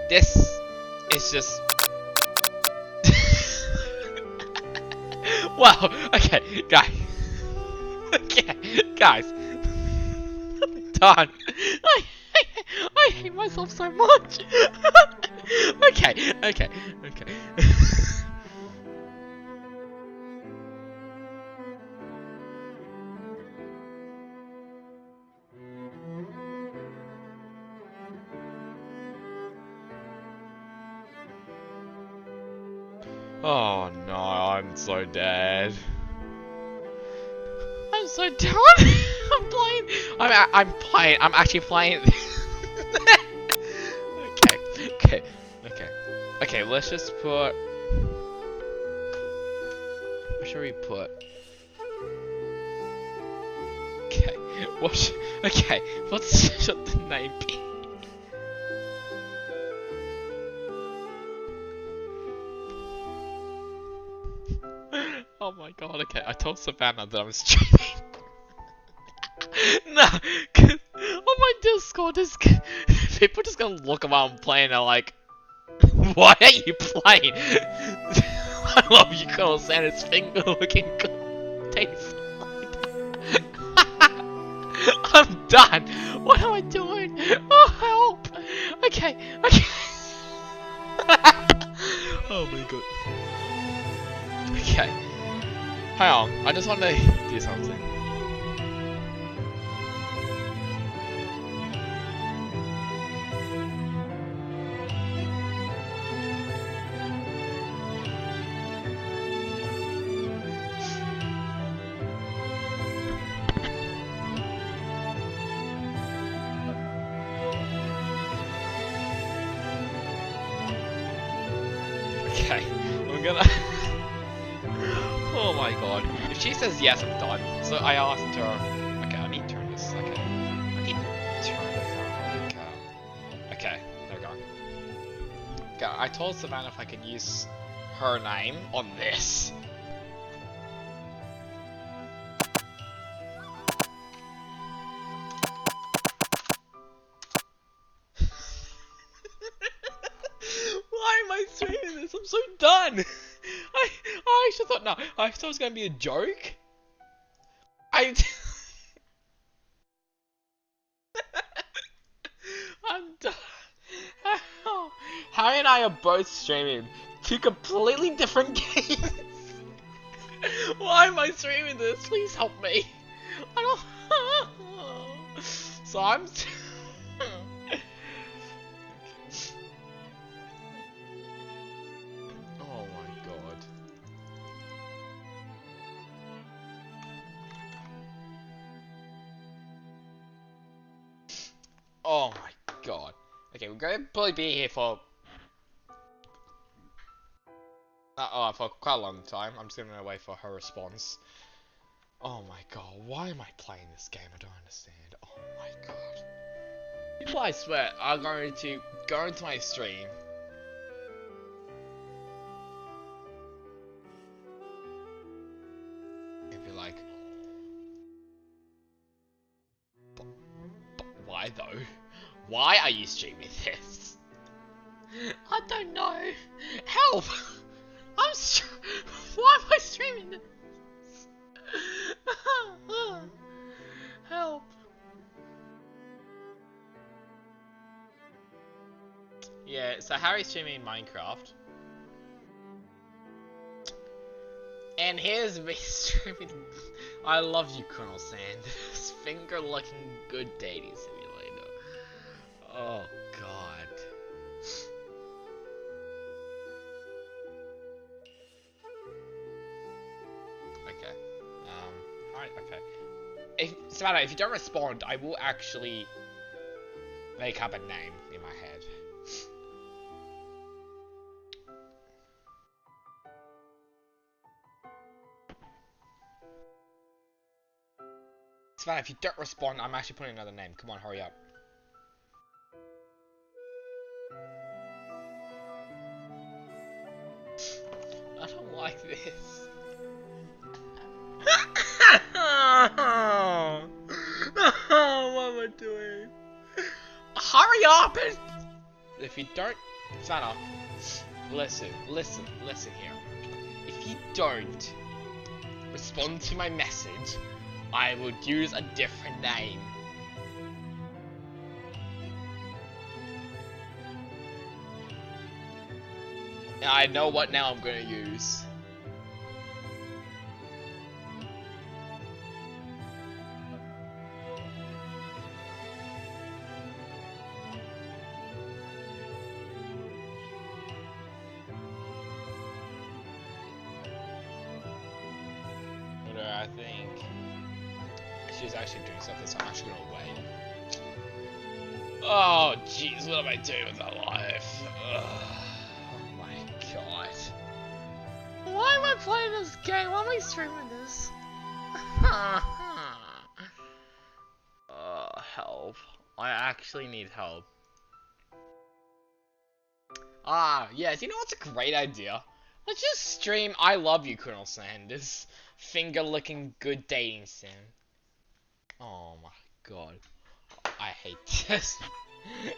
This is just... Wow, okay, guys. Okay, guys. I'm done. I hate myself so much. Okay. Oh no, I'm so dead. I'm so done. I'm playing. I'm playing. I'm actually playing. Okay. Let's just put. What should we put? Okay. What? Okay. What's should the name be? Oh my god. Okay. I told Savannah that I'm streaming. No, cause on my Discord, people just gonna look while I'm playing. They're like, "Why are you playing?" I love you, Colonel Sanders' finger looking good. Tastes like I'm done. What am I doing? Oh, help! Okay. Oh my god. Okay. Hang on. I just want to do something. Okay, I'm gonna... Oh my god. If she says yes, I'm done. So I asked her... Okay, I need to turn this... Okay. I need to turn this on. Like, okay, there we go. Okay, I told Savannah if I could use her name on this. Why am I streaming this? I'm so done! I actually thought, no, I thought it was gonna be a joke. I'm done. Harry and I are both streaming two completely different games. Why am I streaming this? Please help me. I don't. So I'm. Oh my god. Oh my god. Okay, we're gonna probably be here for for quite a long time. I'm just gonna wait for her response. Oh my god, why am I playing this game? I don't understand. Oh my god. People I swear are going to go into my stream and be like, but why though? Why are you streaming this? I don't know. Help! Why am I streaming this? Help! Yeah, so Harry's streaming Minecraft. And here's me streaming. I love you, Colonel Sanders. Finger looking good dating simulator. Oh god. Okay. Alright, okay. Savannah, if you don't respond, I will actually make up a name in my head. Savannah, if you don't respond, I'm actually putting another name. Come on, hurry up. I don't like this. What am I doing? Hurry up! if you don't, Savannah, listen here. If you don't respond to my message, I will use a different name. And I know what now I'm gonna use. I think she's actually doing something, so I'm actually gonna wait. Oh jeez, what am I doing with my life? Ugh. Oh my god. Why am I playing this game? Why am I streaming this? Help. I actually need help. Yes, you know what's a great idea? Let's just stream I Love You, Colonel Sanders. Finger-licking good dating sim. Oh my god. I hate this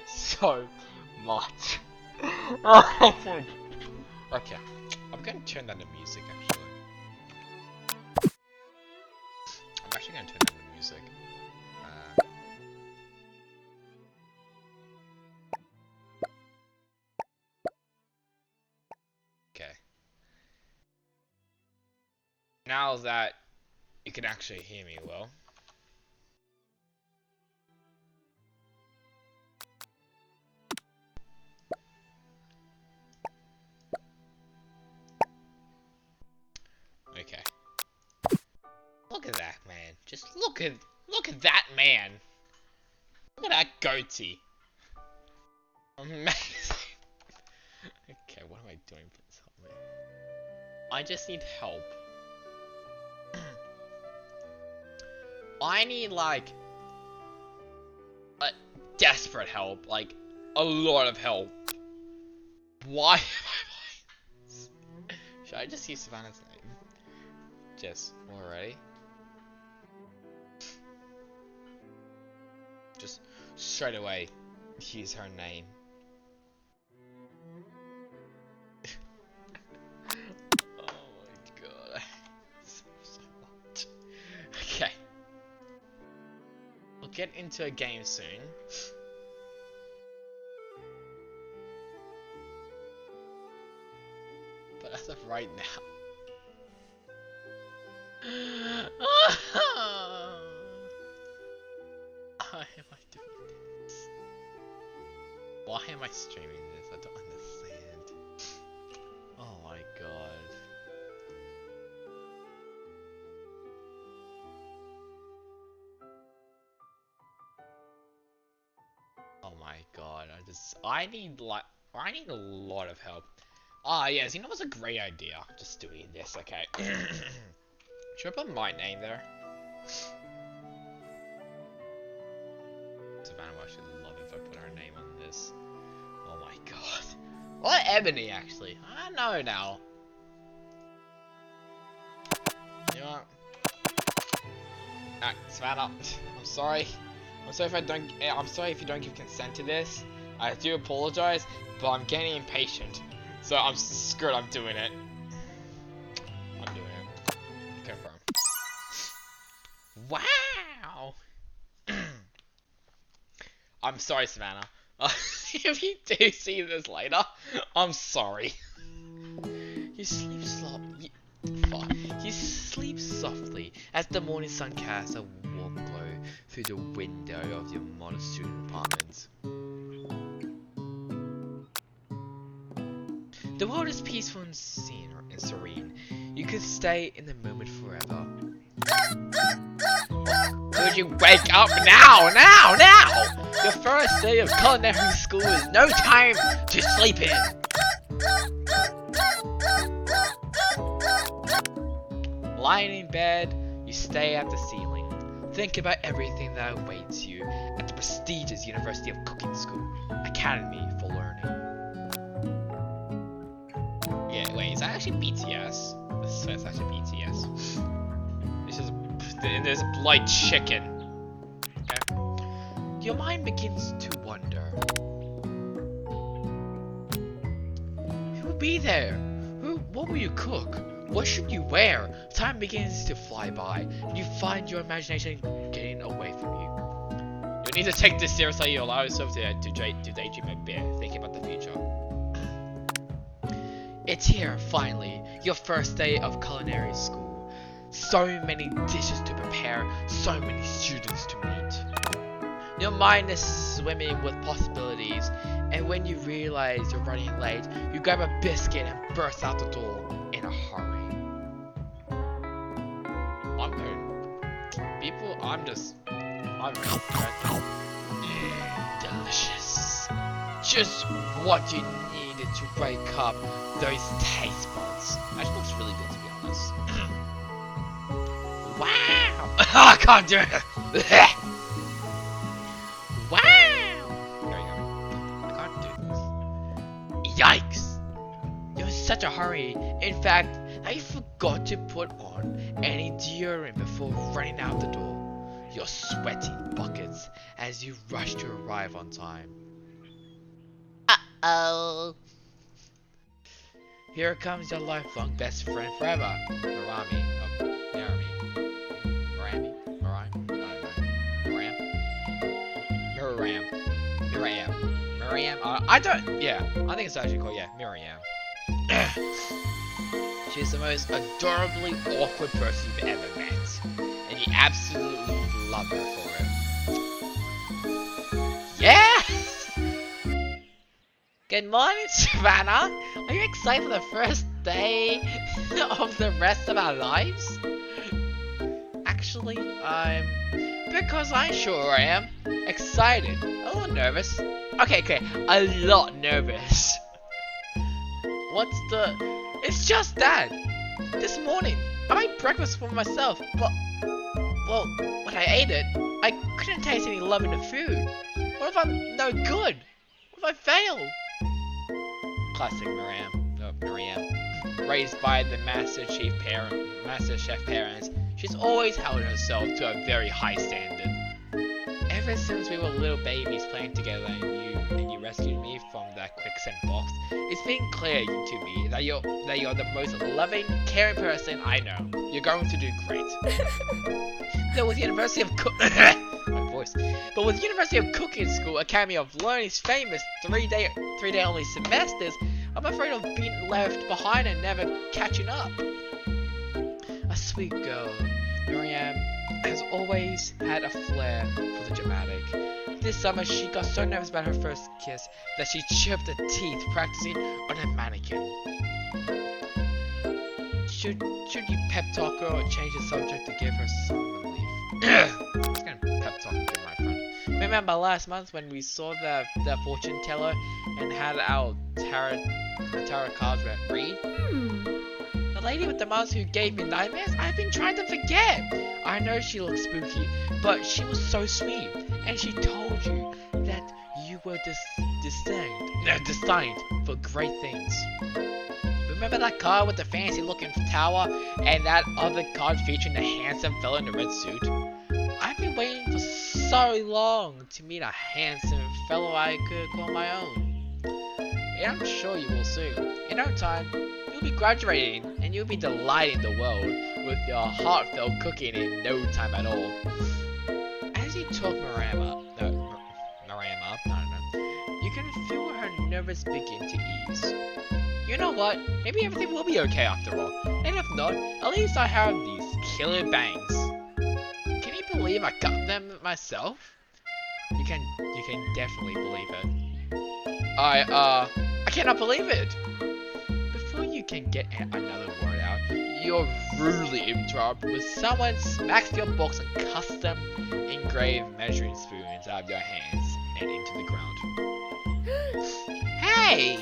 so much. Okay, I'm gonna turn down the music actually. I'm actually gonna turn down the music. Okay. Now that you can actually hear me well. Okay. Look at that man. Just look at that man. Look at that goatee. Amazing. Okay, what am I doing? Please help me. I just need help. I need like desperate help, like a lot of help. Why am I playing? Should I just use Savannah's name? Just already? Just straight away use her name. Oh my god, I hate this so much. Okay. We'll get into a game soon. But as of right now. Why am I doing this? Why am I streaming this? I don't understand. Oh my god. Oh my god, I need a lot of help. Yes, you know what's a great idea? Just doing this, okay. Should I put my name there? Savannah will actually love it if I put her name on this. Oh my god. Or Ebony, actually. I know now. You know what? Alright, Savannah, I'm sorry. I'm sorry if you don't give consent to this. I do apologize, but I'm getting impatient. So I'm screwed, I'm doing it. I'm doing it. Confirm. Wow! I'm sorry, Savannah. If you do see this later, I'm sorry. You sleep softly. You sleep softly as the morning sun casts a warm glow through the window of your modest student apartment. The world is peaceful and serene. You could stay in the moment forever. Could you wake up now? Your first day of culinary school is no time to sleep in. Lying in bed, you stare at the ceiling. Think about everything that awaits you at the prestigious University of Cooking School, Academy for Learning. Yeah, wait, is that actually BTS? This is actually BTS. There's a blind chicken. Okay. Your mind begins to wonder. be there? What will you cook? What should you wear? Time begins to fly by, and you find your imagination getting away from you. You need to take this seriously. You allow yourself to daydream a bit, thinking about the future. It's here, finally, your first day of culinary school. So many dishes to prepare, so many students to meet. Your mind is swimming with possibilities, and when you realize you're running late, you grab a biscuit and burst out the door in a hurry. I'm delicious. Just what you needed to wake up those taste buds. Actually looks really good, to be honest. Wow! I can't do it! Wow! There you go. I can't do this. Yikes! You're in such a hurry. In fact, I forgot to put on any deodorant before running out the door. You're sweating buckets as you rush to arrive on time. Uh-oh. Here comes your lifelong best friend forever, Marami. Miriam. I think it's actually called, Miriam. She's the most adorably awkward person you've ever met, and you absolutely love her for it. Yeah! Good morning, Savannah! Are you excited for the first day of the rest of our lives? Actually, because I sure am. Excited. A little nervous. Okay, a lot nervous. It's just that. This morning, I made breakfast for myself, but, well, when I ate it, I couldn't taste any love in the food. What if I'm no good? What if I fail? Classic Miriam. Raised by the Master Chef parents, she's always held herself to a very high standard. Ever since we were little babies playing together and you rescued me from that quicksand box, it's been clear to me that you're the most loving, caring person I know. You're going to do great. But with University of Cooking School Academy of Learning's famous three-day only semesters, I'm afraid of being left behind and never catching up. A sweet girl, Miriam has always had a flair for the dramatic. This summer, she got so nervous about her first kiss that she chipped her teeth practicing on a mannequin. Should you pep talk her or change the subject to give her some relief? It's gonna pep talk you, my friend. Remember last month when we saw the fortune teller and had our tarot cards read? The lady with the mask who gave me nightmares? I've been trying to forget. I know she looks spooky, but she was so sweet, and she told you that you were destined for great things. Remember that card with the fancy-looking tower, and that other card featuring the handsome fellow in the red suit? I've been waiting for so long to meet a handsome fellow I could call my own. And I'm sure you will soon. In no time, you'll be graduating, and you'll be delighting the world with your heartfelt cooking in no time at all. As you talk Miriam up, you can feel her nerves begin to ease. You know what? Maybe everything will be okay after all. And if not, at least I have these killer bangs. Can you believe I got them myself? You can definitely believe it. I cannot believe it! Before you can get another word out, you're rudely interrupted when someone smacks your box of custom engraved measuring spoons out of your hands and into the ground. Hey!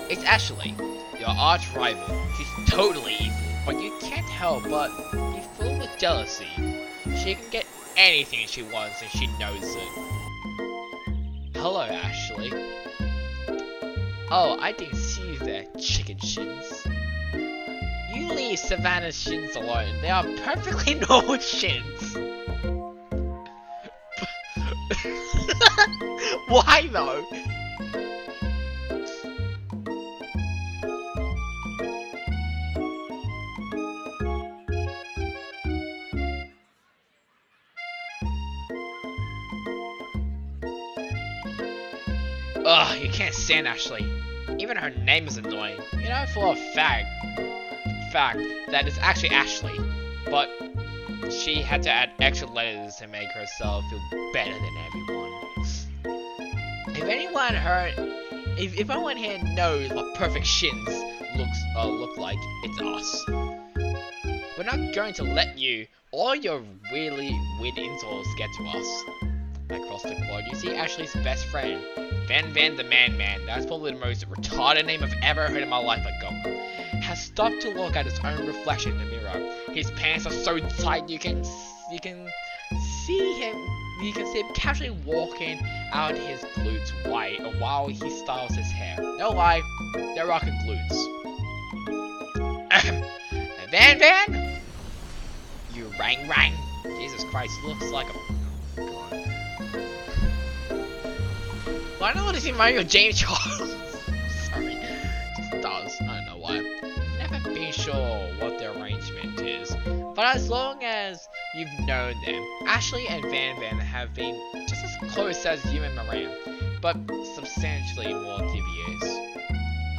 It's Ashley, your arch rival. She's totally evil, but you can't help but be full of jealousy. She can get anything she wants and she knows it. Hello, Ashley. Oh, I didn't see you there, chicken shins. You leave Savannah's shins alone. They are perfectly normal shins. Why though? Ugh, you can't stand Ashley. Even her name is annoying. You know, for a fact that it's actually Ashley, but she had to add extra letters to make herself feel better than everyone. If anyone here knows what perfect shins look like, it's us. We're not going to let you or your really weird insults get to us. Across the quad, you see Ashley's best friend, Van the Man. That's probably the most retarded name I've ever heard in my life. Has stopped to look at his own reflection in the mirror. His pants are so tight you can see him casually walking out his glutes while he styles his hair. No lie, they're rocking glutes. Van, you rang. Jesus Christ, looks like a. Why don't I see Mario James Charles? Sorry, just does. I don't know why. Never been sure what their arrangement is, but as long as you've known them, Ashley and Van have been just as close as you and Moran, but substantially more devious.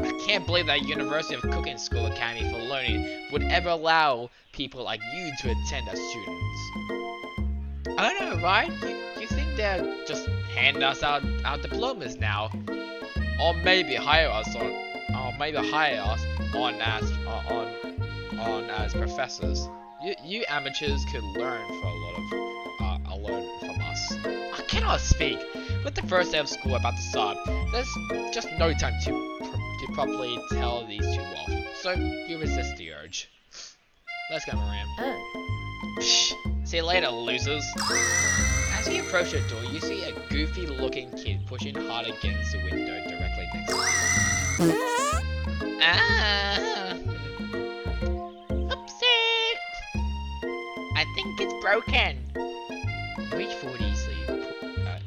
I can't believe that University of Cooking School Academy for Learning would ever allow people like you to attend as students. I don't know, right? You think they'll just hand us out diplomas now, or maybe hire us on as professors. You amateurs could learn from us. I cannot speak. With the first day of school about to start, there's just no time to properly tell these two off. So you resist the urge. Let's go, Moran. Psh, see you later, losers. As you approach the door, you see a goofy-looking kid pushing hard against the window directly next to you. Oopsie! I think it's broken. You reach forward easily.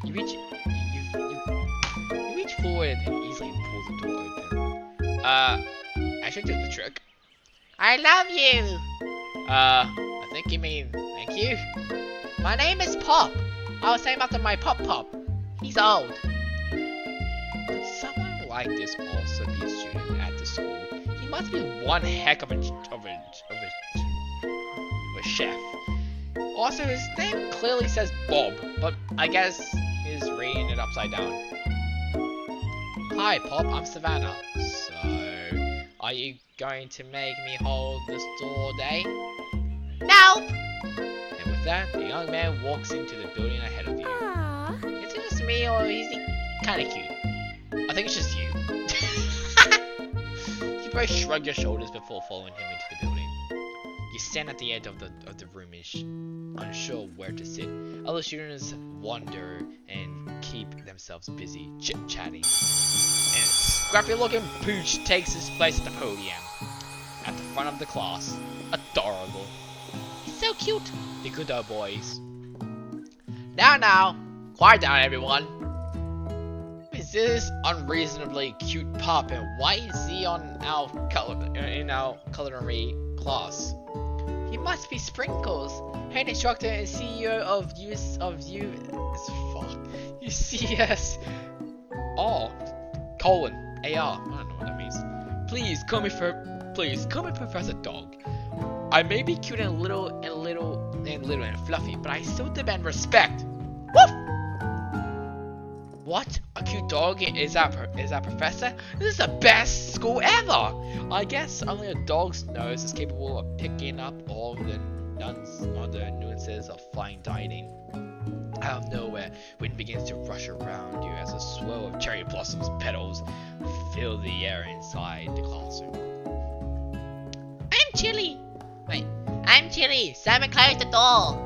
You reach forward and easily pull the door open. I should do the trick. I love you. I think you mean thank you. My name is Pop. I was named after my Pop. He's old. Could someone like this also be a student at the school? He must be one heck of a chef. Also, his name clearly says Bob, but I guess he's reading it upside down. Hi, Pop. I'm Savannah. So, are you going to make me hold this door all day? Nope. And with that, the young man walks into the building ahead of you. Aww. Is it just me, or is he kind of cute? I think it's just you. You both shrug your shoulders before following him into the building. You stand at the edge of the room, unsure where to sit. Other students wander and keep themselves busy chit-chatting. And scruffy-looking Pooch takes his place at the podium, at the front of the class. Adorable. He's so cute. The good old boys. Now, quiet down, everyone. Is this unreasonably cute Pop, and why is he on our culinary class? He must be Sprinkles, head instructor and CEO of UCS. AR. I don't know what that means. Please call me Professor Dog. I may be cute and little and fluffy, but I still demand respect. Woof! What? A cute dog is our professor? This is the best school ever! I guess only a dog's nose is capable of picking up all the nuances of fine dining. Out of nowhere, wind begins to rush around you as a swirl of cherry blossoms petals fill the air inside the classroom. I'm Chili! Simon, close the door!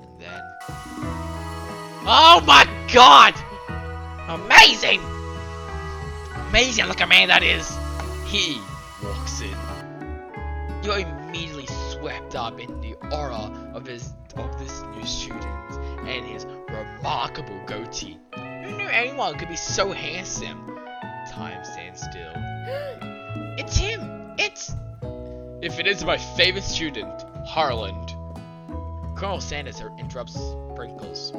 And then... Oh my god! Amazing! Amazing looking man that is! He walks in. You're immediately swept up in the aura of this new student and his remarkable goatee. Who knew anyone could be so handsome? Time stands still. It's him! If it is my favorite student, Harland. Colonel Sanders interrupts Sprinkles.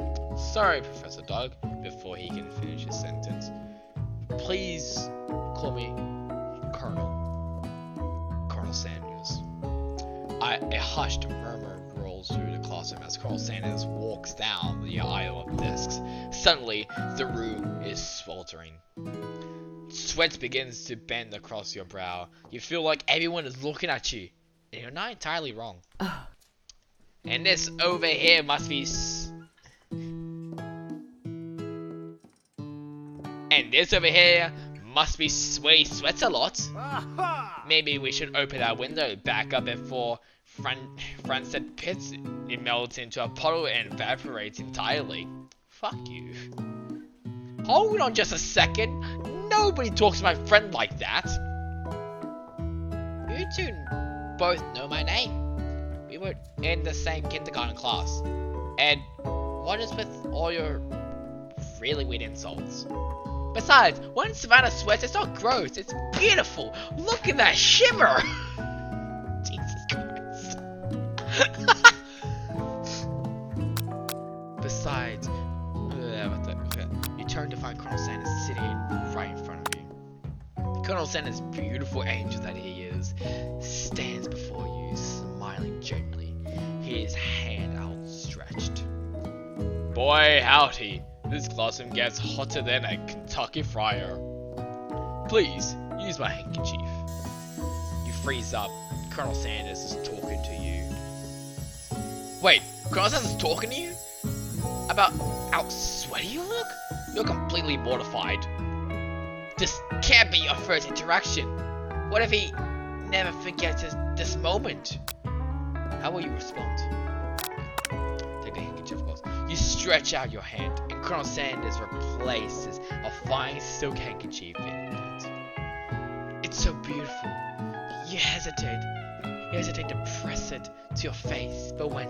Sorry, Professor Dog, before he can finish his sentence. Please call me Colonel Sanders. A hushed murmur rolls through the classroom as Colonel Sanders walks down the aisle of desks. Suddenly, the room is sweltering. Sweat begins to bend across your brow. You feel like everyone is looking at you. And you're not entirely wrong. And this over here must be... And this over here must be Sway Sweats a lot. Maybe we should open our window back up before Francis Pitts. It melts into a puddle and evaporates entirely. Fuck you. Hold on just a second. Nobody talks to my friend like that. You two both know my name. We were in the same kindergarten class. And what is with all your really weird insults? Besides, when Savannah sweats, it's not gross, it's beautiful. Look at that shimmer! Jesus Christ. Besides, you turn to find Colonel Sanders sitting right in front of you. Colonel Sanders, beautiful angel that he is, stands before you, smiling gently, his hand outstretched. Boy, howdy. This classroom gets hotter than a Kentucky fryer. Please, use my handkerchief. You freeze up. Colonel Sanders is talking to you. Wait, Colonel Sanders is talking to you? About how sweaty you look? You're completely mortified. This can't be your first interaction. What if he never forgets this moment? How will you respond? Take the handkerchief, of course. You stretch out your hand, and Colonel Sanders replaces a fine silk handkerchief in it. It's so beautiful. You hesitate. You hesitate to press it to your face, but when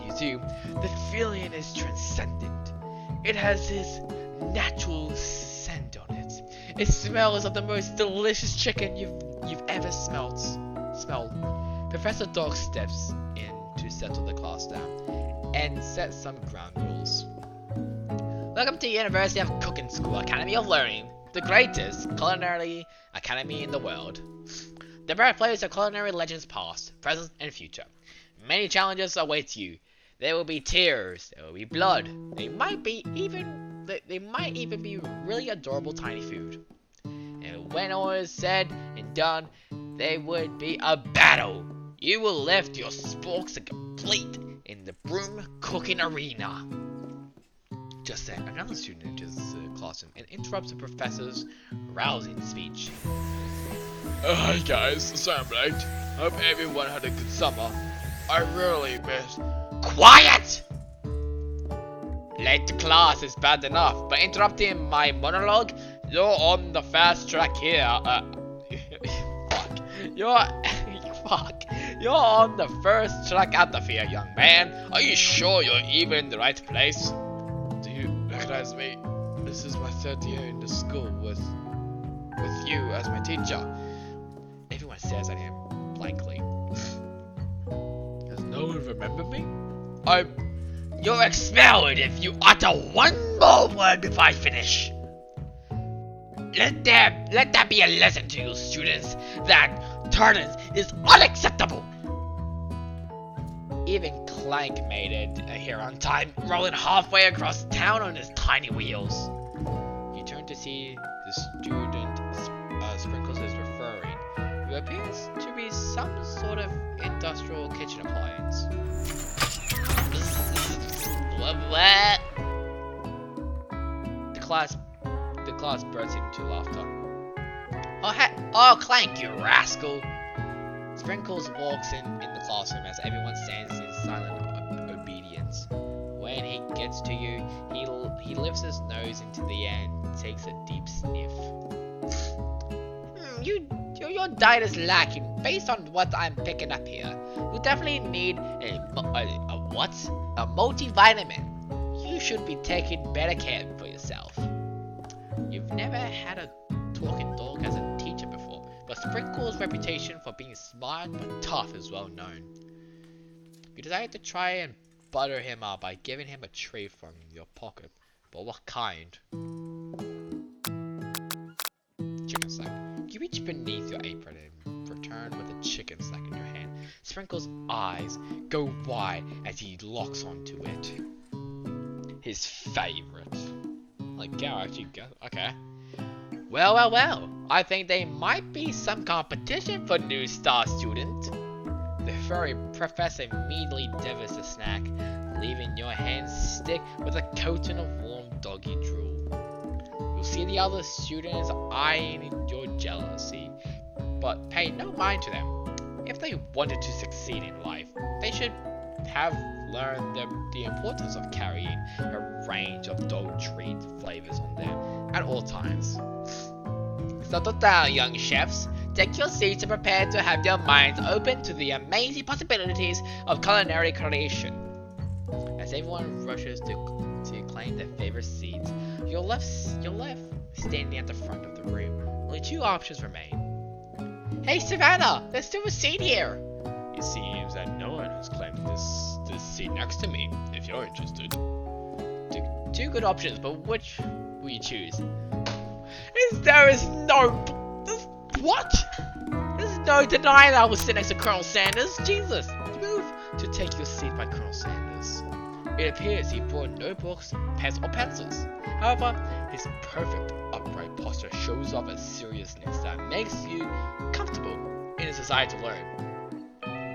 you do, the feeling is transcendent. It has this natural scent on it. It smells of the most delicious chicken you've ever smelled. Professor Dog steps in to settle the class down and set some ground rules. Welcome to University of Cooking School Academy of Learning, the greatest culinary academy in the world. The birthplace of culinary legends past, present, and future. Many challenges await you. There will be tears, there will be blood, they might even be really adorable tiny food. And when all is said and done, there would be a battle. You will lift your sporks and complete in the broom cooking arena. Just then, another student enters the classroom and interrupts the professor's rousing speech. Hi guys, sorry I'm late. Hope everyone had a good summer. I really missed. Quiet! Late to class is bad enough, but interrupting my monologue, you're on the fast track here. You're on the first track out of here, young man. Are you sure you're even in the right place? Do you recognize me? This is my third year in the school with you as my teacher. Everyone stares at him blankly. Does no one remember me? You're expelled if you utter one more word before I finish. Let that be a lesson to you students that tardiness is unacceptable. Even Clank made it here on time, rolling halfway across town on his tiny wheels. You turn to see the student Sprinkles is referring, who appears to be some sort of industrial kitchen appliance. What? The class bursts into laughter. Oh, Clank, you rascal! Sprinkles walks in the classroom as everyone stands in silent obedience. When he gets to you, he lifts his nose into the air and takes a deep sniff. Your diet is lacking. Based on what I'm picking up here, you definitely need a multivitamin. You should be taking better care for yourself. You've never had a talking dog as a teacher before, but Sprinkle's reputation for being smart but tough is well known. You decided to try and butter him up by giving him a treat from your pocket, but what kind? reach beneath your apron and return with a chicken snack in your hand. Sprinkle's eyes go wide as he locks onto it. His favorite. Like, Gao actually got. Okay. Well. I think there might be some competition for new star student. The furry professor immediately devours the snack, leaving your hands stick with a coating of warm doggy drool. You'll see the other students eyeing your jealousy, but pay no mind to them. If they wanted to succeed in life, they should have learned the importance of carrying a range of dog treat flavors on them at all times. Settle down, young chefs. Take your seats and prepare to have your minds open to the amazing possibilities of culinary creation. As everyone rushes to claim their favorite seats, you're left standing at the front of the room. Only two options remain. Hey Savannah, there's still a seat here. It seems that no one has claimed this seat next to me, if you're interested. Two good options, but which will you choose? There's no denying I will sit next to Colonel Sanders. Jesus, you move to take your seat by Colonel Sanders. It appears he brought no books, pens, or pencils. However, his perfect upright posture shows off a seriousness that makes you comfortable in his desire to learn.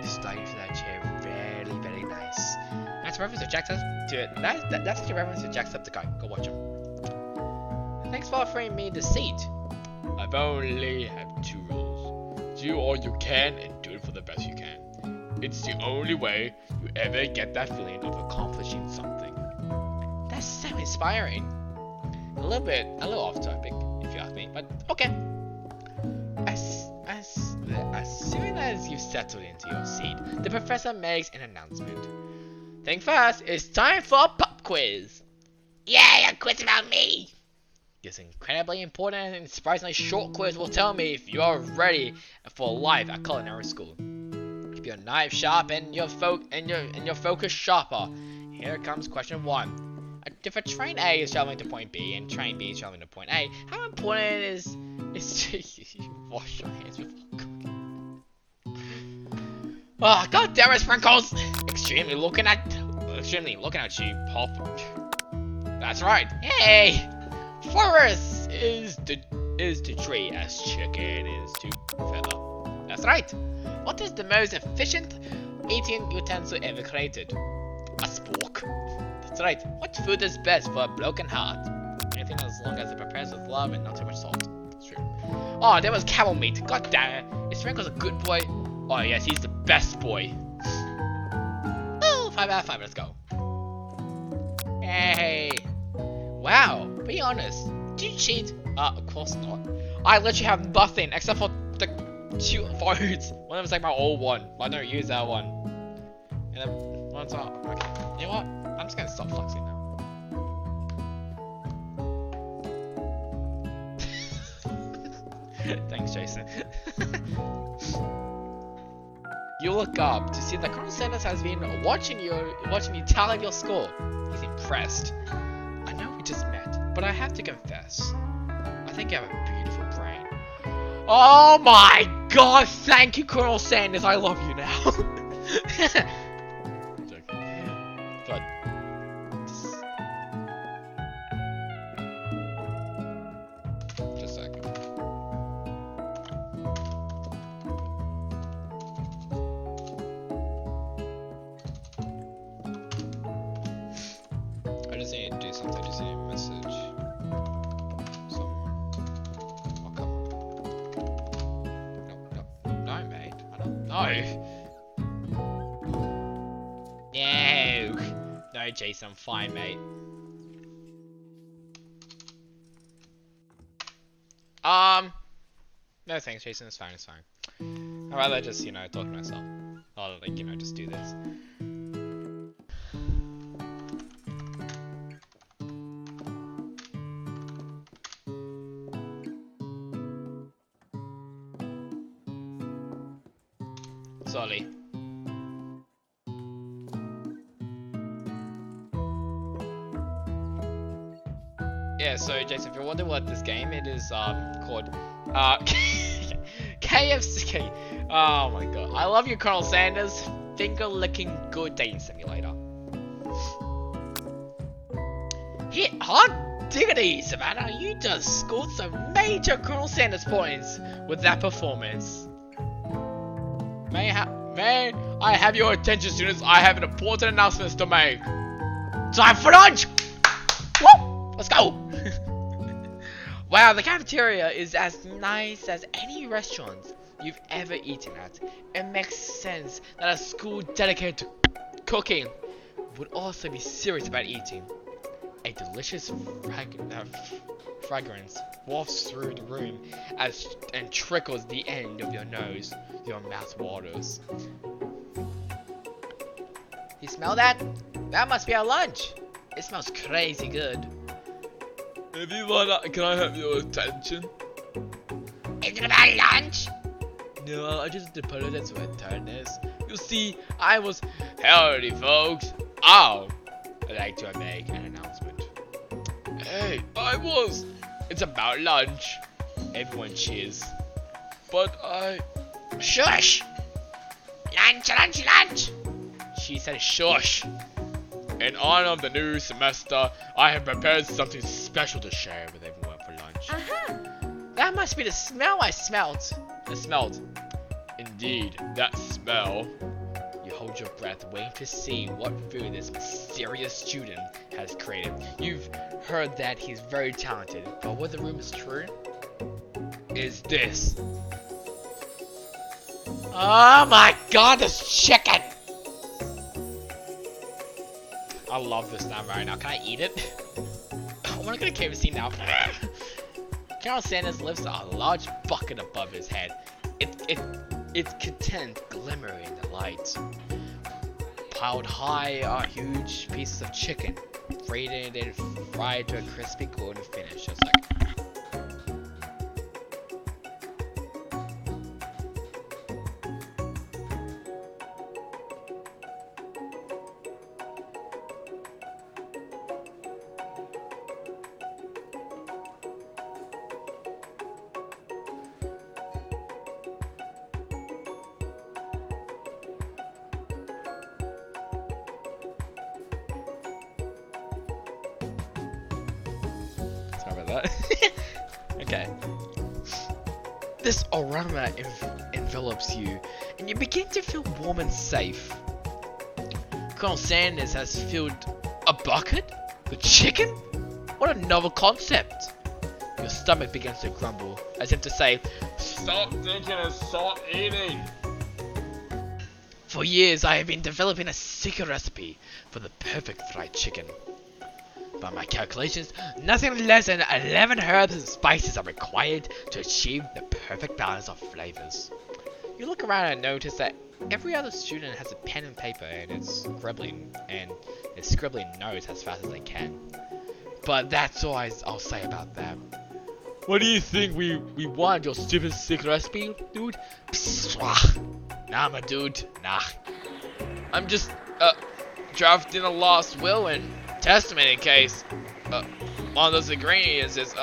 He's sliding to that chair very, very nice. That's a reference to Jacksepticeye. That's the reference to Jacksepticeye. Go watch him. Thanks for offering me the seat. I've only have two rules. Do all you can and do it for the best you can. It's the only way you ever get that feeling of accomplishing something. That's so inspiring. A little off topic, if you ask me, but okay. As soon as you've settled into your seat, the professor makes an announcement. Think fast, it's time for a pop quiz. Yay, a quiz about me! This incredibly important and surprisingly short quiz will tell me if you are ready for life at culinary school. Keep your knife sharp and your focus sharper. Here comes question 1. If a train A is traveling to point B and train B is traveling to point A, how important is to wash your hands before cooking? Oh, god damn it, Sprinkles! Extremely looking at you, Pop. That's right. Hey! Forest is to tree as chicken is to feather. That's right. What is the most efficient eating utensil ever created? A spork. That's right. What food is best for a broken heart? Anything as long as it prepares with love and not too much salt. That's true. Oh, there was camel meat. God damn it. Is Sprinkles a good boy? Oh yes, he's the best boy. Oh, 5 out of 5. Let's go. Hey. Wow, be honest. Did you cheat? Of course not. I literally have nothing except for the 2 votes. One of them's like my old one, but I don't use that one. And then one's not. Okay. You know what? I'm just gonna stop flexing now. Thanks, Jason. You look up to see that Colonel Sanders has been watching you tally your score. He's impressed. I know we just met, but I have to confess, I think you have a beautiful brain. Oh my god, thank you, Colonel Sanders, I love you now. But just a second. I just need to do something. I just need to message someone. Oh, come on. No, mate. I don't know. No, Jason, I'm fine, mate. No thanks, Jason. It's fine. It's fine. I'd rather just, talk to myself. Or, like, just do this. Sorry. Yeah, so Jason, if you're wondering what this game it is, called, KFC. Oh my god. I love you, Colonel Sanders. Finger licking good dating simulator. Hit hot diggity, Savannah. You just scored some major Colonel Sanders points with that performance. May I have your attention, students? I have an important announcement to make. Time for lunch! Woo! Let's go! Wow, the cafeteria is as nice as any restaurant you've ever eaten at. It makes sense that a school dedicated to cooking would also be serious about eating. A delicious fragrance wafts through the room and trickles the end of your nose. Your mouth waters. You smell that? That must be our lunch. It smells crazy good. If you want, can I have your attention? Is it about lunch? No, I just apologized for tiredness. You see, I was... Howdy, folks. Oh, I'd like to make an announcement. Hey, It's about lunch. Everyone cheers. But I... Shush! Lunch, lunch, lunch! She said shush. In honor of the new semester, I have prepared something special to share with everyone for lunch. That must be the smell I smelled. Indeed, that smell. You hold your breath, waiting to see what food this mysterious student has created. You've heard that he's very talented, but what the rumor is true is this. Oh my god, this chicken! I love this now right now. Can I eat it? I want to go to KFC now. Colonel Sanders lifts a large bucket above his head. Its content glimmering in the light. Piled high are huge pieces of chicken, braided and fried to a crispy golden finish. Just like. Sorry about that. Okay. This aroma envelops you, and you begin to feel warm and safe. Colonel Sanders has filled a bucket with chicken? What a novel concept! Your stomach begins to grumble, as if to say, Stop thinking and stop eating. for years I have been developing a secret recipe for the perfect fried chicken. By my calculations, nothing less than 11 herbs and spices are required to achieve the perfect balance of flavors. You look around and notice that every other student has a pen and paper and is scribbling notes as fast as they can. But that's all I'll say about that. What do you think we want, your stupid secret recipe, dude? Psst, nah, my dude, nah. I'm just, drafting a lost will and testament in case, one of those ingredients is,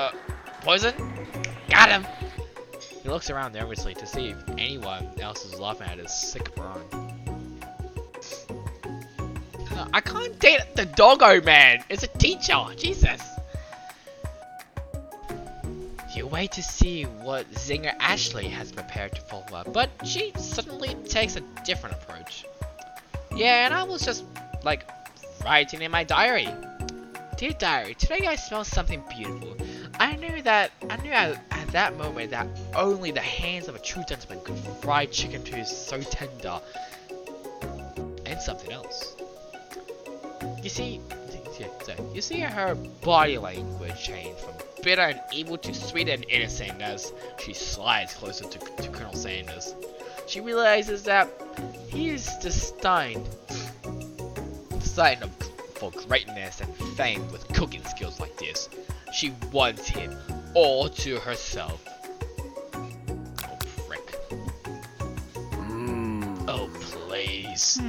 poison? Got him! He looks around nervously to see if anyone else is laughing at his sick brawn. I can't date the doggo man! It's a teacher! Jesus! You wait to see what Zinger Ashley has prepared to follow up, but she suddenly takes a different approach. Yeah, and I was just, like, writing in my diary. Dear diary, today I smelled something beautiful. I knew at that moment that only the hands of a true gentleman could fry chicken to so tender. And something else. You see her body language change from bitter and evil to sweet and innocent as she slides closer to Colonel Sanders. She realizes that he is destined for greatness and fame with cooking skills like this. She wants him all to herself. Oh, frick. Oh, please.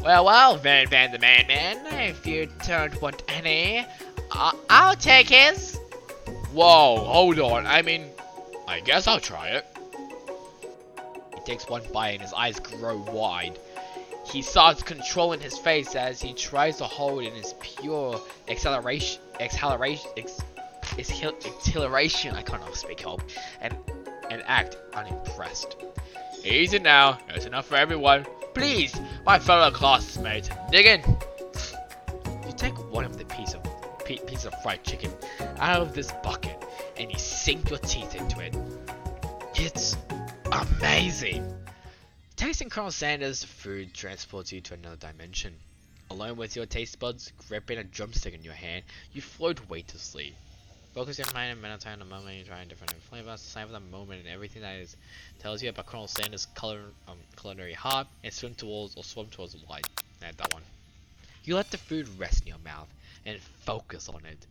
Well, Van the Man, if you don't want any, I'll take his. Whoa, hold on. I mean, I guess I'll try it. He takes one bite and his eyes grow wide. He starts controlling his face as he tries to hold in his pure exhilaration, I cannot speak help, and act unimpressed. Easy now, that's enough for everyone. Please, my fellow classmates, dig in. You take one of the piece of fried chicken out of this bucket and you sink your teeth into it. It's amazing. Tasting Colonel Sanders' food transports you to another dimension. Alone with your taste buds, gripping a drumstick in your hand, you float weightlessly. Focus your mind and meditate on the moment you're trying different flavors, savor the moment and everything that is tells you about Colonel Sanders' culinary heart, and swim towards the light. That one. You let the food rest in your mouth and focus on it,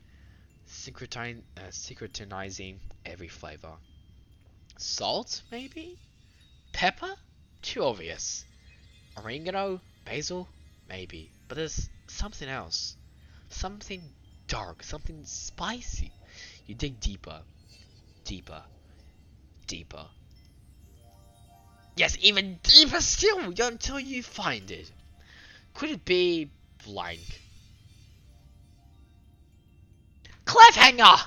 synchronizing every flavor. Salt, maybe? Pepper? Too obvious. Oregano? Basil? Maybe. But there's something else. Something dark. Something spicy. You dig deeper. Deeper. Deeper. Yes, even deeper still until you find it. Could it be blank? Cliffhanger!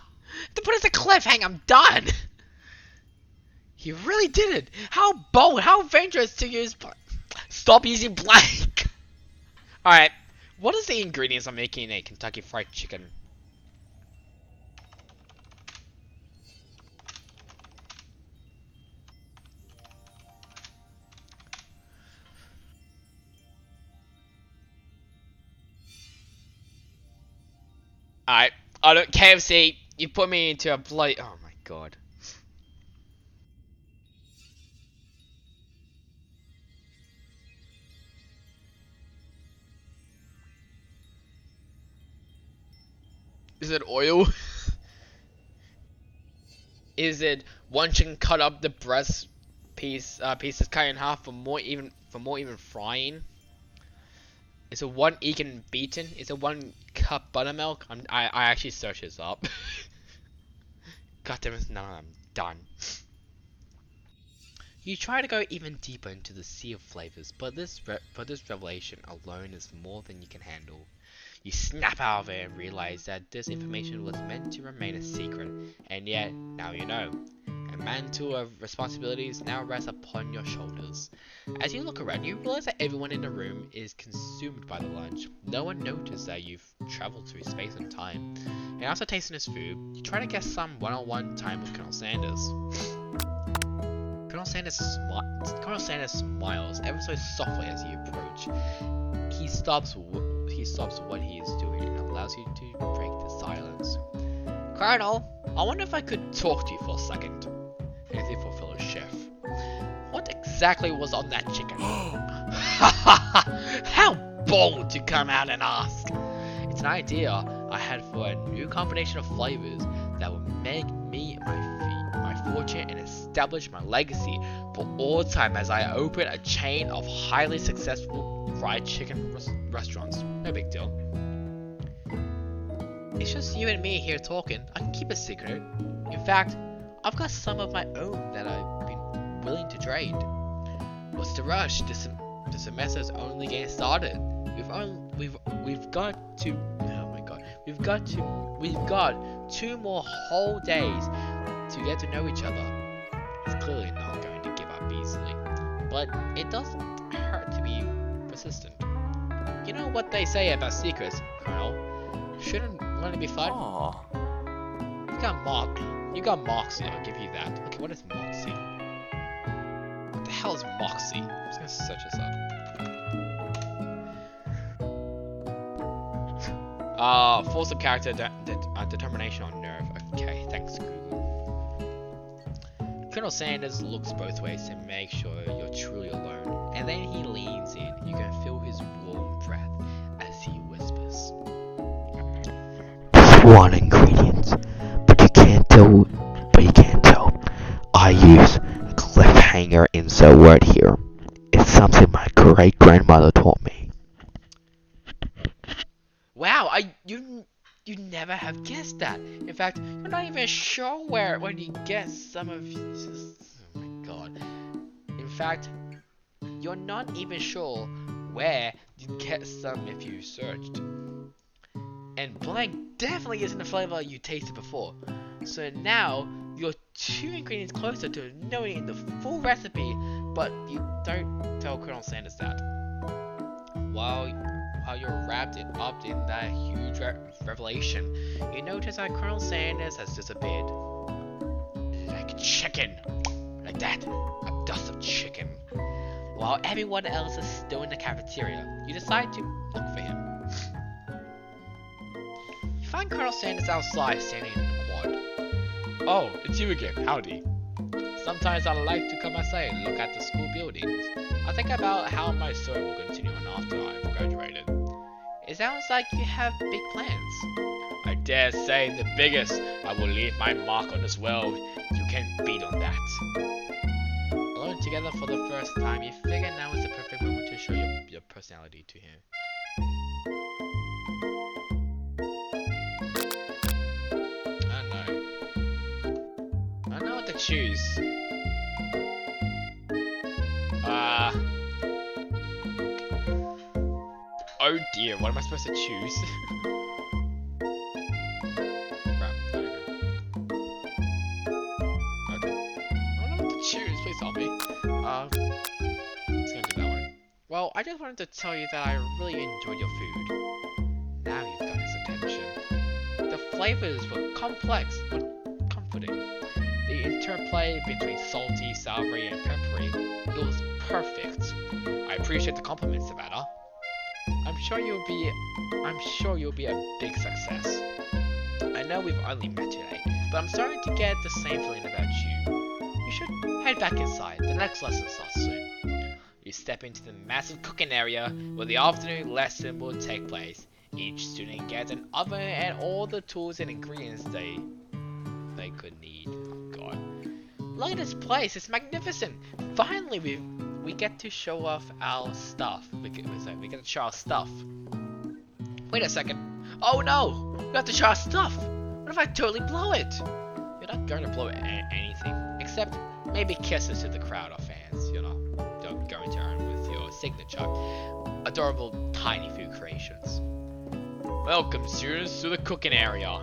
But it's a cliffhanger, I'm done! He really did it! How bold, how adventurous to use... Stop using blank! Alright, what is the ingredients I'm making a Kentucky Fried Chicken? Alright, I don't KFC, you put me into a bloody... Oh my god. Is it oil? Is it one chicken cut up the breast pieces cut in half for more even frying? Is it one egg and beaten? Is it 1 cup buttermilk? I actually searched this up. God damn it, no, I'm done. You try to go even deeper into the sea of flavors, but this revelation alone is more than you can handle. You snap out of it and realize that this information was meant to remain a secret, and yet, now you know. A mantle of responsibilities now rests upon your shoulders. As you look around, you realize that everyone in the room is consumed by the lunch. No one noticed that you've traveled through space and time. And after tasting his food, you try to get some one-on-one time with Colonel Sanders. Colonel Sanders smiles ever so softly as you approach. He stops what he is doing and allows you to break the silence. Colonel, I wonder if I could talk to you for a second. Anything for fellow chef. What exactly was on that chicken? How bold to come out and ask! It's an idea I had for a new combination of flavors that would make me my fortune and establish my legacy for all time as I open a chain of highly successful fried chicken restaurants. No big deal. It's just you and me here talking. I can keep a secret. In fact, I've got some of my own that I've been willing to trade. What's the rush? The semester's only getting started. We've got 2 more whole days to get to know each other. It's clearly not going to give up easily, but it doesn't hurt to be persistent. You know what they say about secrets, Colonel? Shouldn't learning be fun? Aww. You got Moxie, I'll give you that. Okay, what is Moxie? What the hell is Moxie? I'm just gonna search this up. Force of character, determination on nerve. Okay, thanks Google. Colonel Sanders looks both ways to make sure you're truly alone, and then he leans in. You can feel his warm breath as he whispers. One ingredient, but you can't tell. I use a cliffhanger insert word here. It's something my great grandmother taught me. Wow, You never have guessed that. In fact, you're not even sure when you get some of these. Oh my god. In fact, you're not even sure where you get some if you searched. And blank definitely isn't the flavor you tasted before. So now you're 2 ingredients closer to knowing the full recipe, but you don't tell Colonel Sanders that. While you're wrapped up in that huge revelation, you notice that Colonel Sanders has disappeared. Like chicken. Like that. A dust of chicken. While everyone else is still in the cafeteria, you decide to look for him. You find Colonel Sanders outside standing in the quad. Oh, it's you again. Howdy. Sometimes I like to come outside and look at the school buildings. I think about how my story will continue on after I've graduated. It sounds like you have big plans. I dare say the biggest. I will leave my mark on this world. You can beat on that. Alone together for the first time, you figure now is the perfect moment to show your personality to him. I don't know what to choose. Oh dear, what am I supposed to choose? Crap, there we go. Okay. I don't know what to choose, please help me. It's gonna do that one. Well, I just wanted to tell you that I really enjoyed your food. Now you've got his attention. The flavors were complex but comforting. The interplay between salty, savory, and peppery, it was perfect. I appreciate the compliment, Savannah. I'm sure you'll be a big success. I know we've only met today, but I'm starting to get the same feeling about you. You should head back inside. The next lesson starts soon. You step into the massive cooking area where the afternoon lesson will take place. Each student gets an oven and all the tools and ingredients they could need. Oh god. Look at this place, it's magnificent. Finally we get to show off our stuff. We get to show our stuff. Wait a second. Oh no! We have to show our stuff! What if I totally blow it? You're not going to blow anything. Except maybe kisses to the crowd of fans. You're not going to earn with your signature. Adorable tiny food creations. Welcome, students, to the cooking area.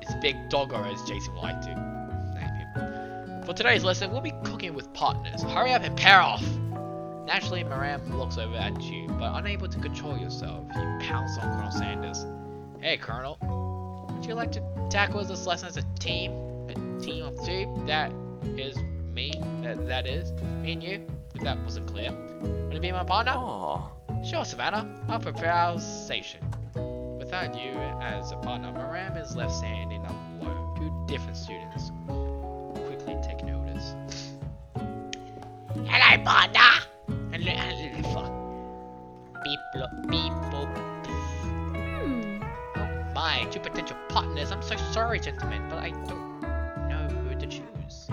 It's Big Doggo, as Jason would like to name him. For today's lesson, we'll be cooking with partners. Hurry up and pair off! Naturally, Maram looks over at you, but unable to control yourself, you pounce on Colonel Sanders. Hey, Colonel. Would you like to tackle this lesson as a team? A team of two? That is me. That is me and you. If that wasn't clear. Want to be my partner? Aww. Sure, Savannah. I'll prepare our station. Without you as a partner, Maram is left standing alone. Two different students quickly take notice. Hello, partner! Hello, fuck. Beep, beep, boop. Oh my, two potential partners. I'm so sorry, gentlemen, but I don't know who to choose.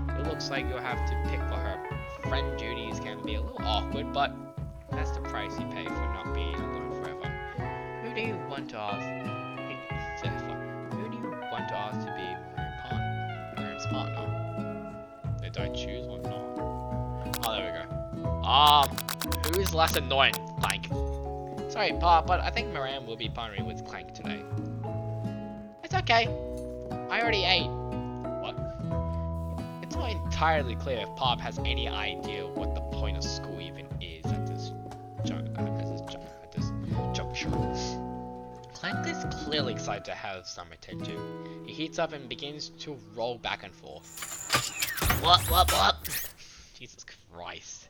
It looks like you'll have to pick for her. Friend duties can be a little awkward, but that's the price you pay for not being alone forever. Who do you want to ask? Who do you want to ask to be Maram's partner? Did I choose or not? Oh, there we go. Who is less annoying? Clank. Sorry, but I think Maram will be partnering with Clank today. It's okay. I already ate. What? It's not entirely clear if Pop has any idea what the point of school even is at this juncture. Clank is clearly excited to have some attention. He heats up and begins to roll back and forth. What? Jesus Christ.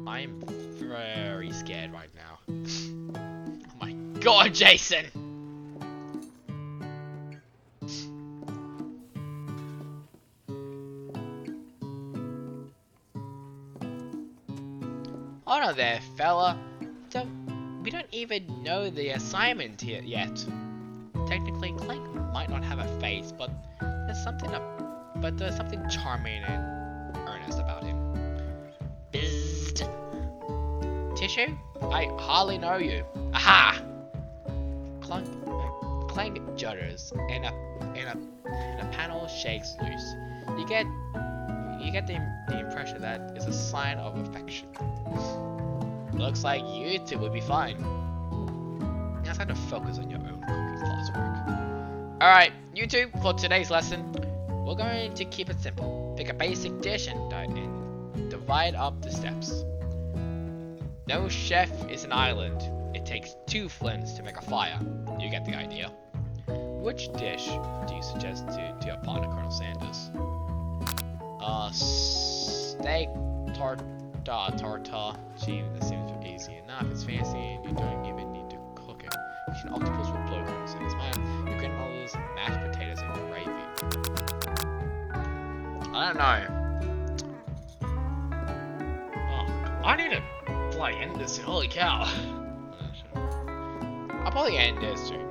I'm very scared right now. Oh my god, Jason! Oh no there, fella. We don't even know the assignment here yet. Technically, Clank might not have a face, but there's something charming and earnest about him. Bizzed. Tissue? I hardly know you. Aha! clank judders and a panel shakes loose. You get the impression that it's a sign of affection. Looks like you two would be fine. Now it's time to focus on your own cooking classwork. Alright, you two, for today's lesson, we're going to keep it simple. Pick a basic dish and divide up the steps. No chef is an island. It takes 2 flints to make a fire. You get the idea. Which dish do you suggest to your partner, Colonel Sanders? Steak tartar. Gee, this seems easy enough. It's fancy. You don't even need to cook it. An octopus with blow Colonel Sanders. Man, your grandmother's mashed potatoes and gravy. I don't know. Oh, I need to bloody end this. Holy cow. I'll probably end this soon.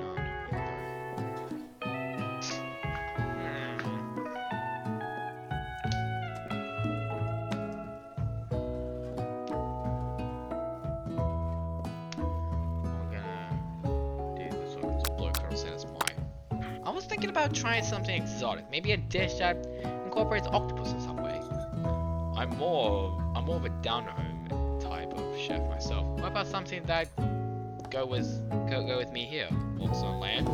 I was thinking about trying something exotic, maybe a dish that incorporates octopus in some way. I'm more of a down-home type of chef myself. What about something that go with me here? Also on land.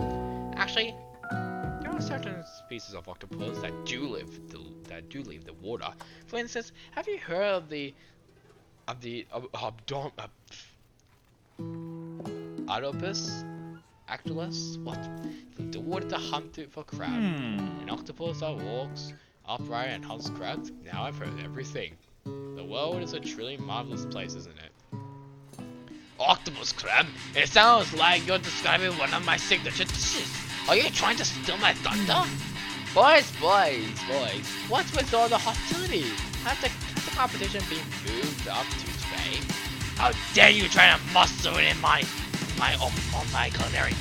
Actually, there are certain species of octopus that do leave the water. For instance, have you heard of the Octopus? Actualus? What? The water to hunt for crab. An octopus that walks upright and hunts crabs. Now I've heard everything. The world is a truly marvelous place, isn't it? Octopus crab? It sounds like you're describing one of my signature dishes. Are you trying to steal my thunder? Boys, what's with all the hostility? Has the competition been moved up to today? How dare you try to muscle it in my culinary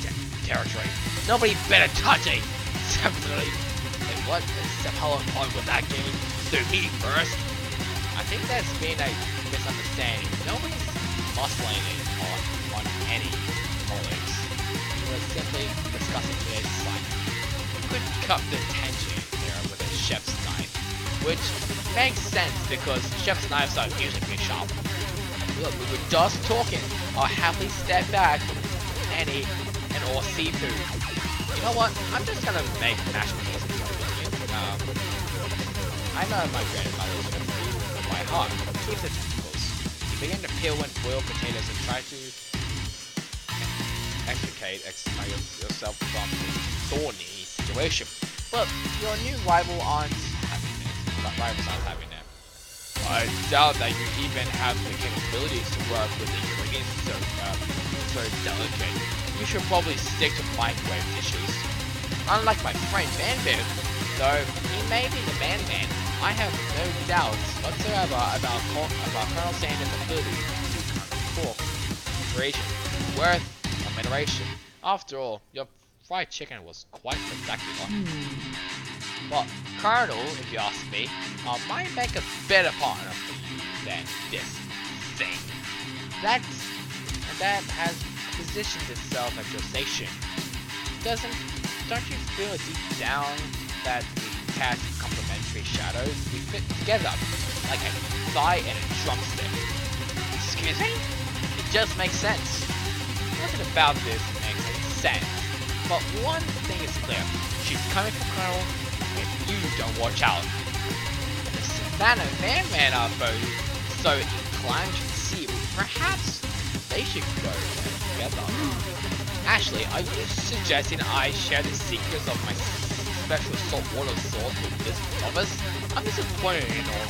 territory? Nobody better touch it. Separately. And what is the hell on with that game? Through me first? I think there's been a misunderstanding. Nobody's muscling it on any colleagues. We were simply discussing today's site. You could cut the tension there with a chef's knife, which makes sense because chef's knives are usually pretty sharp. Look, we were just talking. I'll happily step back from any and all seafood. You know what? I'm just gonna make mashed potatoes. I know my grandmother's gonna be by heart. Keep the tentacles. You begin to peel and boil potatoes and try to extricate yourself from this thorny situation. Look, your new rivals aren't having it. I doubt that you even have the capabilities to work with ingredients so delicate. You should probably stick to microwave dishes. Unlike my friend Van, though he may be the man, I have no doubts whatsoever about Colonel Sanders' ability to cook creation, worth admiration. After all, your fried chicken was quite spectacular. Well, Colonel, if you ask me, might make a better partner for you than this thing. That has positioned itself at your station. Don't you feel deep down that we cast complementary shadows? We fit together like a thigh and a drumstick. Excuse me? It just makes sense. Nothing about this makes any sense. But one thing is clear. She's coming for Colonel if you don't watch out. And the Savannah Man are both so inclined to see. Perhaps they should go together. Actually, are you suggesting I share the secrets of my special saltwater sauce with this novice? I'm disappointed in all.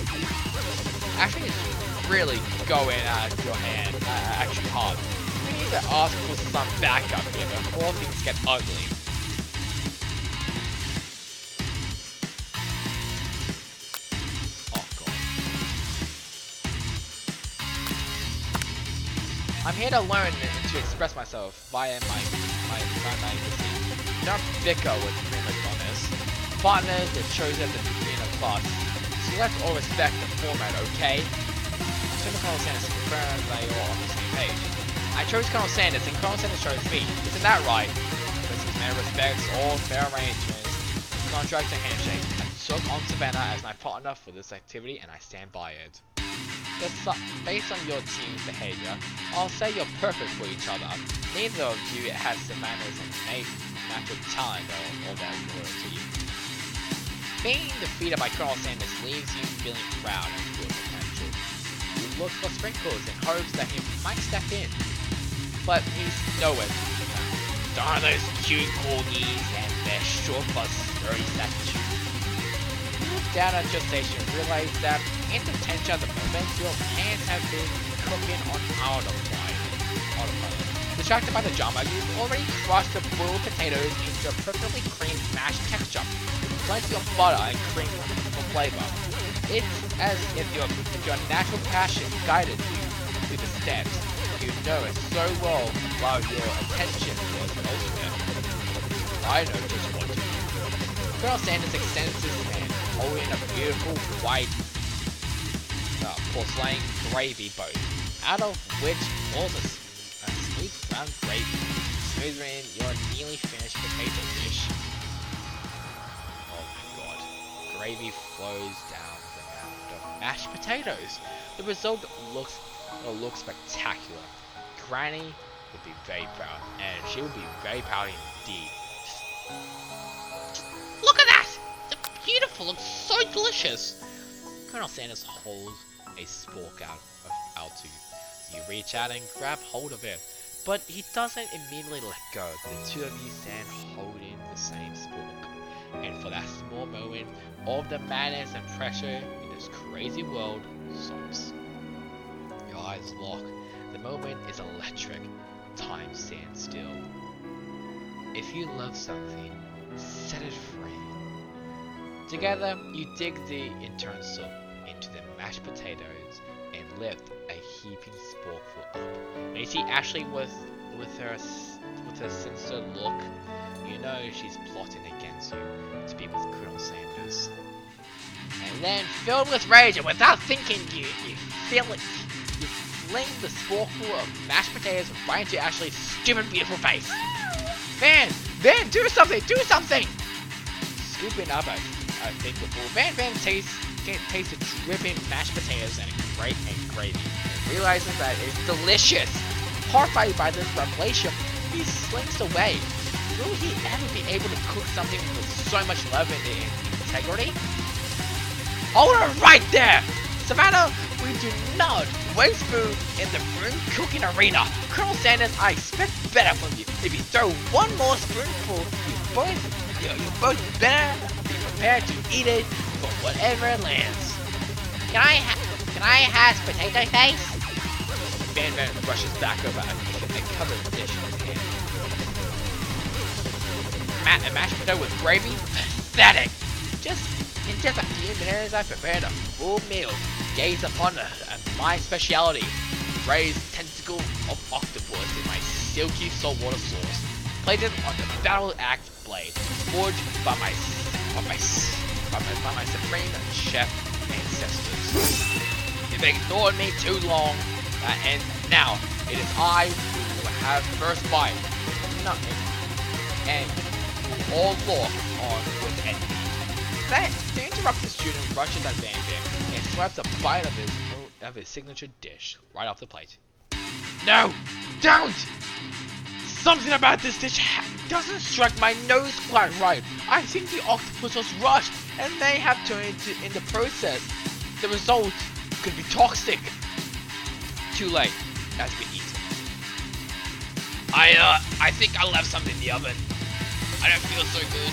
Actually, it's really going out of your hand, actually hard. We need to ask for some backup here before things get ugly. I'm here to learn and to express myself via my Don't bicker with prima donnas. Partners are chosen at the beginning of class. So let's all respect the format, okay? Colonel Sanders confirmed they are all on the same page. I chose Colonel Sanders, and Colonel Sanders chose me. Isn't that right? Because this man respects all fair arrangements, contract and handshake. I took on Savannah as my partner for this activity, and I stand by it. Based on your team's behavior, I'll say you're perfect for each other. Neither of you has Savannah's innate natural talent or their loyalty. Being defeated by Colonel Sanders leaves you feeling proud and full of potential. You look for Sprinkles in hopes that he might step in, but he's nowhere to be found. Darn those cute corgis and their short but sturdy statues. You look down at your station and realize that in the tension at the moment, your hands have been cooking on autopilot. Distracted by the drama, you've already crushed the boiled potatoes into a perfectly creamed mashed texture. Plenty of butter and cream for flavor. It's as if your natural passion guided you through the steps. You know it so well while your attention was elsewhere. I know just what to do. Colonel Sanders extends his hand, holding a beautiful white porcelain gravy boat, out of which falls a smooth brown gravy, smothering your nearly finished potato dish. Oh my god. Gravy flows down the mound of mashed potatoes. The result looks spectacular. Granny would be very proud, and she would be very proud indeed. Look at that! It's beautiful, looks so delicious! Colonel Sanders holds a spork out to you. You reach out and grab hold of it, but he doesn't immediately let go. The two of you stand holding the same spork, and for that small moment, all of the madness and pressure in this crazy world stops. Your eyes lock. The moment is electric. Time stands still. If you love something, set it free. Together, you dig the utensil into the mashed potatoes and lift a heaping sporkful up. And you see Ashley with her sinister look. You know she's plotting against you to be with Colonel Sanders. And then, filled with rage and without thinking, you feel it. You fling the sporkful of mashed potatoes right into Ashley's stupid, beautiful face. Van, do something! Do something! Scooping up a thinkful, Van tastes the dripping mashed potatoes and gravy, and realizes that it's delicious. Horrified by this revelation, he slinks away. Will he ever be able to cook something with so much love and integrity? Hold her right there! Savannah, we do not waste food in the food cooking arena. Colonel Sanders, I expect better from you. If you throw one more spoonful, you both better be prepared to eat it for whatever lands. Can I have potato face? Van rushes back over a covered dish in his hand. A mashed potato with gravy? Pathetic! In just a few minutes, I prepared a full meal. Gaze upon my speciality, braised tentacle of octopus in my silky saltwater sauce, plated on the battle axe blade, forged by my supreme chef ancestors. You've ignored me too long, and now it is I who have first bite. Nothing, and all look on with envy. To interrupt the student rushes at Van and swipes a bite of his signature dish right off the plate. No! Don't! Something about this dish doesn't strike my nose quite right. I think the octopus was rushed and may have turned in the process. The result could be toxic. Too late. It has been eaten. I think I left something in the oven. I don't feel so good.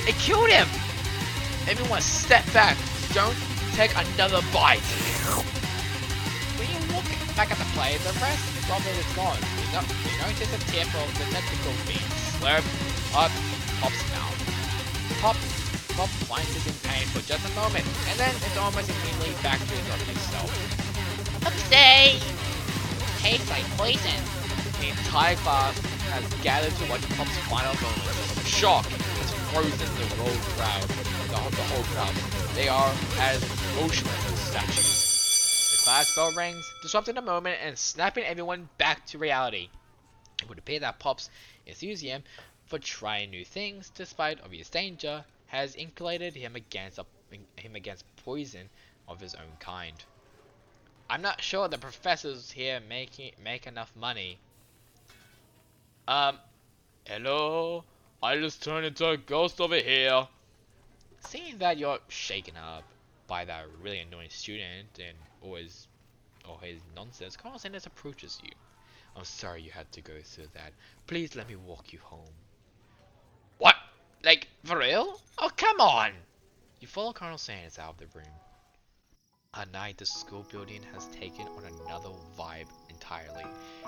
It killed him! Everyone step back. Don't take another bite. When you look back at the plate, the rest of it is gone. You notice a tip of the tentacle being slurped up Pop's mouth. Pop flinches in pain for just a moment, and then it's almost immediately back to his other self. Upstay! Tastes like poison. The entire class has gathered to watch Pop's final moments. Shock has frozen the whole crowd. They are as motionless as statues. The last bell rings, disrupting the moment and snapping everyone back to reality. It would appear that Pop's enthusiasm for trying new things, despite obvious danger, has inoculated him against poison of his own kind. I'm not sure the professors here make enough money. Hello? I just turned into a ghost over here. Seeing that you're shaken up by that really annoying student and all his nonsense, Colonel Sanders approaches you. I'm sorry you had to go through that. Please let me walk you home. What? Like, for real? Oh, come on! You follow Colonel Sanders out of the room. At night, the school building has taken on another vibe entirely.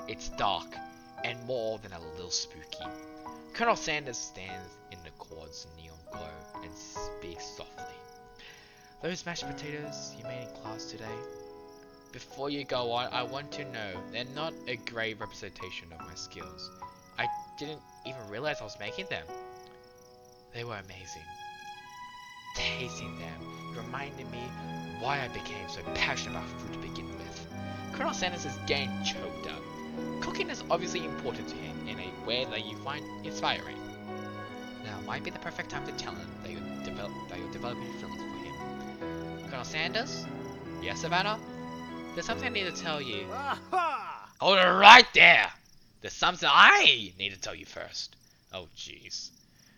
It's dark, and more than a little spooky. Colonel Sanders stands in the court's neon glow and speaks softly. Those mashed potatoes you made in class today? Before you go on, I want to know they're not a great representation of my skills. I didn't even realize I was making them. They were amazing. Tasting them reminded me why I became so passionate about food to begin with. Colonel Sanders is getting choked up. Cooking is obviously important to him in a way that you find inspiring. Now might be the perfect time to tell him that you're developing feelings for him. Colonel Sanders? Yes, Savannah? There's something I need to tell you. Hold it right there! There's something I need to tell you first. Oh, jeez.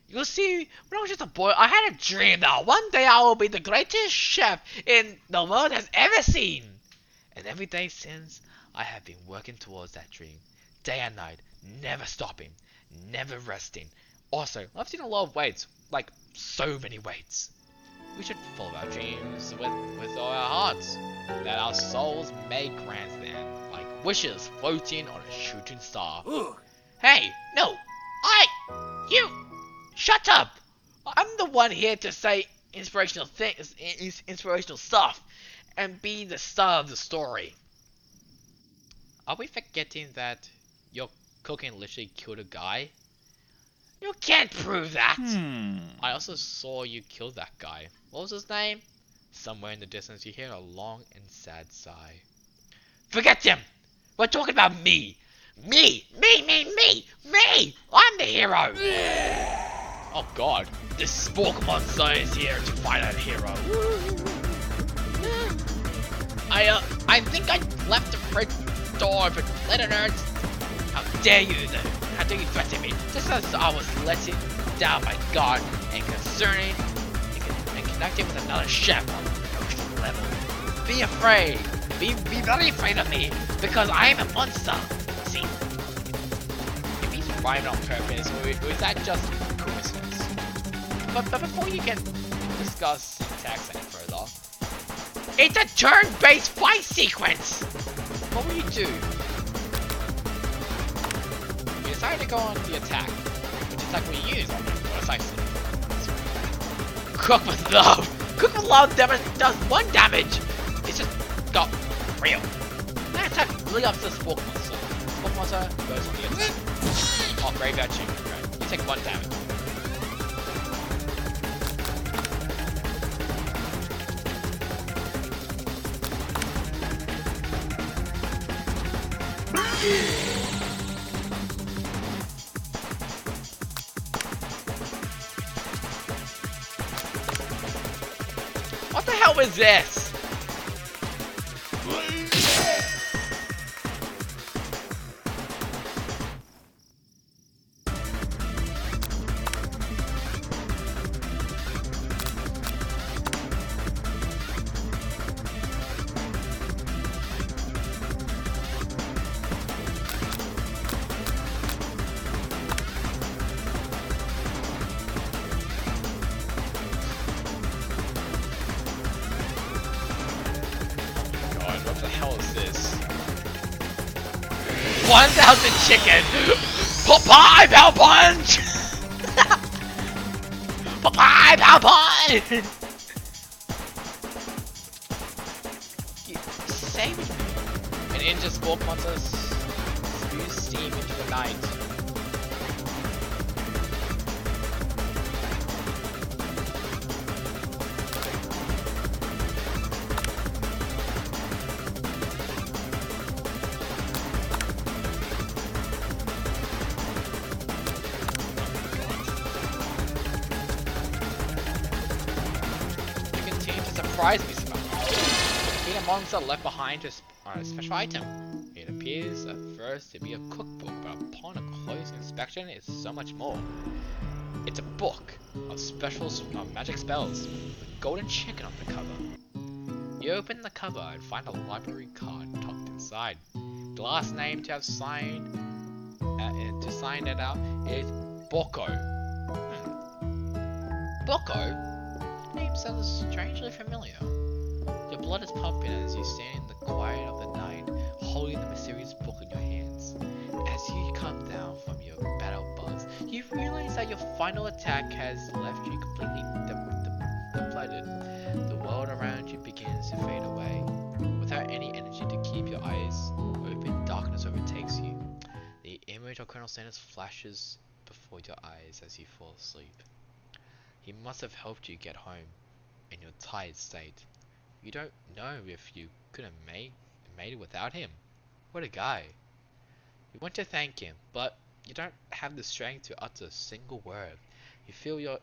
You see, when I was just a boy, I had a dream that one day I will be the greatest chef in the world has ever seen. And every day since, I have been working towards that dream. Day and night, never stopping, never resting. Also, I've seen a lot of weights, like so many weights. We should follow our dreams with all our hearts. That our souls may grant them, like wishes floating on a shooting star. Ugh. Hey, no! You! Shut up! I'm the one here to say inspirational things, inspirational stuff, and be the star of the story. Are we forgetting that your cooking literally killed a guy? You can't prove that! I also saw you kill that guy. What was his name? Somewhere in the distance you hear a long and sad sigh. Forget him! We're talking about me! Me! I'm the hero! Oh god. This spork monster is here to fight a hero. I think I left the fridge door open. Let it hurt. How dare you, though? How dare you threaten me? Just as I was letting down my guard and concerning and connecting with another chef on the level. Be afraid. Be very afraid of me, because I am a monster. See? If he's rhyming on purpose, or is that just coincidence? But before you can discuss syntax any further, It's a turn-based fight sequence! what will you do? You decided to go on the attack, which is like we use on the motorcycle. Cook with love! Cook with love does 1 damage! It's just got real. That attack really ups the spork monster. Spork monster goes on the attack. Oh, graveyard chicken, right. You take 1 damage. What the hell is this? God, what the hell is this? 1,000 chicken! Popeye Power Punch! Popeye Power Punch! Save me. An injured spork monster spews steam into the night. surprise me, Sparrow. Defeat a monster left behind on a special item. It appears at first to be a cookbook, but upon a close inspection, it's so much more. It's a book of magic spells, with a golden chicken on the cover. You open the cover and find a library card tucked inside. The last name to have signed it out is Boko. Boko? The name sounds strangely familiar. Your blood is pumping as you stand in the quiet of the night, holding the mysterious book in your hands. As you come down from your battle buzz, you realize that your final attack has left you completely depleted. The world around you begins to fade away. Without any energy to keep your eyes open, darkness overtakes you. The image of Colonel Sanders flashes before your eyes as you fall asleep. He must have helped you get home in your tired state. You don't know if you could have made it without him. What a guy. You want to thank him, but you don't have the strength to utter a single word. You feel your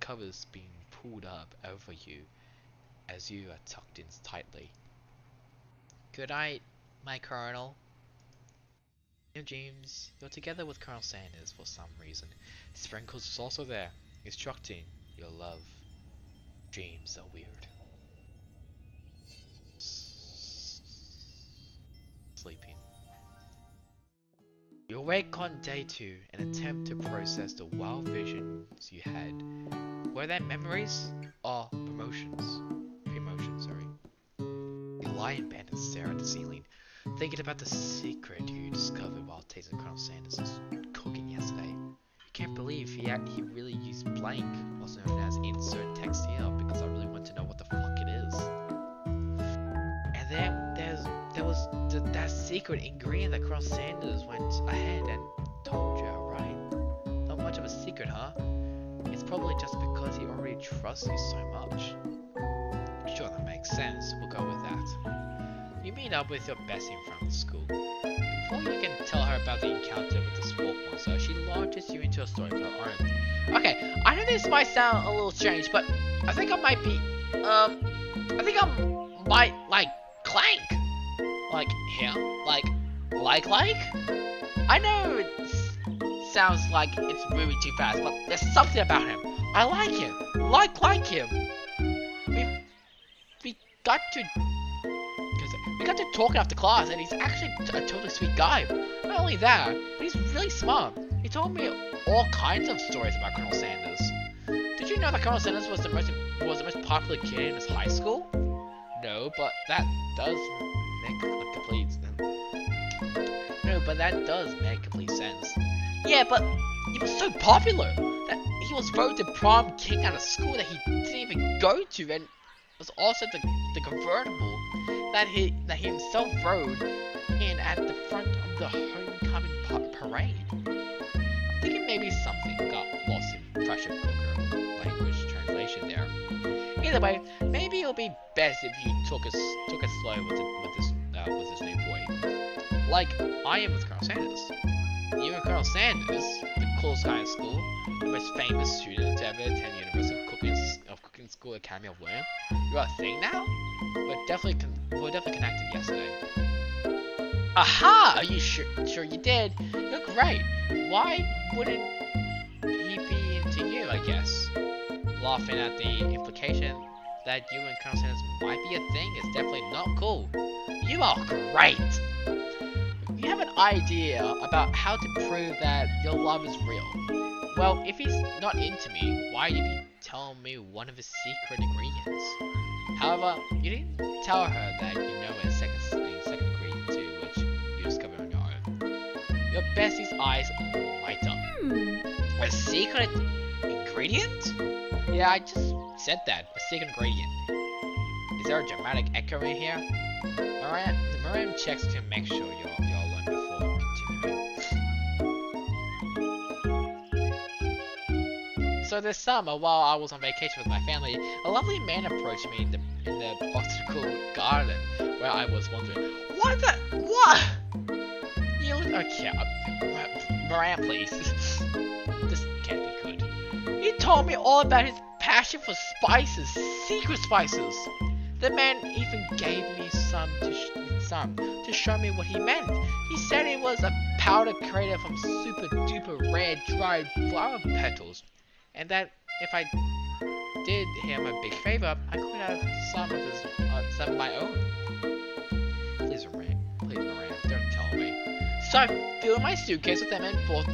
covers being pulled up over you as you are tucked in tightly. Good night, my Colonel. In your dreams, you're together with Colonel Sanders for some reason. Sprinkles is also there, instructing your love. Dreams are weird. Sleeping. You awake on day 2 and attempt to process the wild visions you had. Were they memories or promotions? Pre-motions, sorry. You lie in bed and stare at the ceiling, thinking about the secret you discovered while tasting Colonel Sanders' cooking yesterday. You can't believe he really used blank, also known as insert text here, because I really want to know what the fuck it is. And then there was that secret ingredient that Colonel Sanders went ahead and told you, right? Not much of a secret, huh? It's probably just because he already trusts you so much. Sure, that makes sense. We'll go with that. You meet up with your bestie in front of the school. Before you can tell her about the encounter with the swamp monster, she launches you into a story of her own. Okay, I know this might sound a little strange, but I think I might be, I think I might like Clank. Like him? Like? I know it sounds like it's moving too fast, but there's something about him. I like him. Like him. We got to talking after class, and he's actually a totally sweet guy. Not only that, but he's really smart. He told me all kinds of stories about Colonel Sanders. Did you know that Colonel Sanders was the most popular kid in his high school? No, but that does make complete sense. Yeah, but he was so popular that he was voted prom king at a school that he didn't even go to, and was also the convertible that he himself rode in at the front of the homecoming parade. I'm thinking maybe something got lost in pressure cooker language translation there. Either way, maybe it'll be best if you took it slow with this new boy, like I am with Colonel Sanders. You and Colonel Sanders, the coolest guy in school, the most famous student to ever attend the University of Cooking School Academy of Learning. You're a thing now? We're definitely connected yesterday. Aha! Are you sure you did? You're great. Why wouldn't he be into you, I guess? Laughing at the implication that you and Colonel Sanders might be a thing is definitely not cool. You are great! You have an idea about how to prove that your love is real. Well, if he's not into me, why did he tell me one of his secret ingredients? However, you didn't tell her that you know a second ingredient too, which you discovered on your own. Your bestie's eyes light up. A secret ingredient? Yeah, I just said that. A secret ingredient. Is there a dramatic echo in here? Miriam checks to make sure you're alone before continuing. So this summer, while I was on vacation with my family, a lovely man approached me in the botanical garden, where I was wondering, what? You look okay. Moran, please. This can't be good. He told me all about his passion for spices, secret spices. The man even gave me some to show me what he meant. He said it was a powder created from super duper rare dried flower petals, and that if I did him a big favor, I could have some of my own. Please, Moran, don't tell me. So I filled my suitcase with them and brought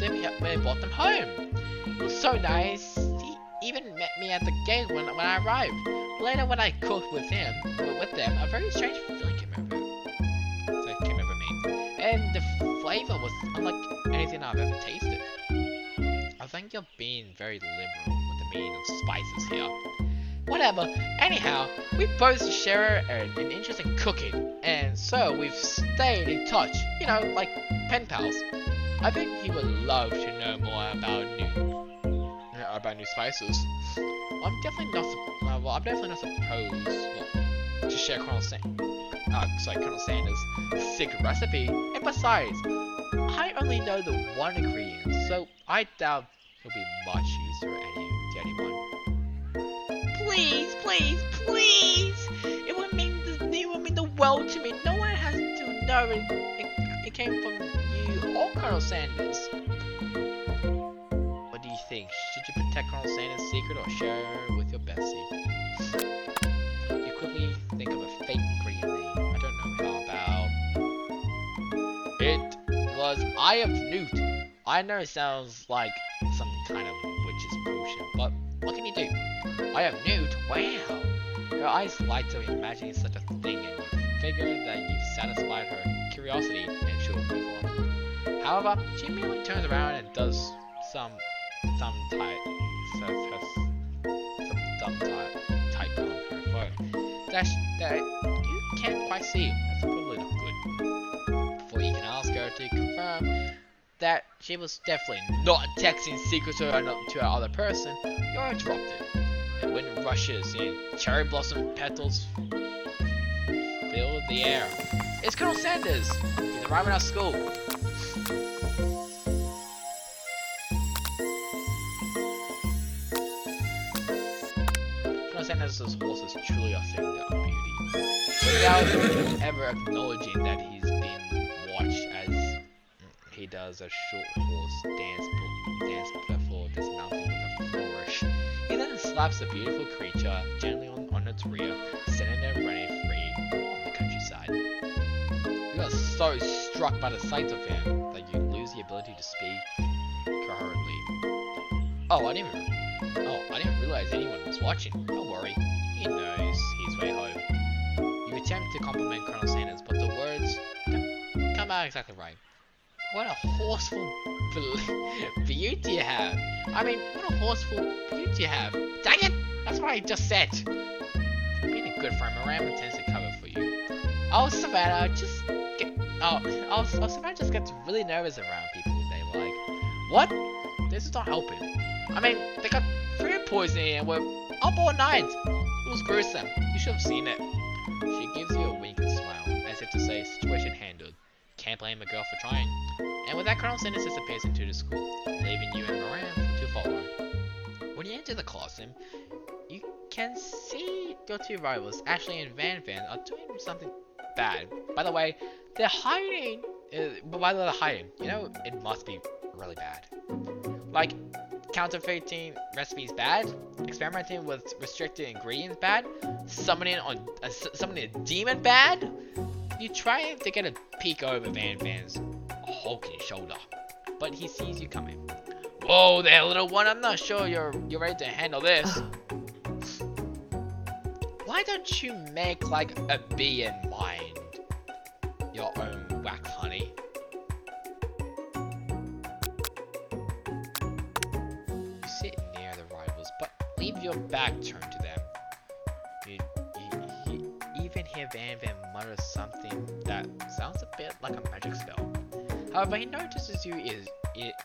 them home. It was so nice. He even met me at the gate when I arrived. Later, when I cooked with them, a very strange feeling came over me, and the flavor was unlike anything I've ever tasted. I think you're being very liberal with the meaning of spices here. Whatever. Anyhow, we both share an interest in cooking, and so we've stayed in touch. You know, like pen pals. I think he would love to know more about new spices. I'm definitely not supposed to share Colonel Sanders' secret recipe. And besides, I only know the one ingredient, so I doubt he'll be much use to anyone. Please, please, please! It would mean the world to me. No one has to know it came from you or Colonel Sanders. What do you think? Should you protect Colonel Sanders' secret or share it with your Betsy? You quickly think of a fake ingredient name. I don't know how about... It was Eye of Newt. I know it sounds like some kind of witch's bullshit, but what can you do? Eye of Newt? Wow! Her eyes light up imagining such a thing, and you figure that you've satisfied her curiosity and she'll move on. However, she merely turns around and does some dumb type on her phone that you can't quite see. That's probably not good. Before you can ask her to confirm that she was definitely not texting secrets to her other person, you're interrupted. And wind rushes in, cherry blossom petals fill the air. It's Colonel Sanders! He's arriving at school. Colonel Sanders' horses truly are thing of beauty, without ever acknowledging that he's being watched as he does a short horse dance before dismounting with a flourish. He then slaps the beautiful creature gently on its rear, sending it running free on the countryside. You are so struck by the sight of him that you lose the ability to speak coherently. I didn't realize anyone was watching. Don't worry, he knows his way home. You attempt to compliment Colonel Sanders, but the words don't come out exactly right. What a horseful beauty you have. I mean, what a horseful beauty you have. Dang it! That's what I just said. Being a good friend, Miranda tends to cover for you. Savannah just gets really nervous around people who they like. What? This is not helping. I mean, they got food poisoning and were up all night. It was gruesome. You should have seen it. She gives you a wink and smile, as if to say, situation handled. Can't blame a girl for trying. And with that, Colonel Sanders disappears into the school, leaving you and Moran to follow. When you enter the classroom, you can see your two rivals, Ashley and Van Van, are doing something bad. By the way, they're hiding. Why they're hiding? You know, it must be really bad. Like, counterfeiting recipes bad, experimenting with restricted ingredients bad, summoning a demon bad. You try to get a peek over Van Van's hulking shoulder, but he sees you coming. Whoa there, little one, I'm not sure you're ready to handle this. Why don't you make like a bee and mind your own wax, honey? You sit near the rivals, but leave your back turned to them. You even hear Van Van mutter something that sounds a bit like a magic spell. However, he notices you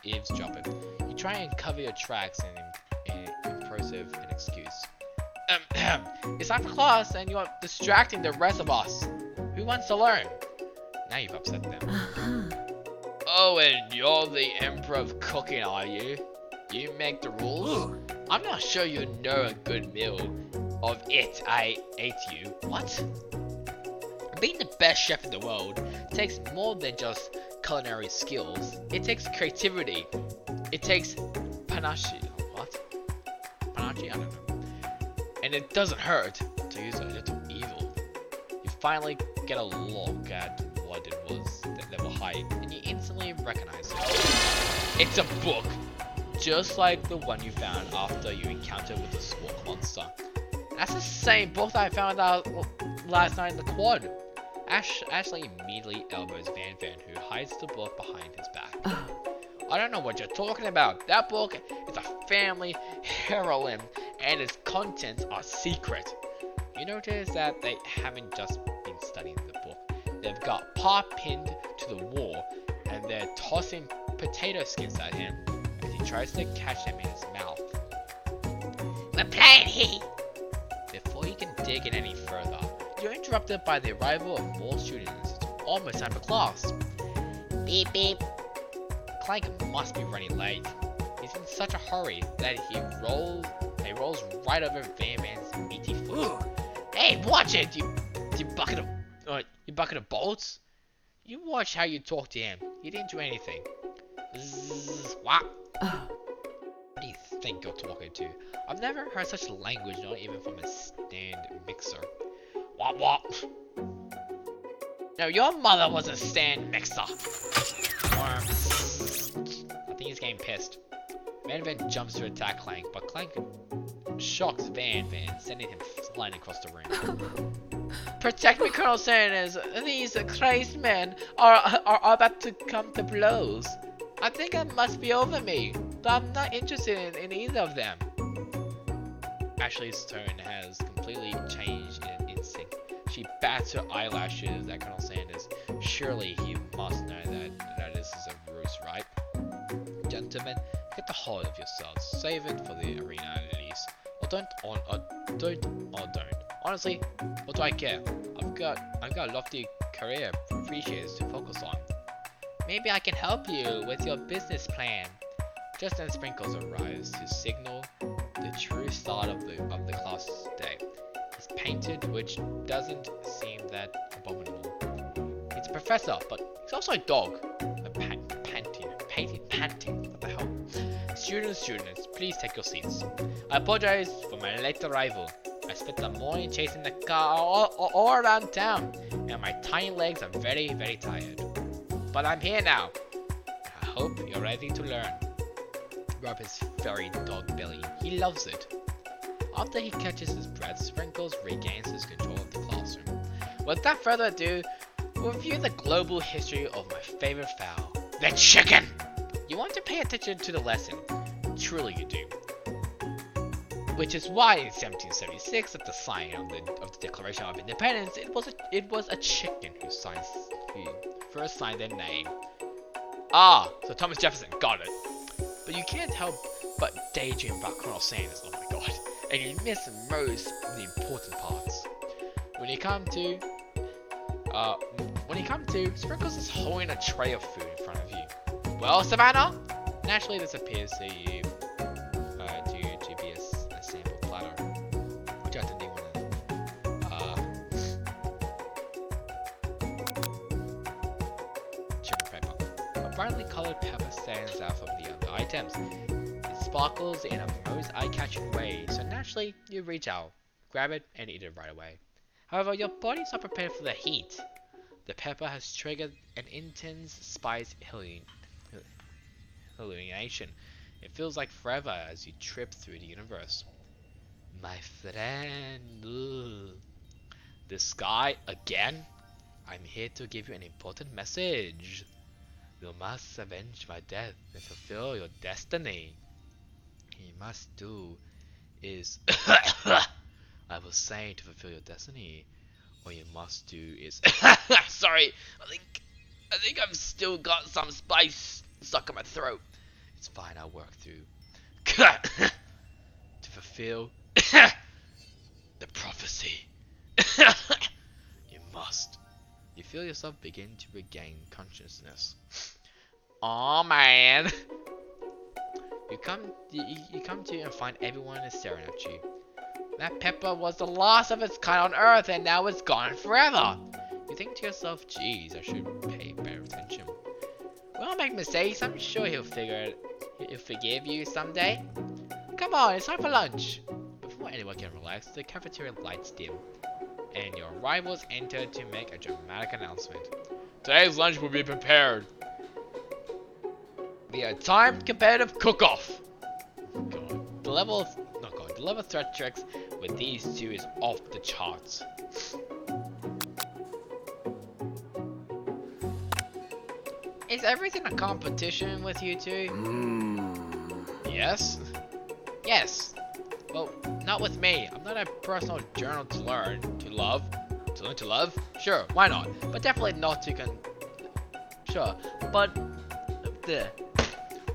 eavesdropping. You try and cover your tracks and improvise an excuse. It's time for class and you're distracting the rest of us. Who wants to learn? Now you've upset them. Oh, and you're the Emperor of Cooking, are you? You make the rules? I'm not sure you know a good meal of it, I ate you. What? Being the best chef in the world takes more than just culinary skills. It takes creativity. It takes panache. What? Panache? I don't know. And it doesn't hurt to use a little evil. You finally get a look at what it was that they were hiding, and you instantly recognize it. It's a book, just like the one you found after you encountered with the squawk monster. That's the same book that I found out last night in the quad. Ashley immediately elbows Van Van, who hides the book behind his back. I don't know what you're talking about. That book is a family heirloom, and its contents are secret. You notice that they haven't just been studying the book. They've got Pa pinned to the wall, and they're tossing potato skins at him as he tries to catch them in his mouth. We're playing here! Before you can dig in any further, you're interrupted by the arrival of more students. It's almost time for class. Beep beep. Clank must be running late. He's in such a hurry that he rolls right over Van Van's meaty foot. Hey, watch it! You bucket of bolts! You watch how you talk to him. He didn't do anything. What? What do you think you're talking to? I've never heard such language, not even from a stand mixer. What? No, your mother was a stand mixer. I think he's getting pissed. Van Van jumps to attack Clank, but Clank shocks Van Van, sending him flying across the room. Protect me, Colonel Sanders. These crazed men are about to come to blows. I think it must be over me, but I'm not interested in either of them. Ashley's tone has completely changed in an instant. She bats her eyelashes at Colonel Sanders. Surely he must know that this is a ruse, right? Gentlemen, get the hold of yourselves. Save it for the arena at least. Or don't. Honestly, what do I care? I've got a lofty career for appreciators to focus on. Maybe I can help you with your business plan. Just then Sprinkles arrives to signal the true start of the class day. He's painted, which doesn't seem that abominable. He's a professor, but he's also a dog. Panting. What the hell? Students, please take your seats. I apologize for my late arrival. I spent the morning chasing the car all around town, and my tiny legs are very, very tired. But I'm here now. I hope you're ready to learn. Rub his furry dog belly. He loves it. After he catches his breath, Sprinkles regains his control of the classroom. Without further ado, we'll review the global history of my favorite fowl, the chicken! You want to pay attention to the lesson. Truly you do. Which is why in 1776, at the signing of the Declaration of Independence, it was a chicken who first signed their name. Ah, so Thomas Jefferson got it. But you can't help but daydream about Colonel Sanders, oh my god, and you miss most of the important parts. When you come to, Sprinkles is holding a tray of food in front of you. Well, Savannah? Naturally, this appears to you to be a sample platter, which I didn't even chicken pepper. A brightly colored pepper stands out from the other items. It sparkles in a most eye-catching way, so naturally, you reach out, grab it, and eat it right away. However, your body's not prepared for the heat. The pepper has triggered an intense spice hallucination. It feels like forever as you trip through the universe. My friend, the sky again? I'm here to give you an important message. You must avenge my death and fulfill your destiny. You must do is I was saying to fulfill your destiny. What you must do is sorry, I think I've still got some spice stuck in my throat. It's fine, I'll work through to fulfill the prophecy. You must. You feel yourself begin to regain consciousness. Aw, man. You come to and find everyone is staring at you. That pepper was the last of its kind on Earth, and now it's gone forever. You think to yourself, geez, I should pay better attention. We all make mistakes. I'm sure he'll forgive you someday. Come on, it's time for lunch. Before anyone can relax, the cafeteria lights dim, and your rivals enter to make a dramatic announcement. Today's lunch will be prepared via timed competitive cook-off. God, the level of threat checks with these two is off the charts. Is everything a competition with you two? Yes? Yes. Well, not with me. I'm not a personal journal to learn to love. To learn to love? Sure, why not? But definitely not to Sure, but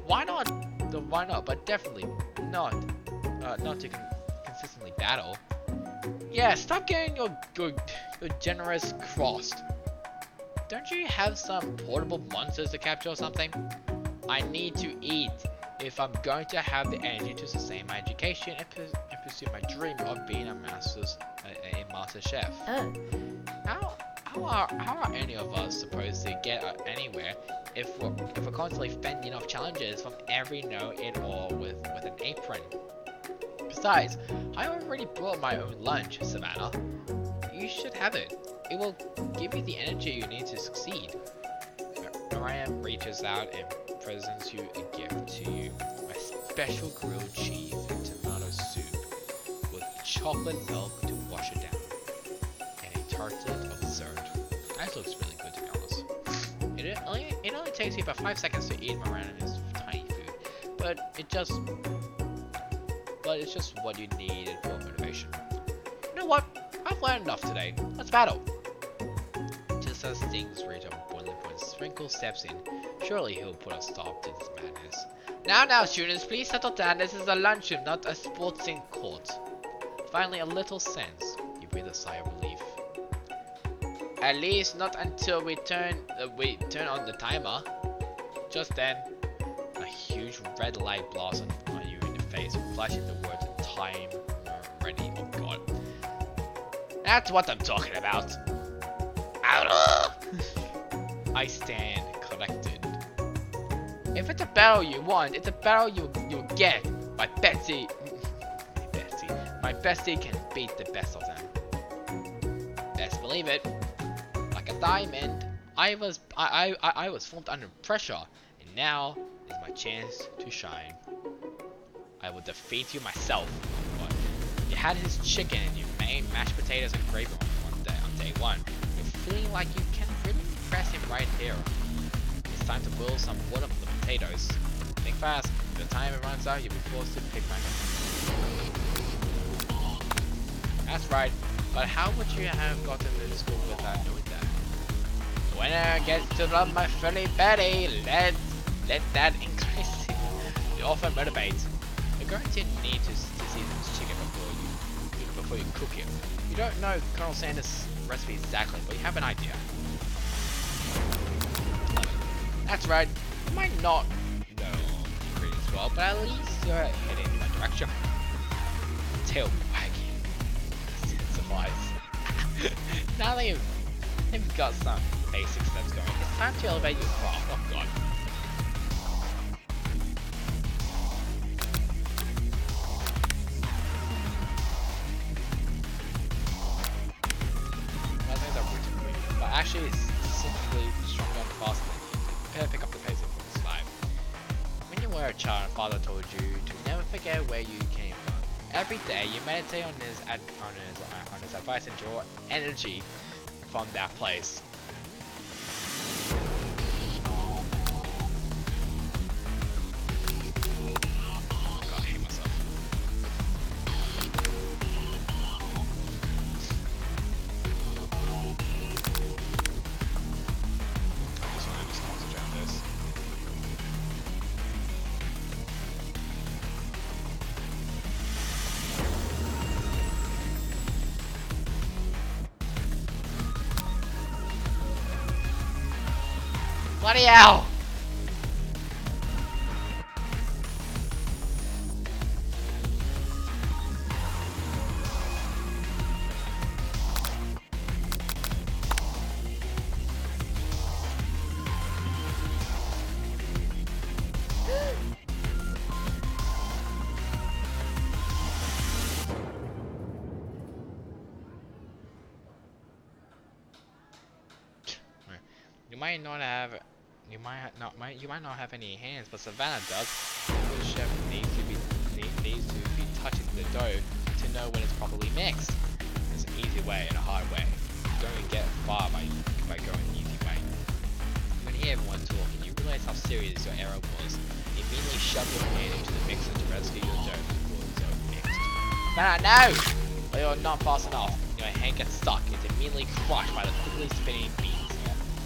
why not? Why not? But definitely not. Not to consistently battle. Yeah, stop getting your generous crossed. Don't you have some portable monsters to capture or something? I need to eat if I'm going to have the energy to sustain my education and pursue my dream of being a master chef. How are any of us supposed to get anywhere if we're constantly fending off challenges from every know-it-all with an apron? Besides, I already brought my own lunch, Savannah. You should have it. It will give you the energy you need to succeed. Mariah reaches out and presents you a gift to you. A special grilled cheese and tomato soup with chocolate milk to wash it down. And a tartlet of dessert. That looks really good, to be honest. It only takes you about 5 seconds to eat Miranda's tiny food, but it's just what you need for motivation. You know what? I've learned enough today. Let's battle. Just as things reach a boiling point, Sprinkle steps in. Surely he'll put a stop to this madness. Now, students, please settle down. This is a luncheon, not a sporting court. Finally, a little sense. You breathe a sigh of relief. At least not until we turn on the timer. Just then, a huge red light blasts on you in the face, flashing the words "time ready." Oh God, that's what I'm talking about. I stand collected. If it's a battle you want, it's a battle you'll get. My bestie can beat the best of them. Best believe it. Like a diamond, I was formed under pressure, and now is my chance to shine. I will defeat you myself. What? You had his chicken and you made mashed potatoes and gravy on day one. You're feeling like you can really impress him right here. It's time to boil some water for the potatoes. Think fast. By the time it runs out, you'll be forced to pick my name. That's right. But how would you have gotten to school without doing that? The winner gets to love my Philly Betty. Let that increase the offer motivate. You're going to need to season this chicken before you cook it. You don't know Colonel Sanders' recipe exactly, but you have an idea. That's right. You might not know ingredients well, but at least you're heading in that direction. Tail wagging. Suffice. Now that you've got some basic steps going, it's time to elevate your craft. Oh God. Actually, it's simply stronger and faster than you. Prepare to pick up the pace of 5. When you were a child, father told you to never forget where you came from. Every day, you meditate on his advice and draw energy from that place. God, I hate myself. Bloody hell! might not have any hands, but Savannah does. The chef needs to be touching the dough to know when it's properly mixed. There's an easy way and a hard way. You don't get far by going the easy way. When you hear everyone talking, you realize how serious your error was. You immediately shove your hand into the mixer to rescue your dough before it's all mixed. Savannah, no! But you're not fast enough. Your hand gets stuck. It's immediately crushed by the quickly spinning beans.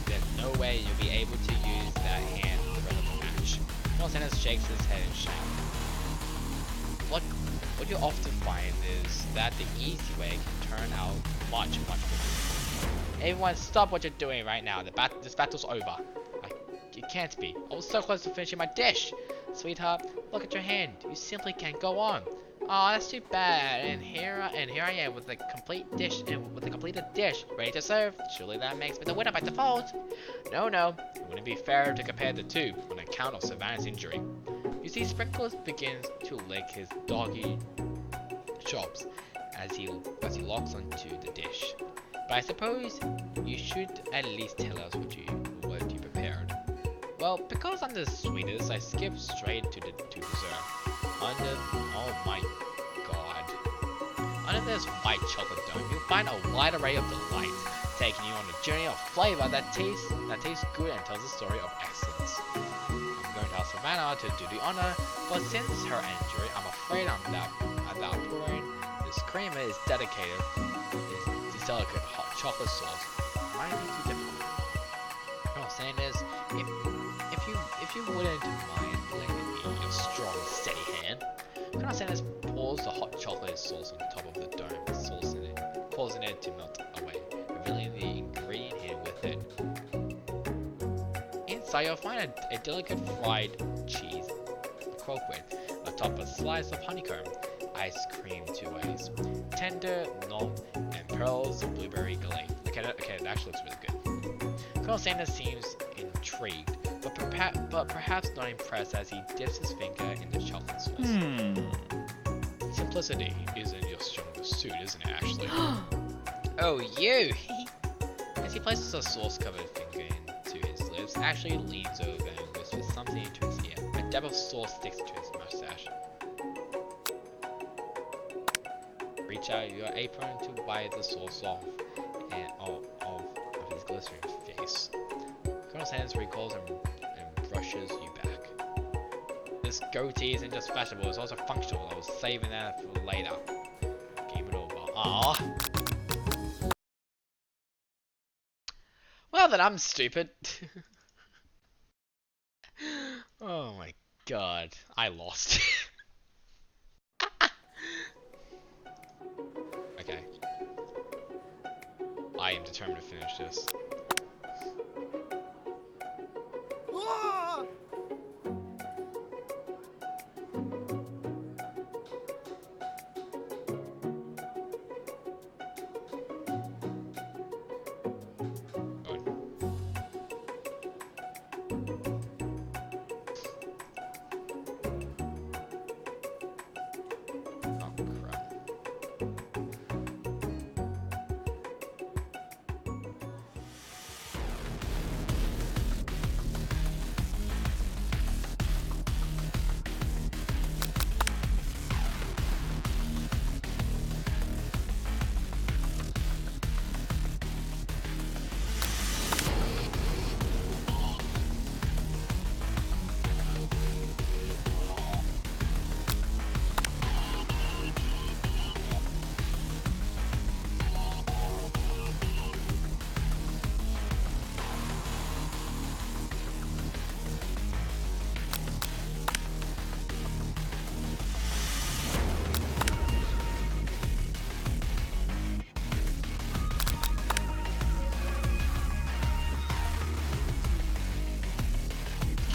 There's no way you'll be able to use that hand for the match. Colonel Sanders shakes his head in shame. What you often find is that the easy way can turn out much quicker. Everyone, stop what you're doing right now. This battle's over. It can't be. I was so close to finishing my dish. Sweetheart, look at your hand. You simply can't go on. Oh, that's too bad. And here I am with a complete dish with a completed dish ready to serve. Surely that makes me the winner by default. No, it wouldn't be fair to compare the two on account of Savannah's injury. You see, Sprinkles begins to lick his doggy chops as he locks onto the dish. But I suppose you should at least tell us what you prepared. Well, because I'm the sweetest, I skip straight to dessert. Oh my god. Under this white chocolate dome, you'll find a wide array of delights, taking you on a journey of flavor that tastes good and tells a story of excellence. I'm going to ask Savannah to do the honor, but since her injury, I'm afraid without pouring this creamer is dedicated this delicate hot chocolate sauce. Might be too difficult. What I'm saying is, if you wouldn't mind lending me your strong, steady hand, Colonel Sanders pours the hot chocolate sauce on top of the dome, causing it to melt away, revealing the ingredient here with it. Inside, you'll find a delicate fried cheese, croquette, atop a slice of honeycomb, ice cream two ways, tender nom, and pearls of blueberry glaze. Okay, that actually looks really good. Colonel Sanders seems intrigued, but perhaps not impressed as he dips his finger in the chocolate sauce. Simplicity isn't your strongest suit, isn't it, Ashley? Oh, you! As he places a sauce-covered finger into his lips, Ashley leans over and whispers something into his ear. A dab of sauce sticks to his mustache. Reach out your apron to wipe the sauce off of his glistening face. Colonel Sanders recalls and brushes you back. This goatee isn't just fashionable, it's also functional. I was saving that for later. Game it over. Aww. Well then, I'm stupid. Oh my god, I lost. Okay. I am determined to finish this.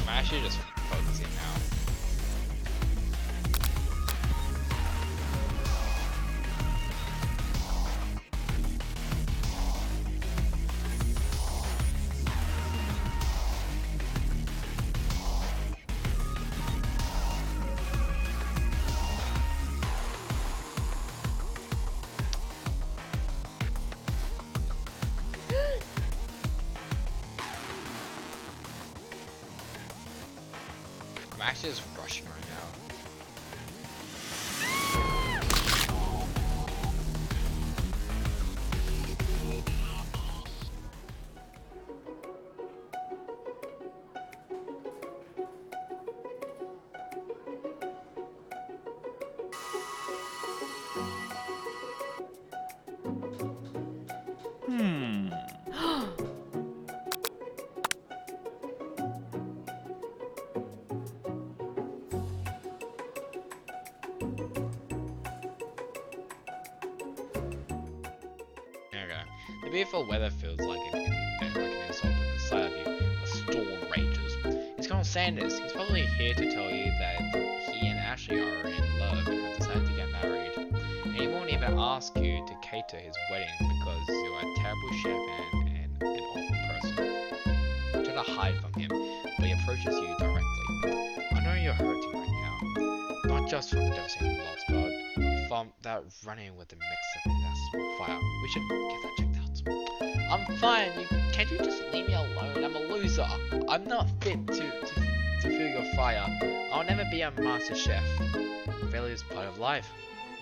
Actually just focusing now. I'm actually just rushing right now. Okay. The beautiful weather feels like an insult at the sight of you. A storm rages. It's Colonel Sanders. He's probably here to tell you that he and Ashley are in love and have decided to get married. And he won't even ask you to cater his wedding because you're a terrible chef and an awful person. You try to hide from him, but he approaches you directly. I know you're hurting right now. Not just from the devastating loss, but from that running with the mix of that fire. We should get that checked out. I'm fine. Can't you just leave me alone? I'm a loser. I'm not fit to feel your fire. I'll never be a master chef. Failure is part of life.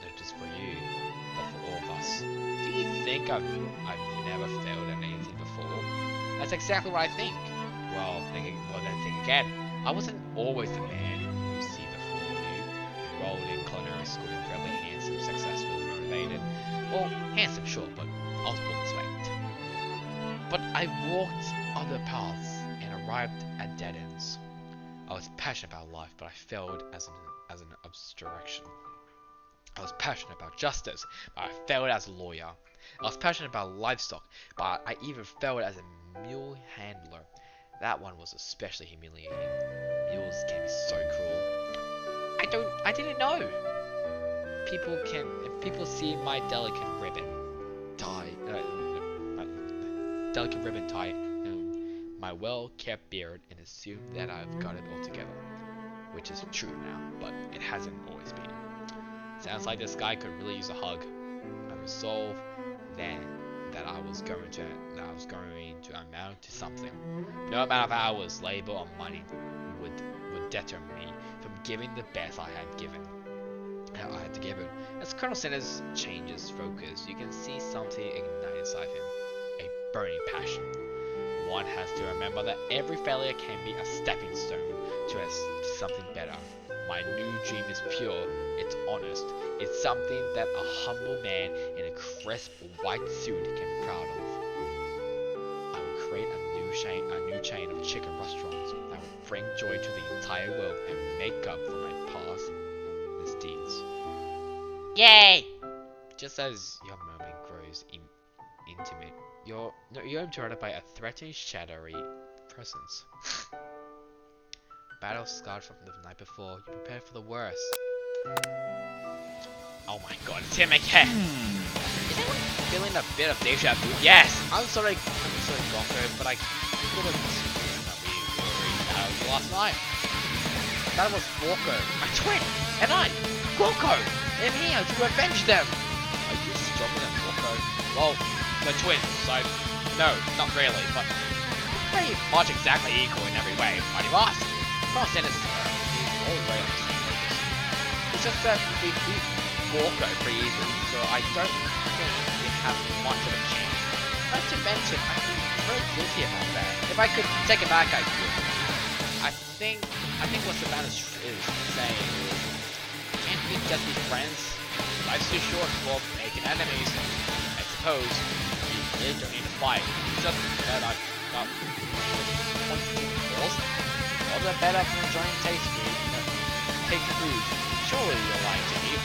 Not just for you, but for all of us. Do you think I've never failed at anything before? That's exactly what I think. Well, then think again. I wasn't always the man you see before you. Enrolled in culinary school, incredibly handsome, successful, motivated. Well, handsome, sure, but I was born this way. But I walked other paths and arrived at dead ends. I was passionate about life, but I failed as an abstraction. I was passionate about justice, but I failed as a lawyer. I was passionate about livestock, but I even failed as a mule handler. That one was especially humiliating. Mules can be so cruel. I didn't know. People see my delicate ribbon tie, my well-kept beard, and assume that I've got it all together, which is true now, but it hasn't always been. Sounds like this guy could really use a hug. I resolved then that I was going to amount to something. No amount of hours, labor, or money would deter me from giving the best I had to give it. As Colonel Sanders changes focus, you can see something ignite inside him, a burning passion. One has to remember that every failure can be a stepping stone to something better. My new dream is pure, it's honest, it's something that a humble man in a crisp white suit can be proud of. I will create a new chain of chicken restaurants that will bring joy to the entire world and make up for my past misdeeds. Yay! Just as your moment grows intimate, you're interrupted by a threatening, shadowy presence. Battle scarred from the night before, you prepare for the worst. Oh my god, it's him again! Is anyone feeling a bit of deja vu? Yes! I'm sorry Gonko, but I could have seen that we already last night. That was Walker, my twin, and I, Gonko, am here to avenge them! Are you stronger than Walker? Well, we're twins, so no, not really, but pretty much exactly equal in every way. Why do you ask? Colonel Sanders is all the way on the same purpose. It's just that we beat Walker pretty easily, so I don't think we have much of a chance. Not to mention, I feel very guilty about that. If I could take it back, I would. I think what Savannah is saying is, can't we just be friends? Life's too short for making enemies. I suppose we really don't need to fight. It's just that I've got points to balls. All the better for enjoying taste food. Surely you're lying to me.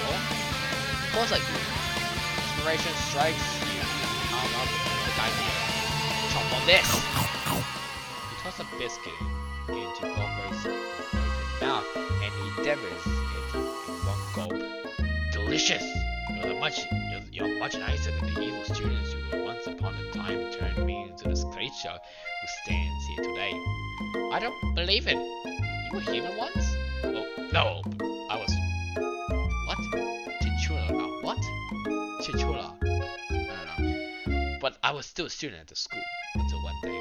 No? Of course I do. Inspiration strikes you. Come up with a good idea. Chomp on this! You toss a biscuit into Gorgo's mouth and he devours it in one gulp. Delicious! You're much nicer than the evil students who once upon a time turned me into this creature who stands here today. I don't believe it. You were human once? Oh, no, I was... What? Chichula? What? Chichula? I don't know. But I was still a student at the school until one day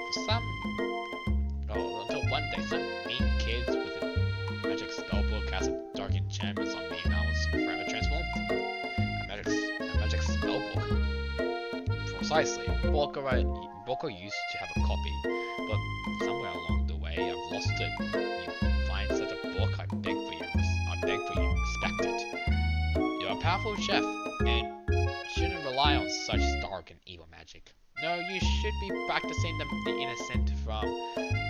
some mean kids with Precisely. Booker used to have a copy, but somewhere along the way I've lost it. You find such a book, I beg for you, respect it. You're a powerful chef, and shouldn't rely on such dark and evil magic. No, you should be practicing the innocent from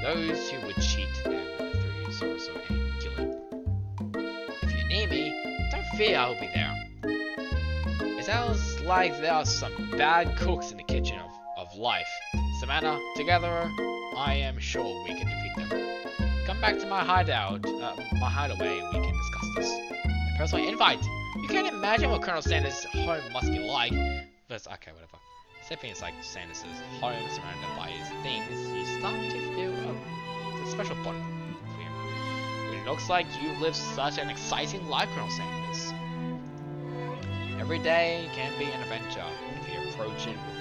those who would cheat them through sorcery and killing. If you need me, don't fear, I will be there. It sounds like there are some bad cooks in the kitchen of life. Savannah, together, I am sure we can defeat them. Come back to my hideaway, and we can discuss this. A personal invite! You can't imagine what Colonel Sanders' home must be like. But okay, whatever. Stepping inside Sanders' home, surrounded by his things, you start to feel a special bond for him. It looks like you live such an exciting life, Colonel Sanders. Every day can be an adventure if you approach it with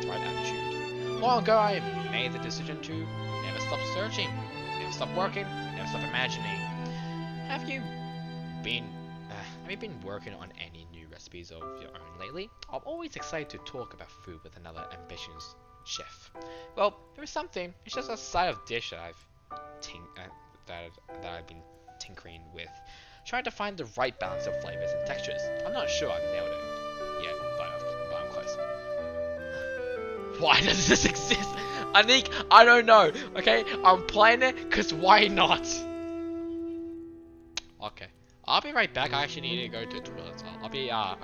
the right attitude. Long ago, I made the decision to never stop searching, never stop working, never stop imagining. Have you been working on any new recipes of your own lately? I'm always excited to talk about food with another ambitious chef. Well, there is something. It's just a side of dish that I've been tinkering with, trying to find the right balance of flavors and textures. I'm not sure I've nailed it yet, but I'm close. Why does this exist? Anik, I don't know. Okay, I'm playing it because why not? Okay. I'll be right back. I actually need to go to the toilet. So I'll be right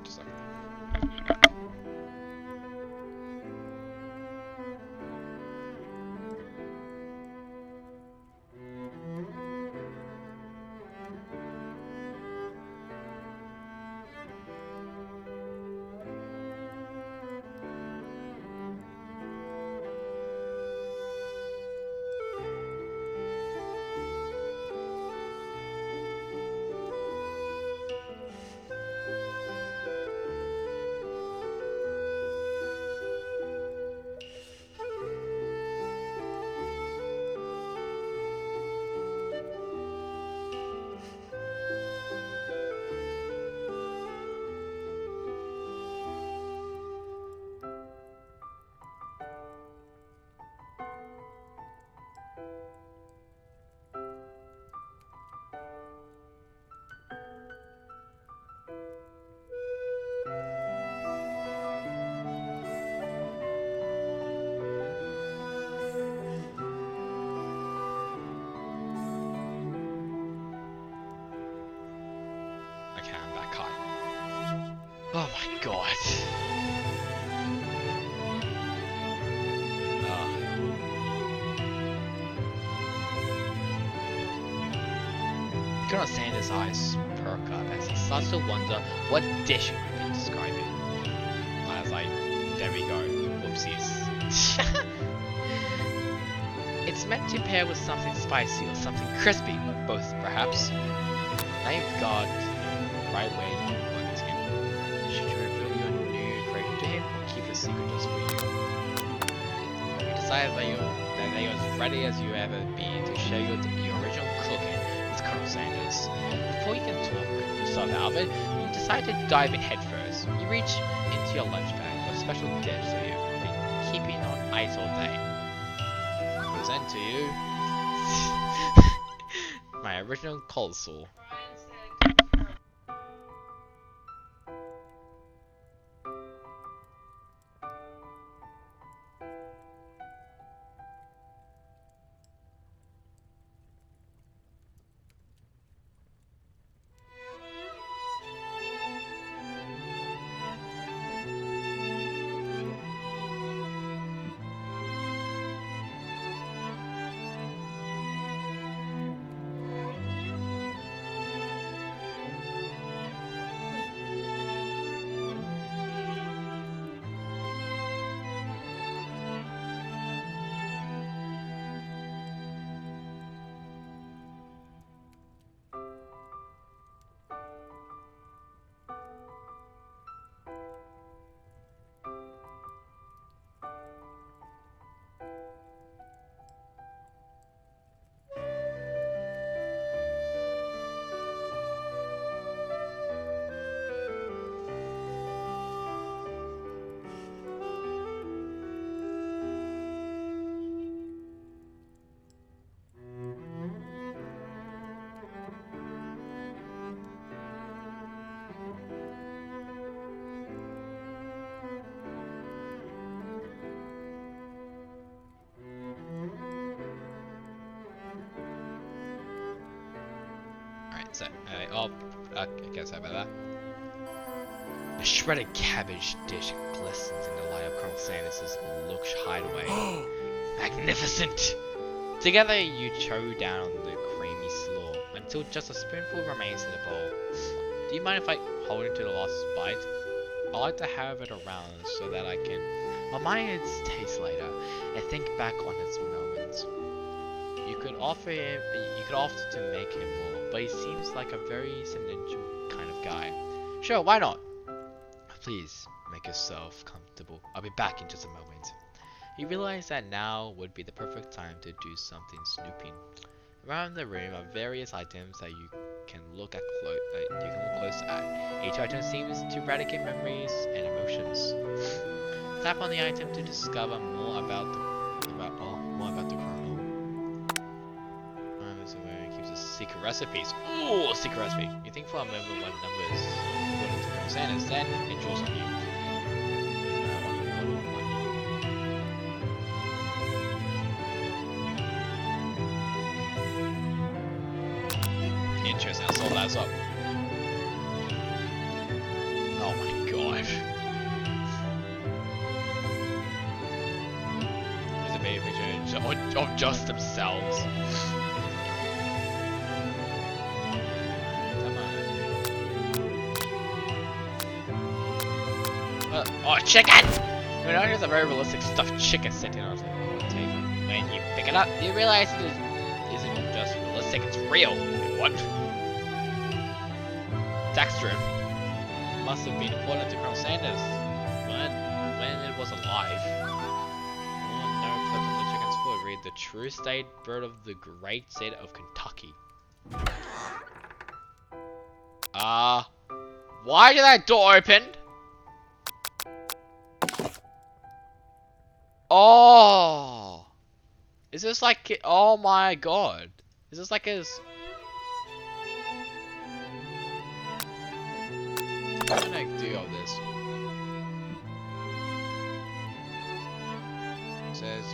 just a second. Okay, I'm back. Hi. Oh my god. Colonel Sanders' eyes perk up as he starts to wonder what dish he might be describing. I was like, there we go. Whoopsies. It's meant to pair with something spicy or something crispy, both perhaps. Now you've got the right way you want him. Should you reveal your new creation to him or keep the secret just for you? You decided that you're as ready as you ever be to share your original cooking with Colonel Sanders. Before you can talk yourself out of it, you decide to dive in headfirst. You reach into your lunch bag for a special dish that you've been keeping on ice all day. Present to you my original coleslaw. say. Okay, sorry about that. The shredded cabbage dish glistens in the light of Colonel Sanders' lush hideaway. Magnificent! Together you chow down on the creamy slaw until just a spoonful remains in the bowl. Do you mind if I hold into the last bite? I like to have it around so that I can remind its taste later and think back on its moments. You could offer to make him more, but he seems like a very sentimental kind of guy. Sure, why not? Please make yourself comfortable. I'll be back in just a moment. You realize that now would be the perfect time to do something snooping. Around the room are various items that you can look close at. Each item seems to eradicate memories and emotions. Tap on the item to discover more about the colonel. So where he keeps his secret recipes. Ooh, a secret recipe. You think for a moment what numbers according to Colonel Sanders, then it draws on you. Interesting, I saw that up. Oh my god. There's a baby picture of just themselves. Oh, chicken! You know, there's a very realistic stuffed chicken sitting on the table. When you pick it up, you realize it isn't just realistic, it's real. Wait, what? Dextrum must have been important to Colonel Sanders when it was alive. One note clip from the chicken's foot read the true state bird of the great state of Kentucky. Why did that door open? Oh! Is this like... Oh my god. Is this like his... What can I do of this? It says,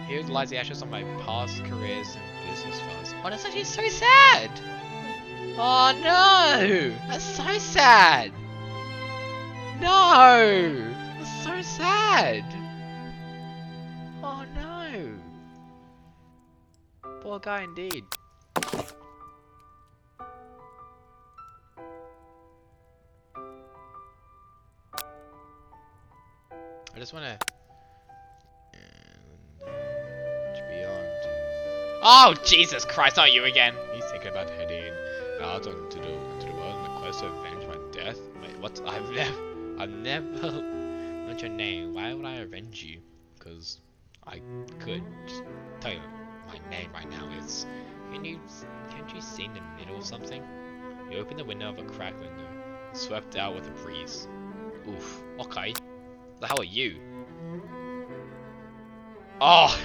here lies the ashes of my past careers and business files. Oh, that's actually so sad! Oh no! That's so sad! No! That's so sad! Oh no! Poor guy indeed. I just wanna... Beyond... Oh, Jesus Christ, not you again! He's thinking about heading out into the world in the quest to avenge my death. Wait, what? I've never learned your name. Why would I avenge you? Because I could just tell you my name right now. It's... Can't you see in the middle of something? You open the window of a cracked window, swept out with a breeze. Oof. Okay. The hell are you? Oh!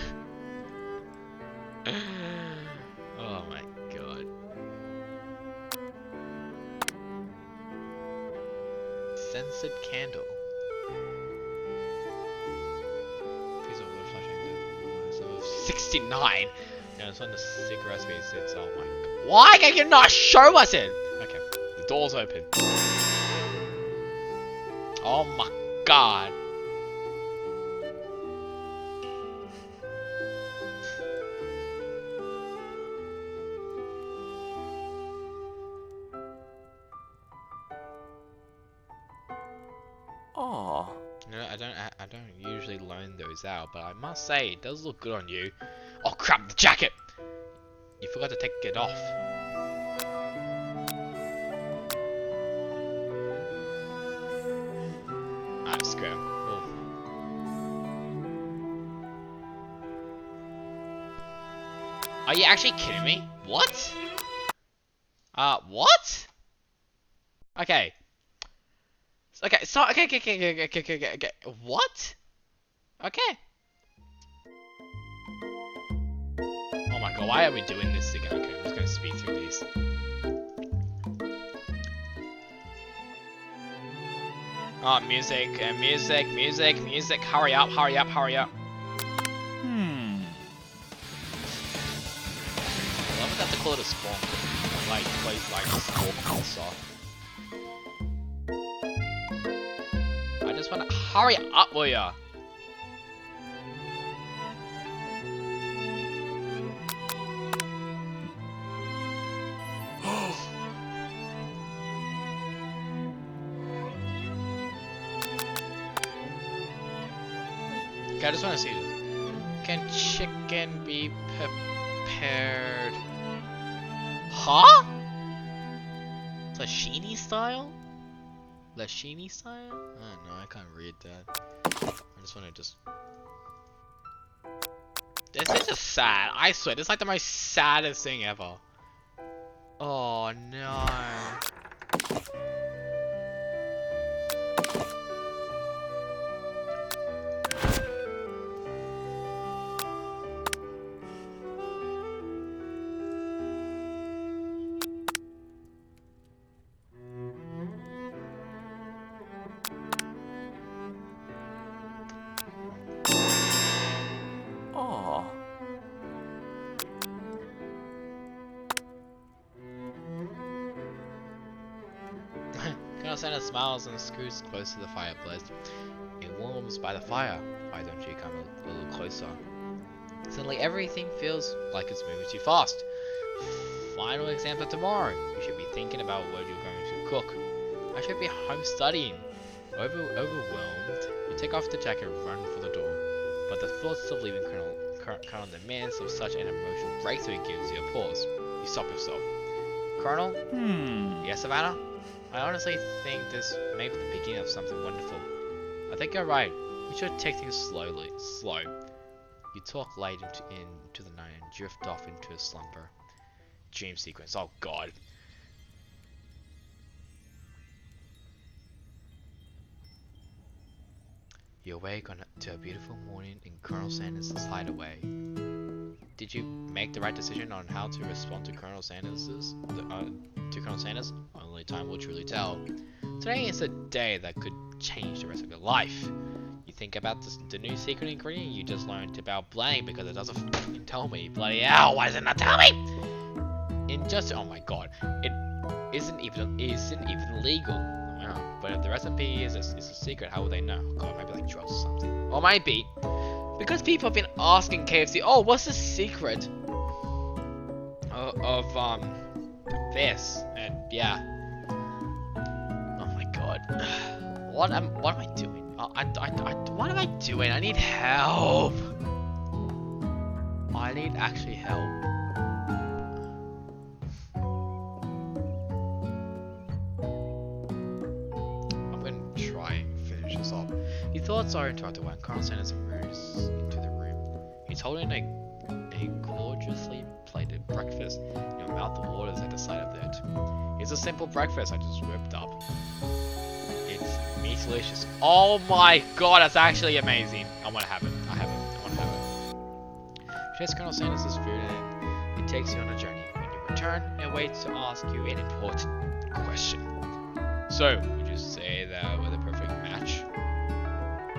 Oh my god. Scented candle. Piece of wood flashing. So 69! No, it's on the secret recipe. It's oh my god. Why can you not show us it? Okay, the door's open. Oh my god. Aww. No, I don't usually loan those out, but I must say it does look good on you. Oh crap, the jacket! You forgot to take it off. Alright, screw it. Oh. Are you actually kidding me? What? What? Okay. Okay, so okay. What? Okay. Oh my god, why are we doing this again? Okay, I'm just gonna speed through these. Oh, music, music. Hurry up. I love that they call it a spawn. like place like small closer. I just wanna hurry up, will ya? Okay, I just wanna see this. Can chicken be prepared? Huh? Sashimi style? Lashimi style? I don't know, I can't read that. I just wanna just... This is just sad, I swear, this is like the most saddest thing ever. Oh no. Aw. Colonel Santa smiles and scoots close to the fireplace. It warms by the fire. Why don't you come a little closer? Suddenly everything feels like it's moving too fast. Final exams are tomorrow. You should be thinking about what you're going to cook. I should be home studying. Overwhelmed, you take off the jacket and run for the door. But the thoughts of leaving Colonel in the midst of such an emotional breakthrough gives you a pause. You stop yourself. Colonel? Yes, Savannah? I honestly think this may be the beginning of something wonderful. I think you're right. We should take things slow. You talk late into the night and drift off into a slumber. Dream sequence. Oh god. You awake to a beautiful morning in Colonel Sanders' hideaway. Did you make the right decision on how to respond to Colonel Sanders? Only time will truly tell. Today is a day that could change the rest of your life. You think about the new secret ingredient you just learned about blending because it doesn't fucking tell me. Bloody hell, why does it not tell me? Oh my god, it isn't even legal. Wow. But if the recipe is a secret, how will they know? God, it might be like drugs or something. Or it might be because people have been asking KFC, oh, what's the secret of this? And yeah. Oh my god. What am I doing? What am I doing? I need help. I need actually help. I'm gonna try and finish this off. Your thoughts are interrupted when Colonel Sanders emerges into the room. He's holding a gorgeously plated breakfast. Your mouth waters at the sight of it. It's a simple breakfast I just whipped up. It's delicious. Oh my god, that's actually amazing. I want to have it. I want to have it. She has Colonel Sanders' food and it takes you on a journey. When you return, it waits to ask you an important question. So, would you say that we're the perfect match?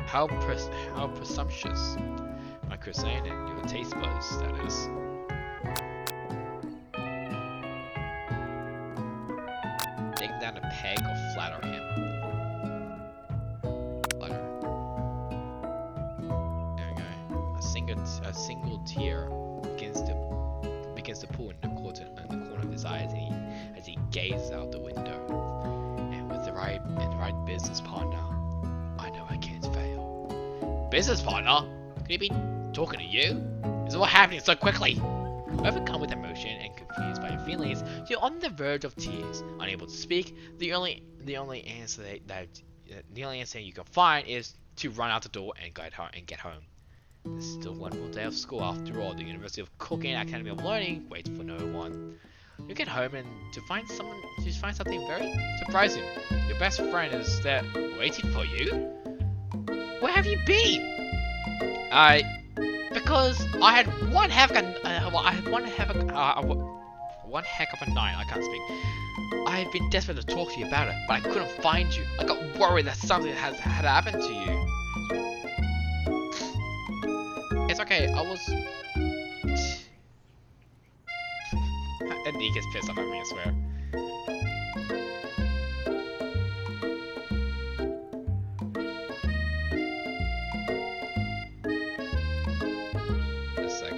How presumptuous. My cuisine and your taste buds, that is. Taking down a peg or flatter him. A single tear begins to pool in the corner of his eyes as he gazes out the window. And with the right business partner, I know I can't fail. Business partner? Could he be talking to you? Is it all happening so quickly? Overcome with emotion and confused by your feelings, you're on the verge of tears, unable to speak. The only answer you can find is to run out the door and get home. There's still one more day of school after all. The University of Cooking Academy of Learning waits for no one. You get home and to find something very surprising. Your best friend is there waiting for you. Where have you been? Because I had one heck of a night. I can't speak. I've been desperate to talk to you about it, but I couldn't find you. I got worried that something had happened to you. It's okay, I was... he gets pissed off at me, I swear. Just a sec.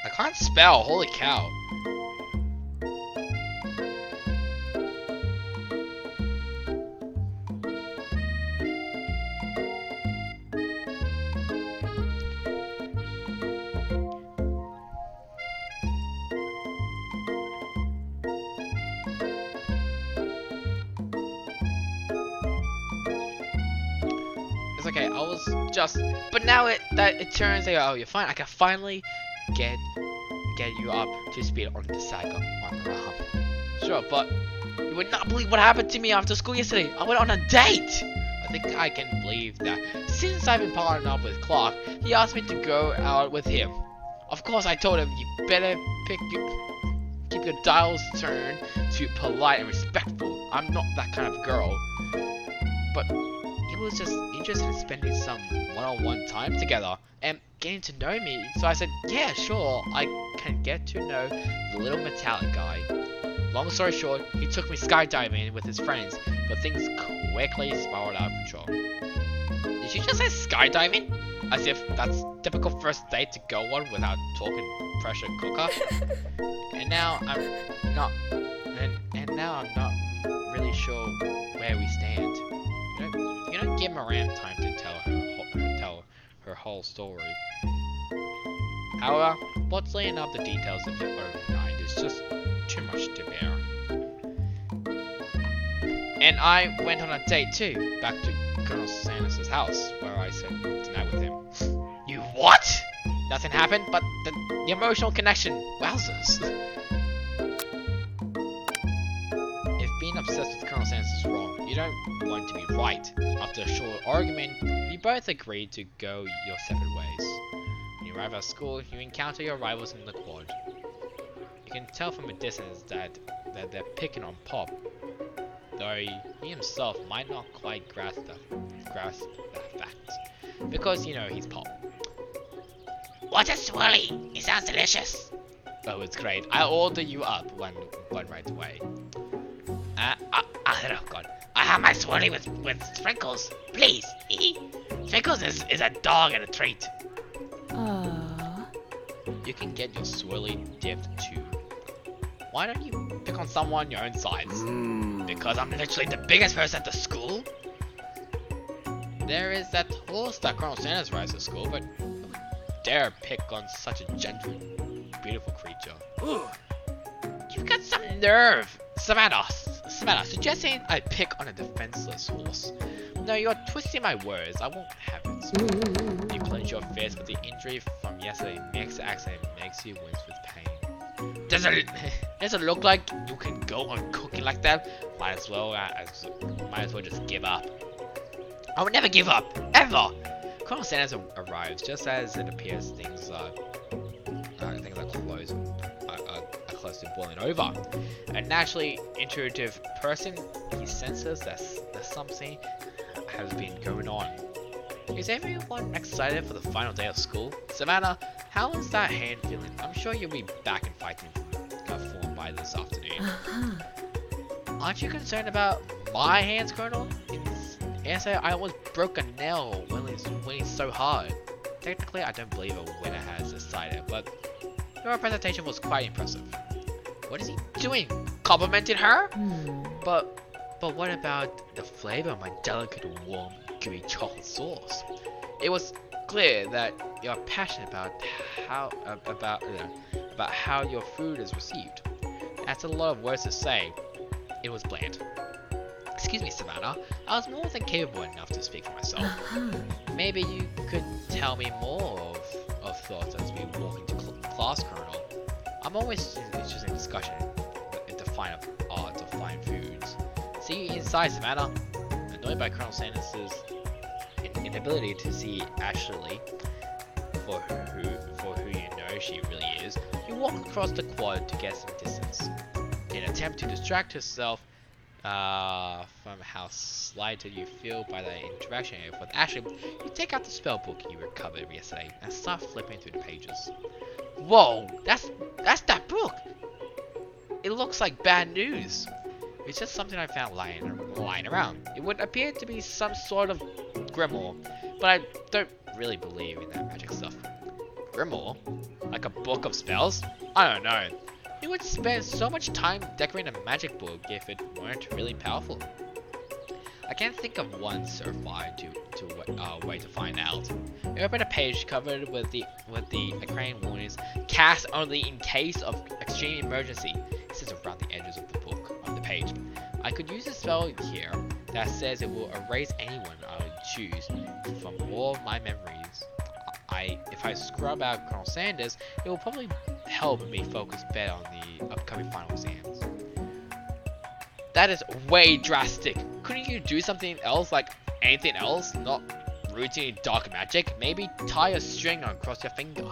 I can't spell, holy cow. It's okay, I was just, but now it turns out, oh, you're fine. I can finally get you up to speed on the saga on Raham. Sure, but you would not believe what happened to me after school yesterday. I went on a date. I think I can believe that. Since I've been partnered up with Clark, he asked me to go out with him. Of course, I told him you better keep your dials turned to polite and respectful. I'm not that kind of girl. But he was just interested in spending some one-on-one time together and getting to know me. So I said, yeah, sure, I can get to know the little metallic guy. Long story short, he took me skydiving with his friends, but things quickly spiraled out of control. Did you just say skydiving? As if that's typical first date to go on without talking pressure cooker. And now I'm not really sure where we stand. You don't give Miranda time to tell her whole story. However, what's laying up the details of it overnight is just too much to bear. And I went on a date too, back to Colonel Sanders' house, where I spent the night with him. You what? Nothing happened, but the emotional connection, wowzers. If being obsessed with Colonel Sanders is wrong, you don't want to be right. After a short argument, you both agreed to go your separate ways. When you arrive at school, you encounter your rivals in the quad. You can tell from a distance that they're picking on Pop, though he himself might not quite grasp that fact, because you know he's Pop. What a swirly! It sounds delicious! Oh, it's great. I'll order you up one right away. Oh god. I have my swirly with sprinkles. Please. Sprinkles is a dog and a treat. You can get your swirly dipped too. Why don't you pick on someone your own size? Because I'm literally the biggest person at the school? There is that horse that Colonel Sanders rides to school, but who would dare pick on such a gentle, beautiful creature? Ooh. You've got some nerve! Savannah, suggesting I pick on a defenseless horse. No, you're twisting my words. I won't have it. You clench your fist, but the injury from yesterday makes you wince with pain. Does it look like you can go on cooking like that? Might as well just give up. I would never give up, ever. Colonel Sanders arrives just as it appears things are close to boiling over. A naturally intuitive person, he senses that something has been going on. Is everyone excited for the final day of school? Savannah, how is that hand feeling? I'm sure you'll be back in fighting form by this afternoon. Aren't you concerned about my hands, Colonel? Yes, I almost broke a nail when he's so hard. Technically, I don't believe a winner has decided, but your presentation was quite impressive. What is he doing? Complimenting her? But what about the flavor of my delicate, warm, gooey chocolate sauce? It was clear that you're passionate about how your food is received. That's a lot of words to say. It was bland. Excuse me, Savannah. I was more than capable enough to speak for myself. Maybe you could tell me more of thoughts as we walk into class, Colonel. I'm always interested in discussion in the fine art of fine foods. See you inside, Savannah. Annoyed by Colonel Sanders' inability to see Ashley for who you know, know she really is, you walk across the quad to get some distance. In an attempt to distract herself from how slighted you feel by the interaction with Ashley, you take out the spell book you recovered yesterday and start flipping through the pages. Whoa, that's that book! It looks like bad news. It's just something I found lying around. It would appear to be some sort of grimoire, but I don't really believe in that magic stuff. Grimoire? Like a book of spells? I don't know. You would spend so much time decorating a magic book if it weren't really powerful. I can't think of one certified way to find out. You open a page covered with the arcane warnings, cast only in case of extreme emergency. It sits around the edges of the book on the page. I could use a spell here that says it will erase anyone I would choose from all of my memories. If I scrub out Colonel Sanders, it will probably help me focus better on the upcoming final exams. That is way drastic. Couldn't you do something else, like anything else? Not routine dark magic? Maybe tie a string across your finger.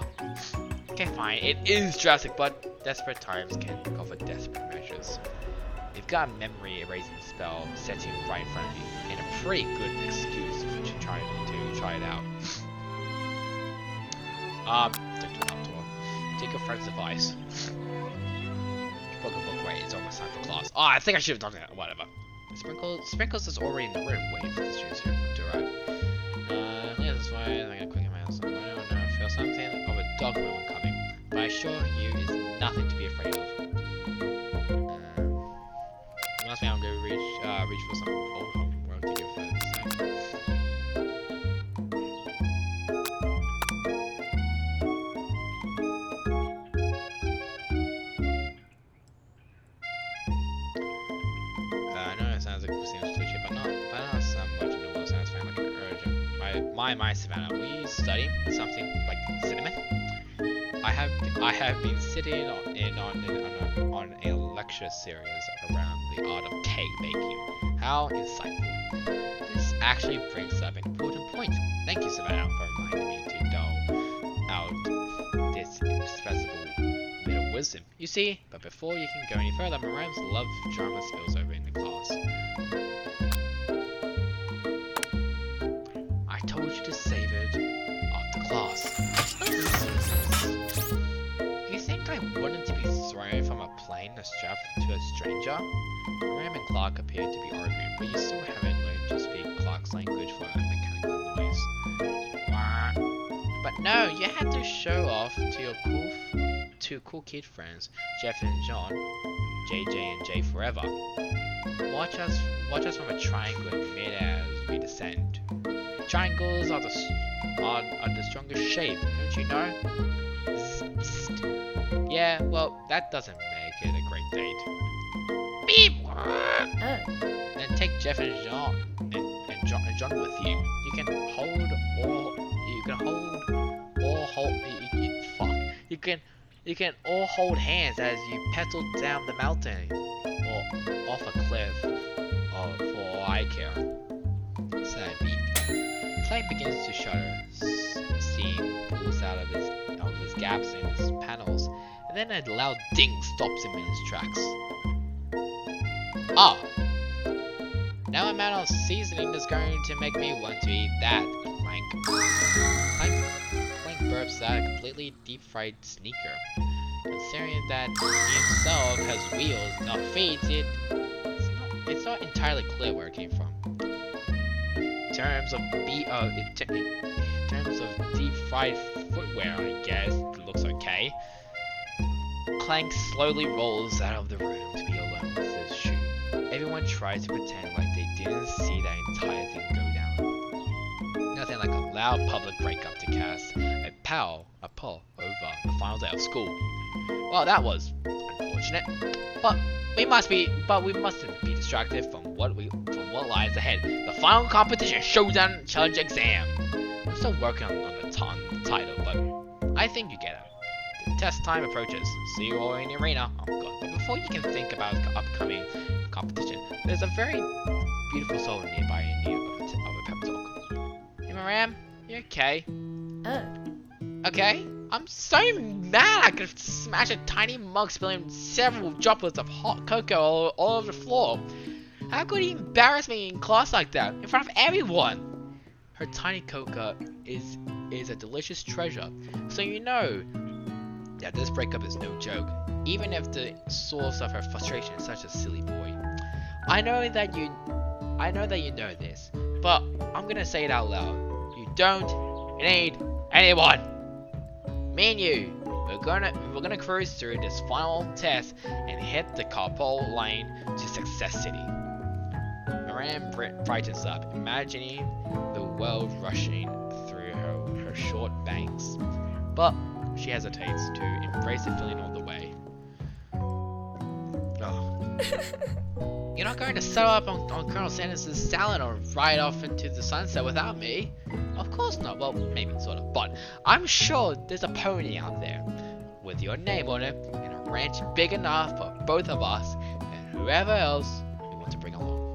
Okay, fine. It is drastic, but desperate times can call for desperate measures. You've got a memory erasing spell setting right in front of you, and a pretty good excuse to try it out. Don't do that to her. Take your friend's advice. Book wait, it's almost time for class. Oh, I think I should have done that. Whatever. Sprinkles is already in the room waiting for the students here to arrive. Yeah, that's why I got quick mouse. I don't know. I feel something of a dog moment coming, but I assure you, it's nothing to be afraid of. Last time I'm going to reach for some old homework to give friends. I know it sounds like it seems cliche, but not so much in the world. Sounds like an urgent. My Savannah, will you study something like cinnamon? I have been sitting on a lecture series around the art of cake baking. How insightful! This actually brings up an important point. Thank you, Savannah, for reminding me to dole out this indispensable bit of wisdom. You see, but before you can go any further, Miriam's love drama spills over in the class. I told you to save it after class. You think I wanted to be thrown from a plane to a stranger? Miriam and Clark appeared to be arguing, but you still haven't learned to speak Clark's language for a mechanical noise. But no, you had to show off to your cool kid friends, Jeff and John, JJ and Jay forever. Watch us from a triangle in mid as we descend. Triangles are the strongest shape, don't you know? Yeah, well, that doesn't make it a great date. Beep! Then take Jeff and John John with you. You can all hold hands as you pedal down the mountain or off a cliff, for all I care. Sad beat. Clay begins to shudder. Steam pulls out of his gaps in his panels, and then a loud ding stops him in his tracks. Ah! Now amount of seasoning is going to make me want to eat that. Clank burps out a completely deep-fried sneaker. Considering that he himself has wheels, not feet, it's not entirely clear where it came from. In terms of deep-fried footwear, I guess it looks okay. Clank slowly rolls out of the room to be alone with his shoe. Everyone tries to pretend like they didn't see that entire thing go down. Nothing like a loud public breakup to cast a pall over the final day of school. Well, that was unfortunate, but we mustn't be distracted from what lies ahead. The final competition, showdown challenge exam. I'm still working on the title, but I think you get it. The test time approaches. See you all in the arena. Oh god! But before you can think about the upcoming competition, there's a very beautiful soul nearby in need of a pep talk. Hey, Miriam, you okay? Okay. I'm so mad I could smash a tiny mug spilling several droplets of hot cocoa all over the floor. How could he embarrass me in class like that, in front of everyone? Her tiny cocoa is a delicious treasure, so you know that this breakup is no joke, even if the source of her frustration is such a silly boy. I know that you know this, but I'm gonna say it out loud. You don't need anyone. Me and you, we're gonna cruise through this final test and hit the carpool lane to Success City. Moran brightens up, imagining the world rushing through her short banks, but she hesitates to embrace the feeling all the way. Oh. You're not going to settle up on Colonel Sanders' salad or ride off into the sunset without me? Of course not. Well, maybe sort of, but I'm sure there's a pony out there with your name on it and a ranch big enough for both of us and whoever else we want to bring along.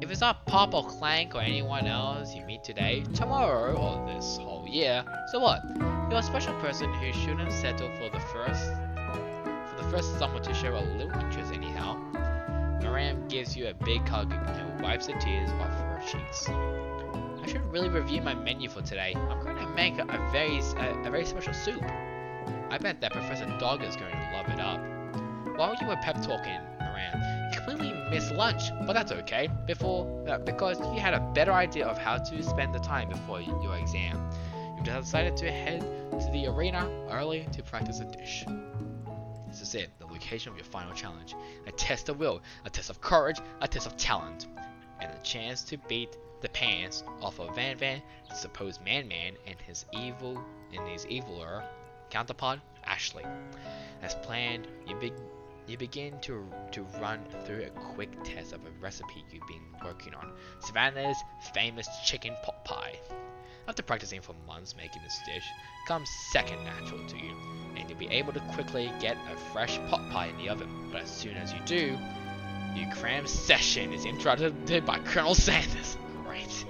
If it's not Pop or Clank or anyone else you meet today, tomorrow, or this whole year, so what? You're a special person who shouldn't settle for the first someone to show a little interest anyhow. Moran gives you a big hug and wipes the tears off her cheeks. I should really review my menu for today. I'm going to make a very special soup. I bet that Professor Dog is going to love it up. While you were pep talking, Moran, you completely missed lunch, but that's okay. Because you had a better idea of how to spend the time before your exam. You decided to head to the arena early to practice a dish. This is it, the location of your final challenge. A test of will, a test of courage, a test of talent, and a chance to beat the pants off of Van, the supposed Man-Man, and his eviler counterpart, Ashley. As planned, you begin to run through a quick test of a recipe you've been working on, Savannah's famous chicken pot pie. After practicing for months making this dish, it becomes second natural to you, and you'll be able to quickly get a fresh pot pie in the oven. But as soon as you do, your cram session is interrupted by Colonel Sanders. Great.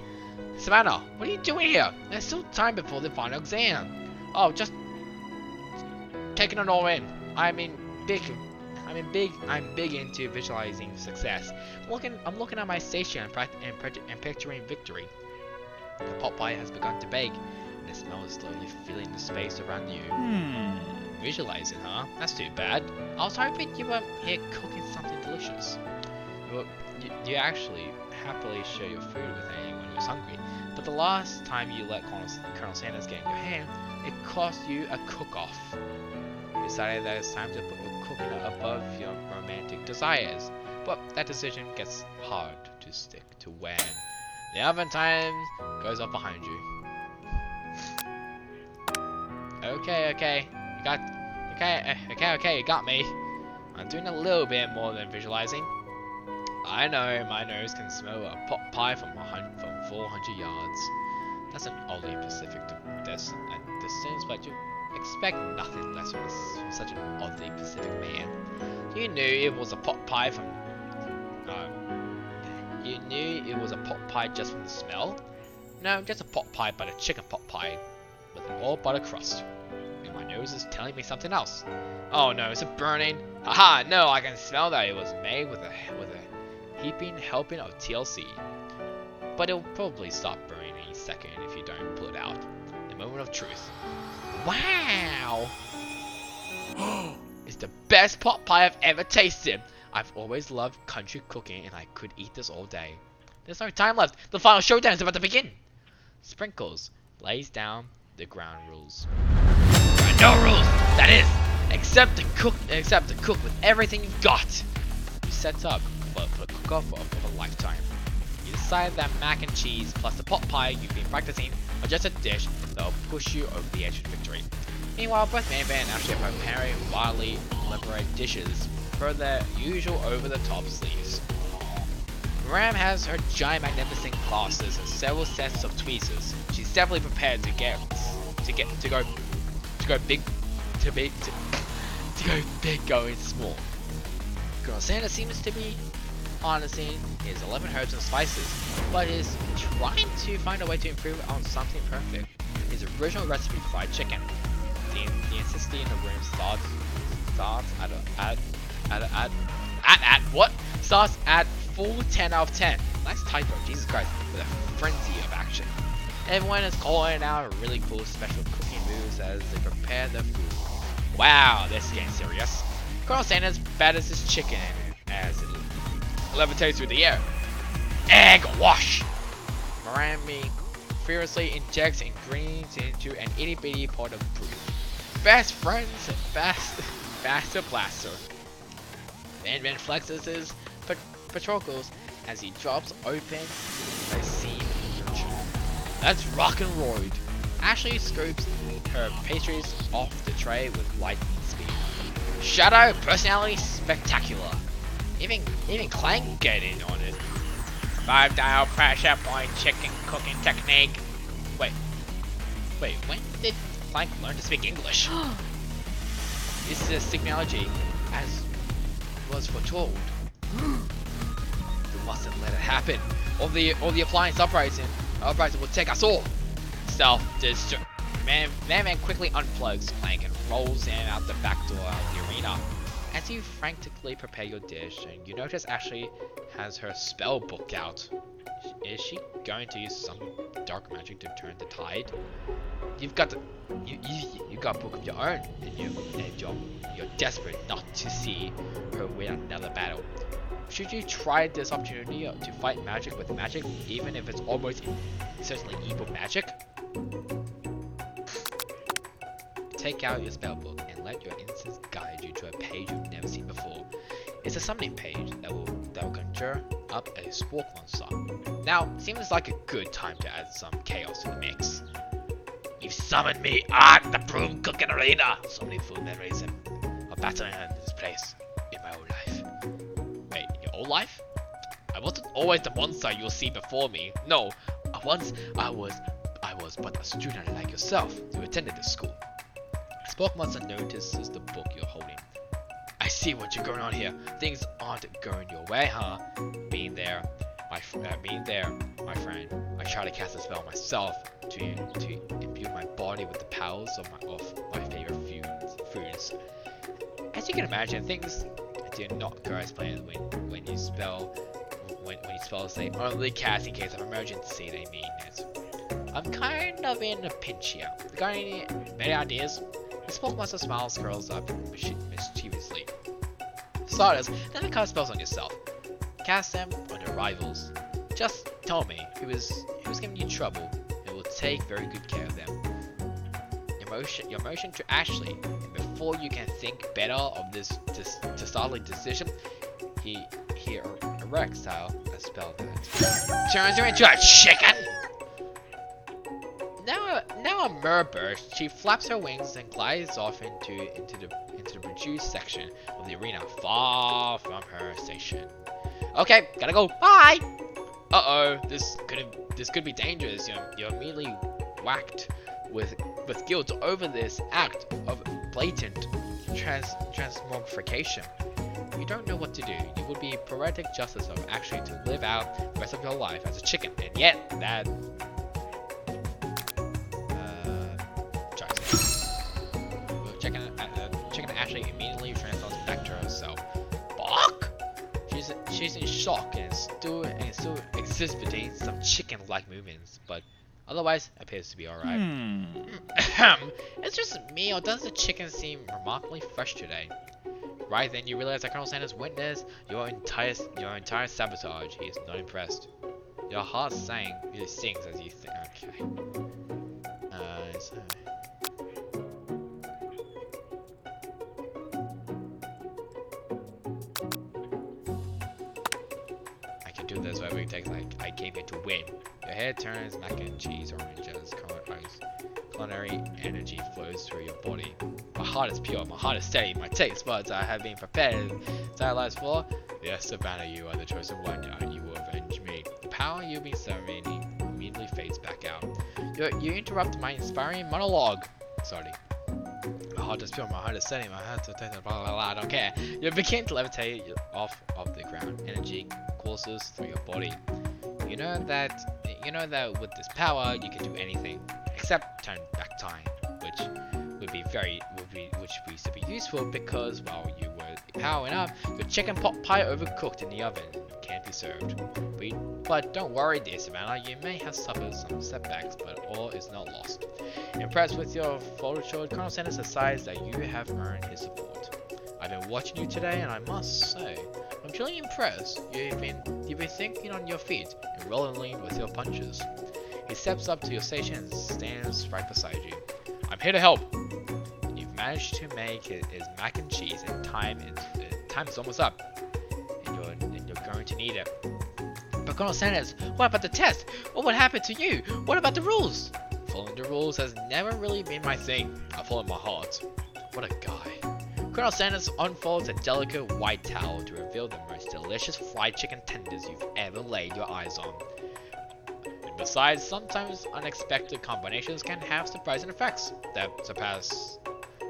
Savannah, what are you doing here? There's still time before the final exam. Oh, just taking it all in. I'm big into visualizing success. I'm looking at my station and picturing victory. The pot pie has begun to bake, and the smell is slowly filling the space around you. Visualizing, huh? That's too bad. I was hoping you were here cooking something delicious. Well, you actually happily share your food with anyone who's hungry, but the last time you let Colonel Sanders get in your hand, it cost you a cook-off. You decided that it's time to put your cooking above your romantic desires, but that decision gets hard to stick to when the oven time goes off behind you. Okay, you got me. I'm doing a little bit more than visualizing. I know my nose can smell a pot pie from 400 yards. That's an oddly specific distance, but you expect nothing less from such an oddly specific man. You knew it was a pot pie from. You knew it was a pot pie just from the smell? No, just a pot pie, but a chicken pot pie with an all butter crust. And my nose is telling me something else. Oh no, is it burning? Haha, no, I can smell that it was made with a heaping helping of TLC. But it'll probably stop burning any second if you don't pull it out. The moment of truth. Wow! It's the best pot pie I've ever tasted. I've always loved country cooking and I could eat this all day. There's no time left. The final showdown is about to begin. Sprinkles lays down the ground rules. There are no rules, that is, except to cook with everything you've got. You set up for the cook-off of a lifetime. You decide that mac and cheese plus the pot pie you've been practicing are just a dish that will push you over the edge of victory. Meanwhile, both Man-Man and Ashley are preparing wildly elaborate dishes for their usual over-the-top sleeves. Ram has her giant magnificent glasses and several sets of tweezers. She's definitely prepared to go big going small. Colonel Sanders seems to be harnessing his 11 herbs and spices, but is trying to find a way to improve on something perfect. his original recipe fried chicken. The intensity in the room starts at full 10 out of 10. Nice typo, Jesus Christ, with a frenzy of action. Everyone is calling out really cool special cooking moves as they prepare their food. Wow, this is getting serious. Colonel Sanders batters his chicken as it levitates through the air. Egg wash! Marami furiously injects ingredients into an itty bitty pot of brew. Best friends, faster blaster. Ben flexes his patrocles as he drops open a seam in the tube. That's rock and roll. Ashley scoops her pastries off the tray with lightning speed. Shadow personality spectacular. Even Clank get in on it. 5-dial pressure point chicken cooking technique. Wait, when did Clank learn to speak English? This is technology as was foretold. We mustn't let it happen. Or the appliance uprising will take us all. Self-destruct. Man quickly unplugs Clank and rolls in out the back door of the arena. As you frantically prepare your dish, and you notice Ashley has her spell book out. Is she going to use some dark magic to turn the tide? You've got you got a book of your own, and you're desperate not to see her win another battle. Should you try this opportunity to fight magic with magic, even if it's almost certainly evil magic? Take out your spellbook and let your instance guide you to a page you've never seen before. It's a summoning page that will conjure up a spork monster. Now, seems like a good time to add some chaos to the mix. You summoned me at the broom cooking arena! So many full memories of battling in this place in my old life. Wait, your old life? I wasn't always the monster you'll see before me. No, once I was but a student like yourself who attended this school. Spork Monster notices the book you're holding. I see what you're going on here. Things aren't going your way, huh? Being there, my friend. I try to cast a spell myself to imbue my body with the powers of my favorite foods. As you can imagine, things do not go as planned when you spell say only cast in case of emergency. They mean it. I'm kind of in a pinch here. Got any better ideas? The Spork Monster smiles, curls up mischievously. Starters, never cast spells on yourself. Cast them on your rivals. Just tell me who's giving you trouble, and we'll take very good care of them. Your motion to Ashley, and before you can think better of this startling decision, he erects a spell that turns her into a chicken. Now a merburst, she flaps her wings and glides off into the produce section of the arena, far from her station. Okay, gotta go. Bye. Uh-oh, this could be dangerous. You're immediately whacked with guilt over this act of blatant transmogrification. You don't know what to do. You would be poetic justice of actually to live out the rest of your life as a chicken, and yet that. Chicken Ashley immediately transforms back to herself. Fuck! She's in shock and still exhibiting some chicken-like movements, but otherwise appears to be alright. It's just me, or does the chicken seem remarkably fresh today? Right then, you realize that Colonel Sanders witnessed your entire sabotage. He is not impressed. Your heart sings as you think. Okay. I can do this whatever it takes. I came here to win. Your head turns mac and cheese oranges. Culinary energy flows through your body. My heart is pure, my heart is steady, my taste buds have been prepared. Stylized for? Yes, Savannah, you are the chosen one, and you will avenge me. The power you've been serving immediately fades back out. You interrupt my inspiring monologue. Sorry. My heart is pure, my heart is steady, my heart is blah blah blah, I don't care. You begin to levitate off of the ground. Energy courses through your body. You know that with this power, you can do anything. except turn back time, which would be super useful because while you were powering up, your chicken pot pie overcooked in the oven and can't be served. But don't worry, dear Savannah, you may have suffered some setbacks, but all is not lost. Impressed with your fortitude, Colonel Sanders decides that you have earned his support. I've been watching you today, and I must say, I'm truly impressed. You've been thinking on your feet and rolling with your punches. He steps up to your station and stands right beside you. I'm here to help. You've managed to make his mac and cheese, and time's almost up, and you're going to need it. But Colonel Sanders, what about the test? What would happen to you? What about the rules? Following the rules has never really been my thing. I follow my heart. What a guy. Colonel Sanders unfolds a delicate white towel to reveal the most delicious fried chicken tenders you've ever laid your eyes on. And besides, sometimes unexpected combinations can have surprising effects that surpass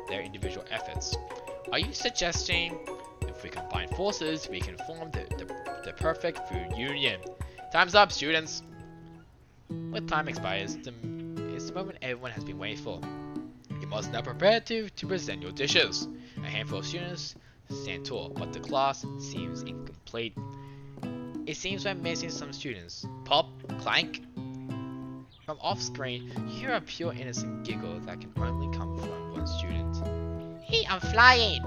their individual efforts. Are you suggesting if we combine forces, we can form the perfect food union? Time's up, students! When time expires, it's the moment everyone has been waiting for. You must now prepare to present your dishes. A handful of students stand tall, but the class seems incomplete. It seems we're missing some students. Pop, clank. From off-screen, you hear a pure innocent giggle that can only come from one student. Hey, I'm flying!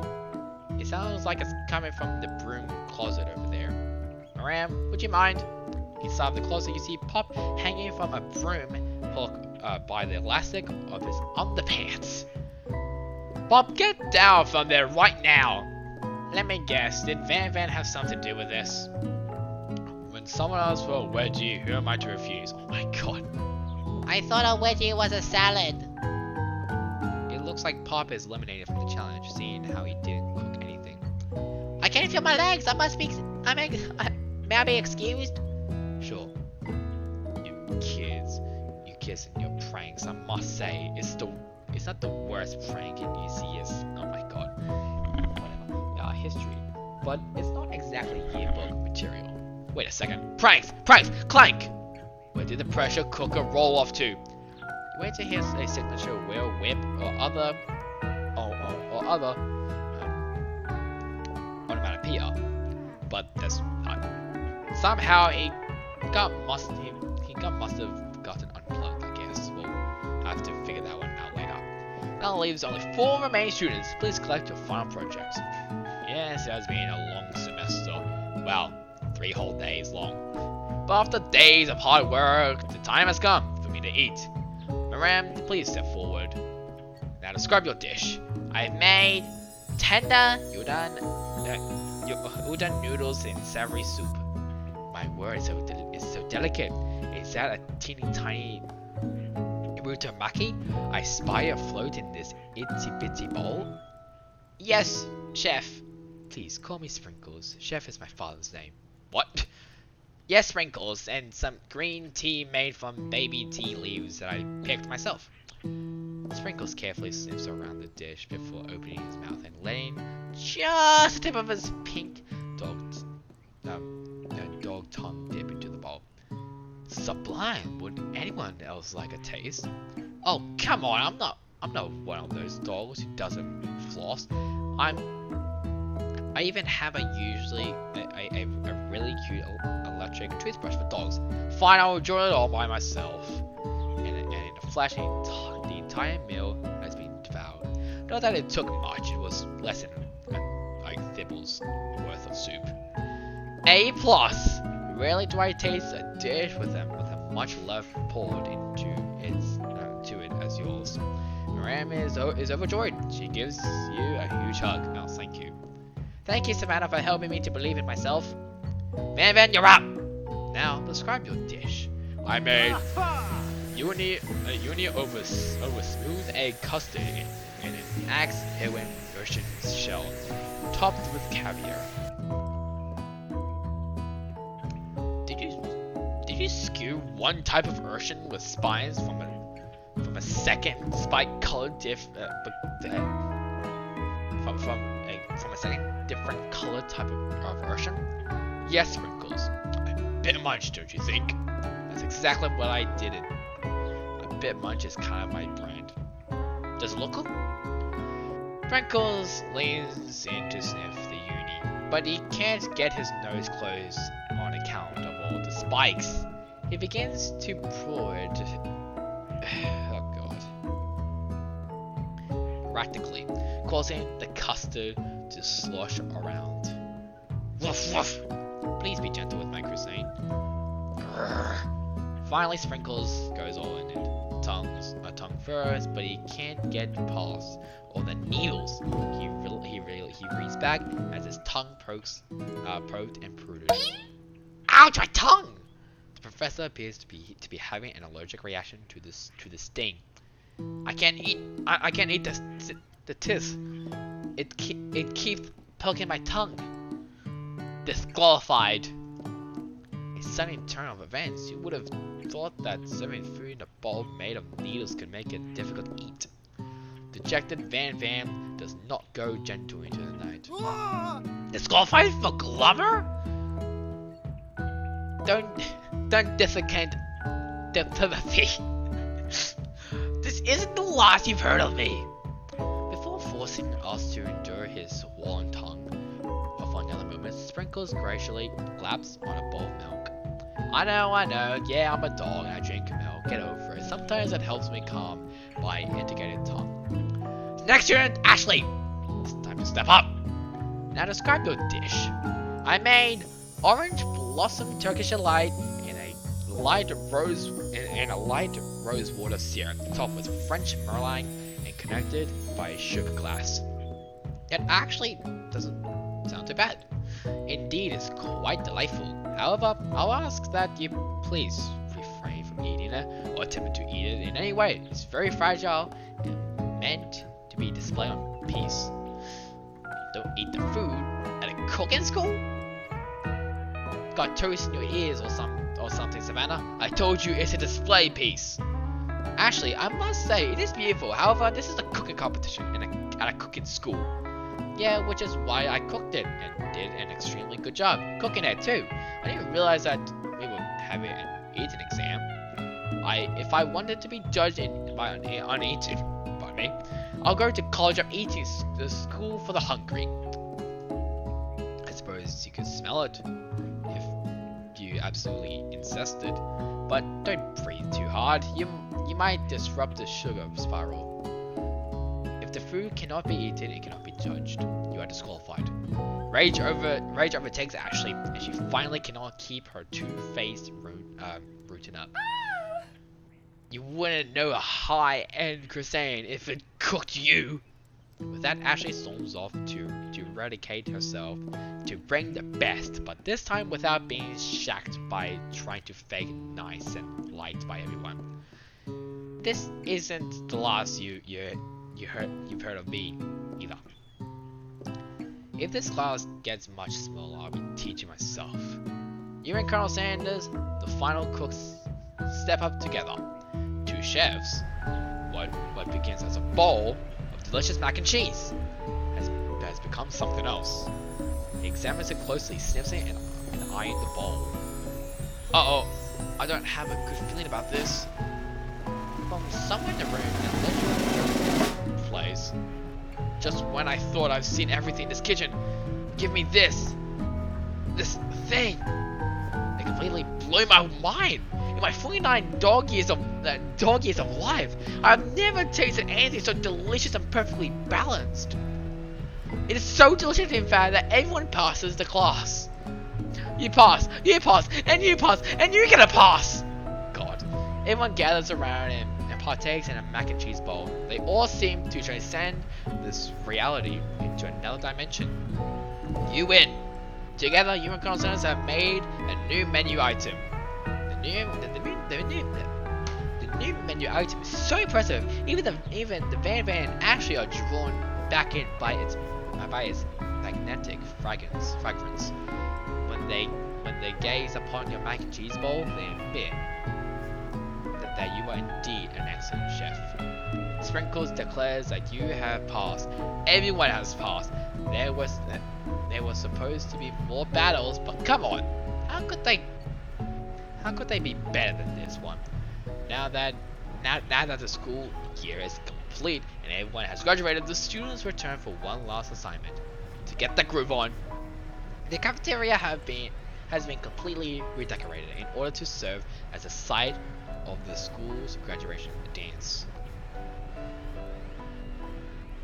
It sounds like it's coming from the broom closet over there. Maram, would you mind? Inside the closet, you see Pop hanging from a broom hook by the elastic of his underpants. Pop, get down from there right now! Let me guess, did Van have something to do with this? When someone asks for a wedgie, who am I to refuse? Oh my god. I thought a wedgie was a salad. It looks like Pop is eliminated from the challenge, seeing how he didn't cook anything. I can't feel my legs. May I be excused? Sure. You kids and your pranks, I must say, it's not the worst prank in UCS. Oh my god. Whatever. History. But it's not exactly yearbook material. Wait a second. Pranks! Clank! Where did the pressure cooker roll off to? You wait to hear a signature wheel whip or other onomatopoeia, but that's not. Somehow he must have gotten unplugged, I guess. We'll have to figure that one out later. That leaves only 4 remaining students. Please collect your final projects. Yes, it has been a long semester. Well, 3 whole days long. But after days of hard work, the time has come for me to eat. Maram, please step forward. Now describe your dish. I've made tender udon noodles in savory soup. My word, it's so delicate. Is that a teeny tiny utamaki I spy afloat in this itsy bitsy bowl? Yes, chef. Please call me Sprinkles. Chef is my father's name. What? Yes, Sprinkles, and some green tea made from baby tea leaves that I picked myself. Sprinkles carefully sniffs around the dish before opening his mouth and letting just the tip of his pink dog tongue dip into the bowl. Sublime. Would anyone else like a taste? Oh, come on! I'm not one of those dogs who doesn't floss. I even have a really cute electric toothbrush for dogs. Fine, I'll enjoy it all by myself. And in a flash, the entire meal has been devoured. Not that it took much, it was less than like Thibble's worth of soup. A+. Rarely do I taste a dish with a much love poured into it as yours. Maram is overjoyed. She gives you a huge hug. Oh, thank you. Thank you, Savannah, for helping me to believe in myself. Van, you're up! Now, describe your dish. I made uni over smooth egg custard in an axe Hewen version shell, topped with caviar. Did you skew one type of Urshan with spines from a second spike-colored from a second different colored type of Urshan? Yes, Sprinkles. A bit much, don't you think? That's exactly what I did. A 8-bit munch is kind of my brand. Does it look cool? Sprinkles leans in to sniff the uni, but he can't get his nose closed on account of all the spikes. He begins to prod. Oh god. Practically, causing the custard to slosh around. Woof woof! Please be gentle with my crusade. Finally, Sprinkles goes all in it. A tongue first, but he can't get past all the needles. He reads back as his tongue poked and protruded. Ouch, my tongue! The professor appears to be having an allergic reaction to the sting. I can't eat the tis. It keeps poking my tongue. Disqualified. A sudden turn of events. You would have thought that serving food in a bowl made of needles could make it difficult to eat. Dejected Van Van does not go gentle into the night. Disqualified for Glover? Don't dissecate Timothy. This isn't the last you've heard of me. Before forcing us to endure his swollen tongue for another moment, Sprinkles graciously claps on a bowl of milk. I know, yeah, I'm a dog and I drink milk, get over it. Sometimes it helps me calm my indicated tongue. Next turn, Ashley! It's time to step up. Now describe your dish. I made orange blossom Turkish delight in a light rose water syrup, topped with French Merlot and connected by a sugar glass. It actually doesn't sound too bad. Indeed, it's quite delightful. However, I'll ask that you please refrain from eating it or attempt to eat it in any way. It's very fragile and meant to be displayed on peace. Don't eat the food at a cooking school? Got toast in your ears or something, Savannah? I told you it's a display piece. Actually, I must say, it is beautiful. However, this is a cooking competition at a cooking school. Yeah, which is why I cooked it and did an extremely good job cooking it too. I didn't realize that we would have an eating exam. If I wanted to be judged on eating, pardon me, I'll go to College of Eating, the school for the hungry. I suppose you could smell it if you absolutely insisted, but don't breathe too hard. You might disrupt the sugar spiral. If the food cannot be eaten, it cannot be judged. You are disqualified. Rage overtakes Ashley, and she finally cannot keep her two-faced rooting up. You wouldn't know a high-end cuisine if it cooked you. With that, Ashley storms off to eradicate herself, to bring the best, but this time without being shacked by trying to fake nice and liked by everyone. This isn't the last you've heard of me either. If this class gets much smaller, I'll be teaching myself. You and Colonel Sanders, the final cooks, step up together. Two chefs. What begins as a bowl of delicious mac and cheese has become something else. He examines it closely, sniffs it, and eyeing the bowl. Uh-oh, I don't have a good feeling about this. From somewhere in the room, an electric plays. Just when I thought I've seen everything in this kitchen, give me this thing. It completely blew my mind. In my 49 dog years of life, I've never tasted anything so delicious and perfectly balanced. It is so delicious, in fact, that everyone passes the class. You pass, and you pass, and you get a pass. God, everyone gathers around and partakes in a mac and cheese bowl. They all seem to transcend this reality into another dimension. You win. Together, you and Colonel Sanders have made a new menu item. The new menu item is so impressive. Even the Van Van actually are drawn back in by its magnetic fragrance. When they gaze upon your mac and cheese bowl, they admit that you are indeed an excellent chef. Sprinkles declares that you have passed. Everyone has passed. There was supposed to be more battles, but come on, how could they be better than this one? Now now that the school year is complete and everyone has graduated, the students return for one last assignment. To get the groove on, the cafeteria has been completely redecorated in order to serve as a site of the school's graduation dance.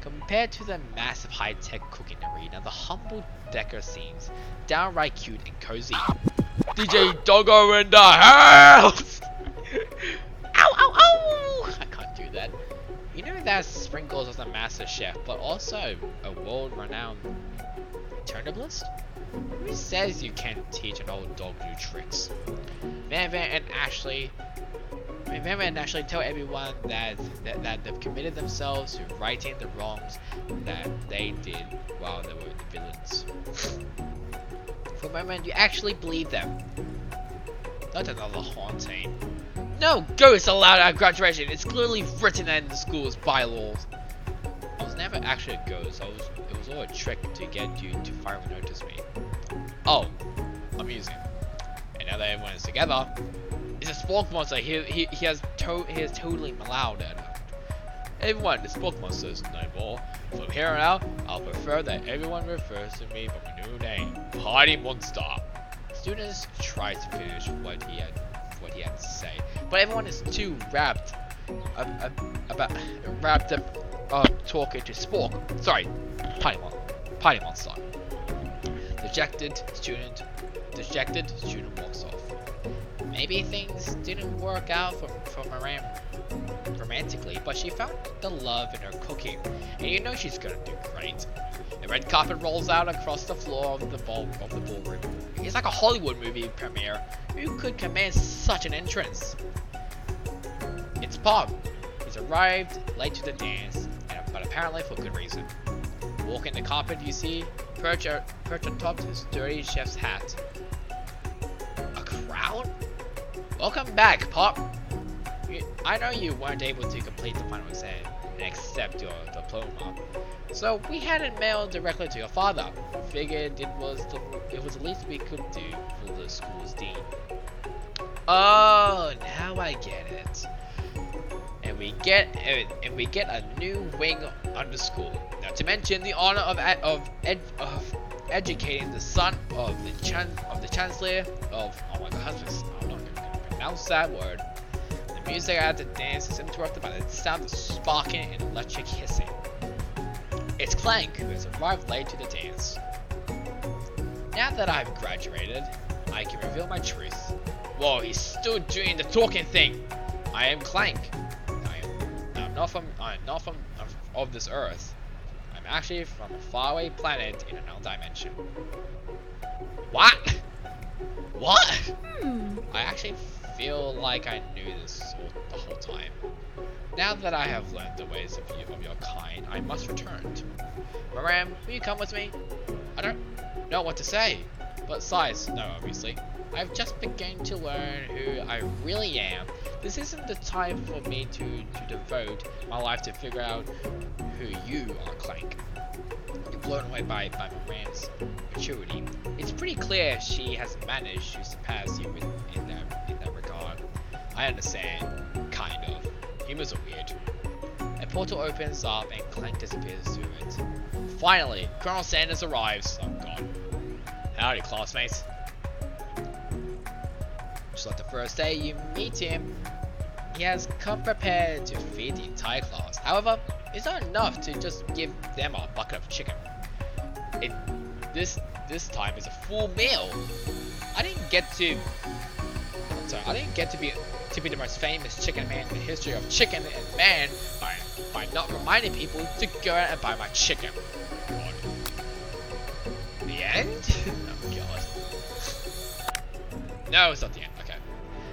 Compared to the massive high-tech cooking arena, the humble decor seems downright cute and cozy. DJ Doggo in the house! Ow, ow, ow! I can't do that. You know that Sprinkles was a master chef, but also a world-renowned turntablist? Who says you can't teach an old dog new tricks? Van Van and Ashley tell everyone that they've committed themselves to righting the wrongs that they did while they were the villains. For a moment, you actually believe them. Not another haunting. No ghosts allowed at graduation. It's clearly written in the school's bylaws. I was never actually a ghost. It was all a trick to get you to finally notice me. Oh, amusing. And now that everyone is together, it's a Spork monster. He has totally mellowed at her. Everyone, the Spork monsters no more. From here on out, I'll prefer that everyone refers to me by my new name, Party Monster. Students tried to finish what he had to say, but everyone is too wrapped up talking to Spork. Sorry, Party Monster. Dejected student walks off. Maybe things didn't work out for Moran romantically, but she found the love in her cooking, and you know she's gonna do great. The red carpet rolls out across the floor of the ballroom. It's like a Hollywood movie premiere. Who could command such an entrance? It's Pop. He's arrived late to the dance, but apparently for good reason. Walking the carpet, you see, perch atop his dirty chef's hat. A crown? Welcome back, Pop. I know you weren't able to complete the final exam and accept your diploma, so we had it mailed directly to your father. Figured it was the least we could do for the school's dean. Oh, now I get it. And we get a new wing on the school. Not to mention the honor of educating the son of the chancellor of. Oh my God, I'm not gonna pronounce that word. The music at the dance is interrupted by the sound of sparking and electric hissing. It's Clank, who has arrived late to the dance. Now that I've graduated, I can reveal my truth. Whoa, he's still doing the talking thing. I am Clank. I'm not of this earth. I'm actually from a faraway planet in another dimension. What? What? I actually feel like I knew this the whole time. Now that I have learned the ways of your kind, I must return. Moran, will you come with me? I don't know what to say. But size, no, obviously. I've just begun to learn who I really am. This isn't the time for me to devote my life to figure out who you are, Clank. You're blown away by Moran's maturity. It's pretty clear she has managed to surpass you in that regard. I understand, kind of. Humans are weird. A portal opens up and Clank disappears through it. Finally, Colonel Sanders arrives. Oh God. Howdy, classmates. Just like the first day you meet him, he has come prepared to feed the entire class. However, it's not enough to just give them a bucket of chicken. This time is a full meal. I didn't get to be the most famous chicken man in the history of chicken and man by not reminding people to go out and buy my chicken. God. The end? Oh God. No, it's not the end. Okay.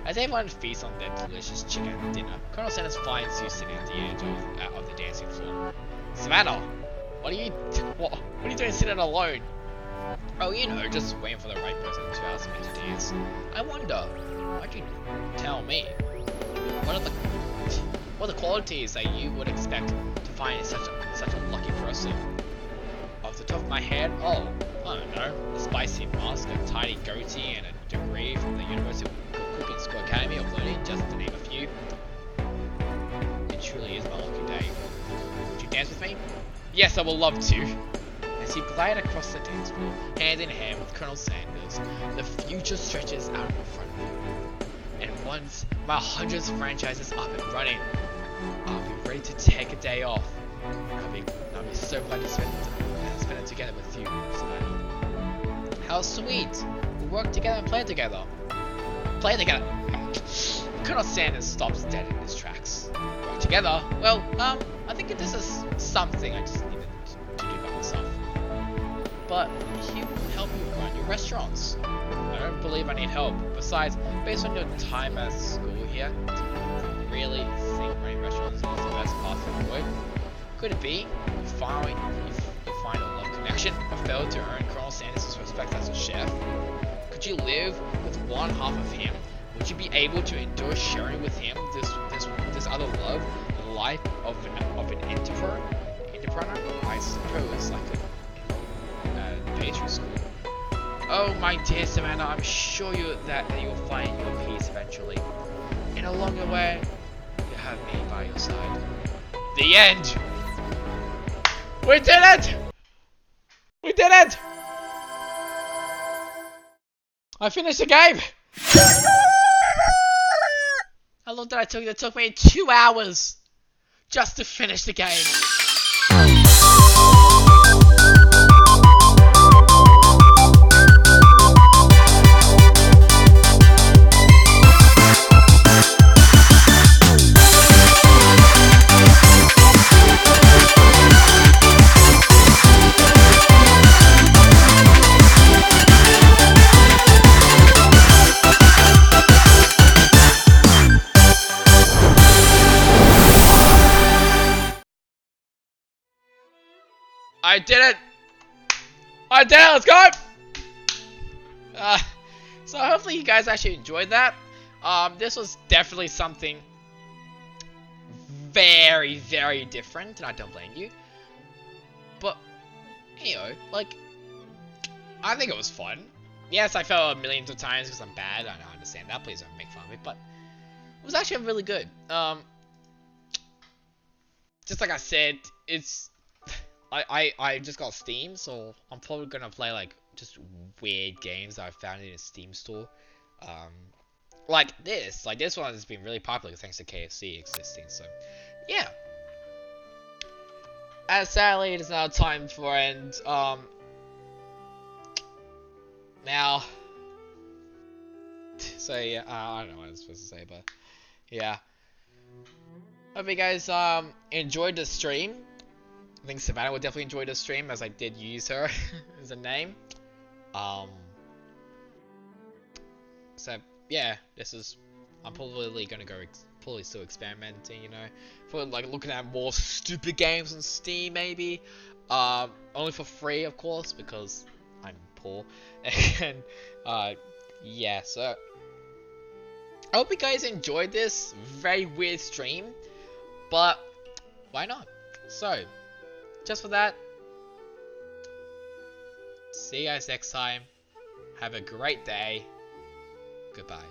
As everyone feasts on their delicious chicken dinner, Colonel Sanders finds you sitting at the edge of the dancing floor. Savannah, what are you doing sitting alone? Oh, you know, just waiting for the right person to ask me to dance. I wonder, why'd you tell me? What are the qualities that you would expect to find in such a lucky person? Off the top of my head, oh, I don't know, a spicy mask, a tiny goatee, and a degree from the University of Cooking School Academy of Learning, just to name a few. Yes, I would love to. As you glide across the dance floor, hand in hand with Colonel Sanders, the future stretches out in front of you. And once my 100th franchise is up and running, I'll be ready to take a day off. I'll be so glad to spend it together with you, Savannah. How sweet! We'll work together and play together. Play together! Colonel Sanders stops dead in his tracks. Work together? Well, I think this is something I just needed to do by myself. But he will help you run your restaurants. I don't believe I need help. Besides, based on your time at school here, do you really think running restaurants is the best path to avoid? Could it be you find a love connection, or fail to earn Colonel Sanders' respect as a chef? Could you live with one half of him? Would you be able to endure sharing with him this other love, the life of an entrepreneur? I suppose, like a pastry school. Oh my dear Savannah, I'm sure that you'll find your peace eventually. And along the way, you have me by your side. The end! We did it! We did it! I finished the game! How long did I take? It took me 2 hours just to finish the game. I did it! I did it! Let's go! So hopefully you guys actually enjoyed that. This was definitely something very, very different, and I don't blame you. But, you know, like, I think it was fun. Yes, I fell millions of times because I'm bad. I understand that. Please don't make fun of it. But it was actually really good. Just like I said, it's... I just got Steam, so I'm probably gonna play like just weird games that I found in a Steam store. Like this one has been really popular thanks to KFC existing. So yeah. As sadly, it is now time for end. Now. So yeah, I don't know what I'm supposed to say, but yeah. Hope you guys enjoyed the stream. I think Savannah would definitely enjoy the stream, as I did use her as a name. So yeah, I'm probably gonna go probably still experimenting, you know, for like looking at more stupid games on Steam maybe. Only for free, of course, because I'm poor. And yeah, so I hope you guys enjoyed this very weird stream, but why not? So. Just for that, see you guys next time. Have a great day. Goodbye.